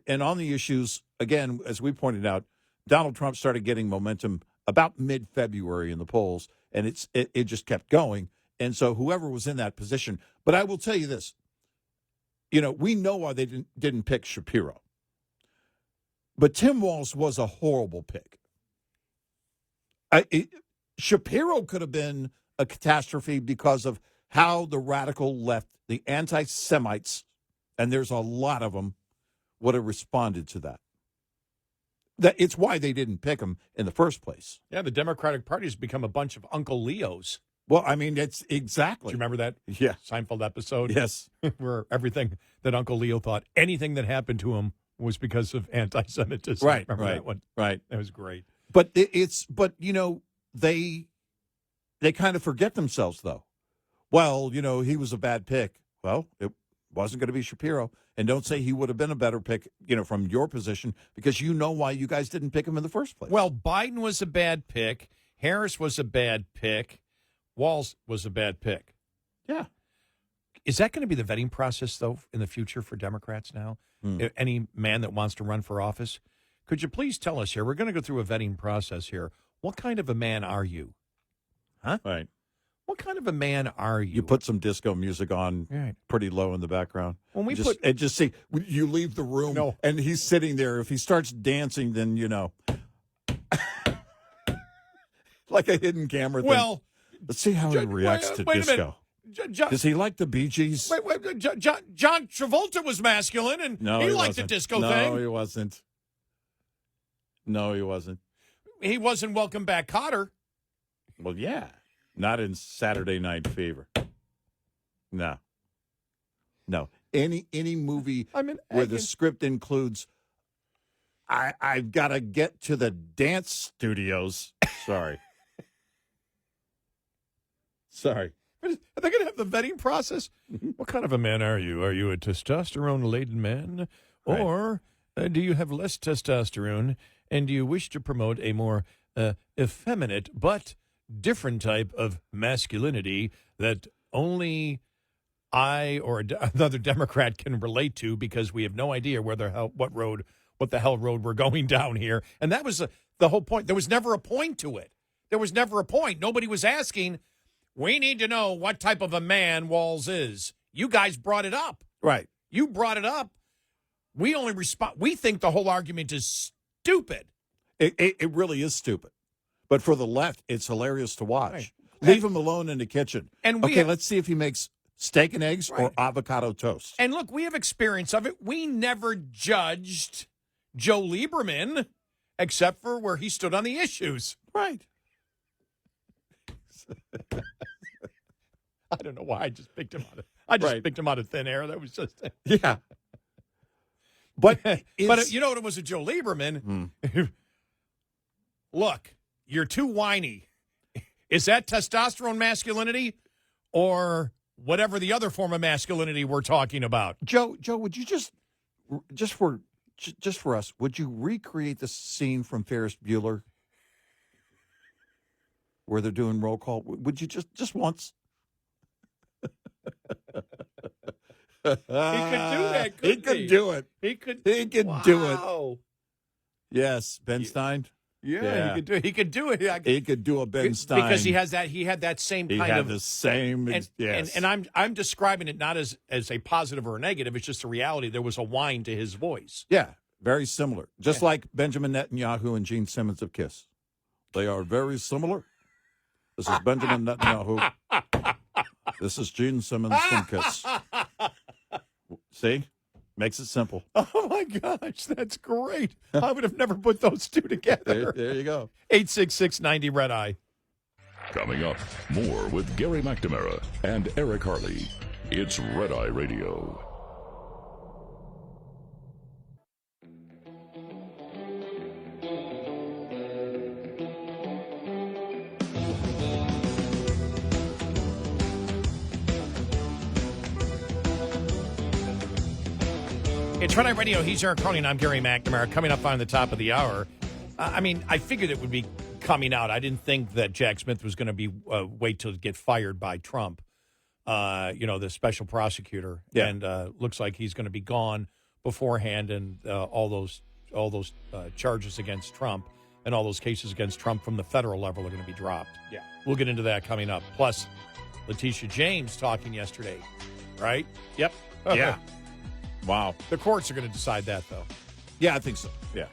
on the issues, again, as we pointed out, Donald Trump started getting momentum about mid-February in the polls, and it just kept going. And so whoever was in that position. But I will tell you this. We know why they didn't pick Shapiro. But Tim Walz was a horrible pick. Shapiro could have been a catastrophe because of how the radical left, the anti-Semites, and there's a lot of them, would have responded to that. It's why they didn't pick him in the first place. Yeah, the Democratic Party has become a bunch of Uncle Leos. Well, I mean, it's exactly. Do you remember that Seinfeld episode? Yes. Where everything that Uncle Leo thought, anything that happened to him was because of anti-Semitism. Right, Remember right, that one? right. That was great. But they kind of forget themselves, though. Well, he was a bad pick. Well, it wasn't going to be Shapiro. And don't say he would have been a better pick, from your position, because you know why you guys didn't pick him in the first place. Well, Biden was a bad pick. Harris was a bad pick. Walz was a bad pick. Yeah. Is that going to be the vetting process, though, in the future for Democrats now? Any man that wants to run for office? Could you please tell us here? We're going to go through a vetting process here. What kind of a man are you? Huh? Right. What kind of a man are you? You put some disco music on pretty low in the background. When we just see, you leave the room and he's sitting there. If he starts dancing, then, like a hidden camera thing. Well, let's see how he reacts to disco. Does he like the Bee Gees? John Travolta was masculine, and he liked the disco thing. No, he wasn't. No, he wasn't. He wasn't Welcome Back, Kotter. Well, yeah. Not in Saturday Night Fever. No. Any movie where the script includes, I've got to get to the dance studios. Sorry. Sorry. Are they going to have the vetting process? What kind of a man are you? Are you a testosterone-laden man? Right. Or do you have less testosterone, and do you wish to promote a more effeminate but different type of masculinity that only I or another Democrat can relate to, because we have no idea what the hell road we're going down here? And that was the whole point. There was never a point to it. There was never a point. Nobody was asking, we need to know what type of a man Walz is. You guys brought it up. Right. You brought it up. We only respond. We think the whole argument is stupid. It really is stupid. But for the left, it's hilarious to watch. Right. Leave him alone in the kitchen. And let's see if he makes steak and eggs or avocado toast. And look, we have experience of it. We never judged Joe Lieberman except for where he stood on the issues. Right. I don't know why I just picked him picked him out of thin air. That was just yeah. But you know what? It was a Joe Lieberman. Look, you're too whiny. Is that testosterone masculinity or whatever the other form of masculinity we're talking about? Joe, would you just for us, would you recreate the scene from Ferris Bueller where they're doing roll call? Would you just once? He could do that. He could do it. He could do it. Yes, Ben Stein. Yeah, he could do it. He could do a Ben Stein because he had that same kind of. He had the same. Yes, and I'm describing it not as a positive or a negative. It's just a reality. There was a whine to his voice. Yeah, very similar. Just like Benjamin Netanyahu and Gene Simmons of Kiss. They are very similar. This is Benjamin Netanyahu. This is Gene Simmons from Kiss. See? Makes it simple. Oh, my gosh. That's great. I would have never put those two together. There you go. 866-90 Red Eye. Coming up, more with Gary McNamara and Eric Harley. It's Red Eye Radio. It's Red Eye Radio. He's Eric Harley, and I'm Gary McNamara. Coming up on the top of the hour. I figured it would be coming out. I didn't think that Jack Smith was going to be wait till get fired by Trump. The special prosecutor, and looks like he's going to be gone beforehand, and all those charges against Trump and all those cases against Trump from the federal level are going to be dropped. Yeah, we'll get into that coming up. Plus, Letitia James talking yesterday, right? Yep. Yeah. Wow. The courts are going to decide that, though. Yeah, I think so. Yeah.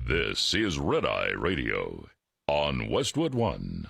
This is Red Eye Radio on Westwood One.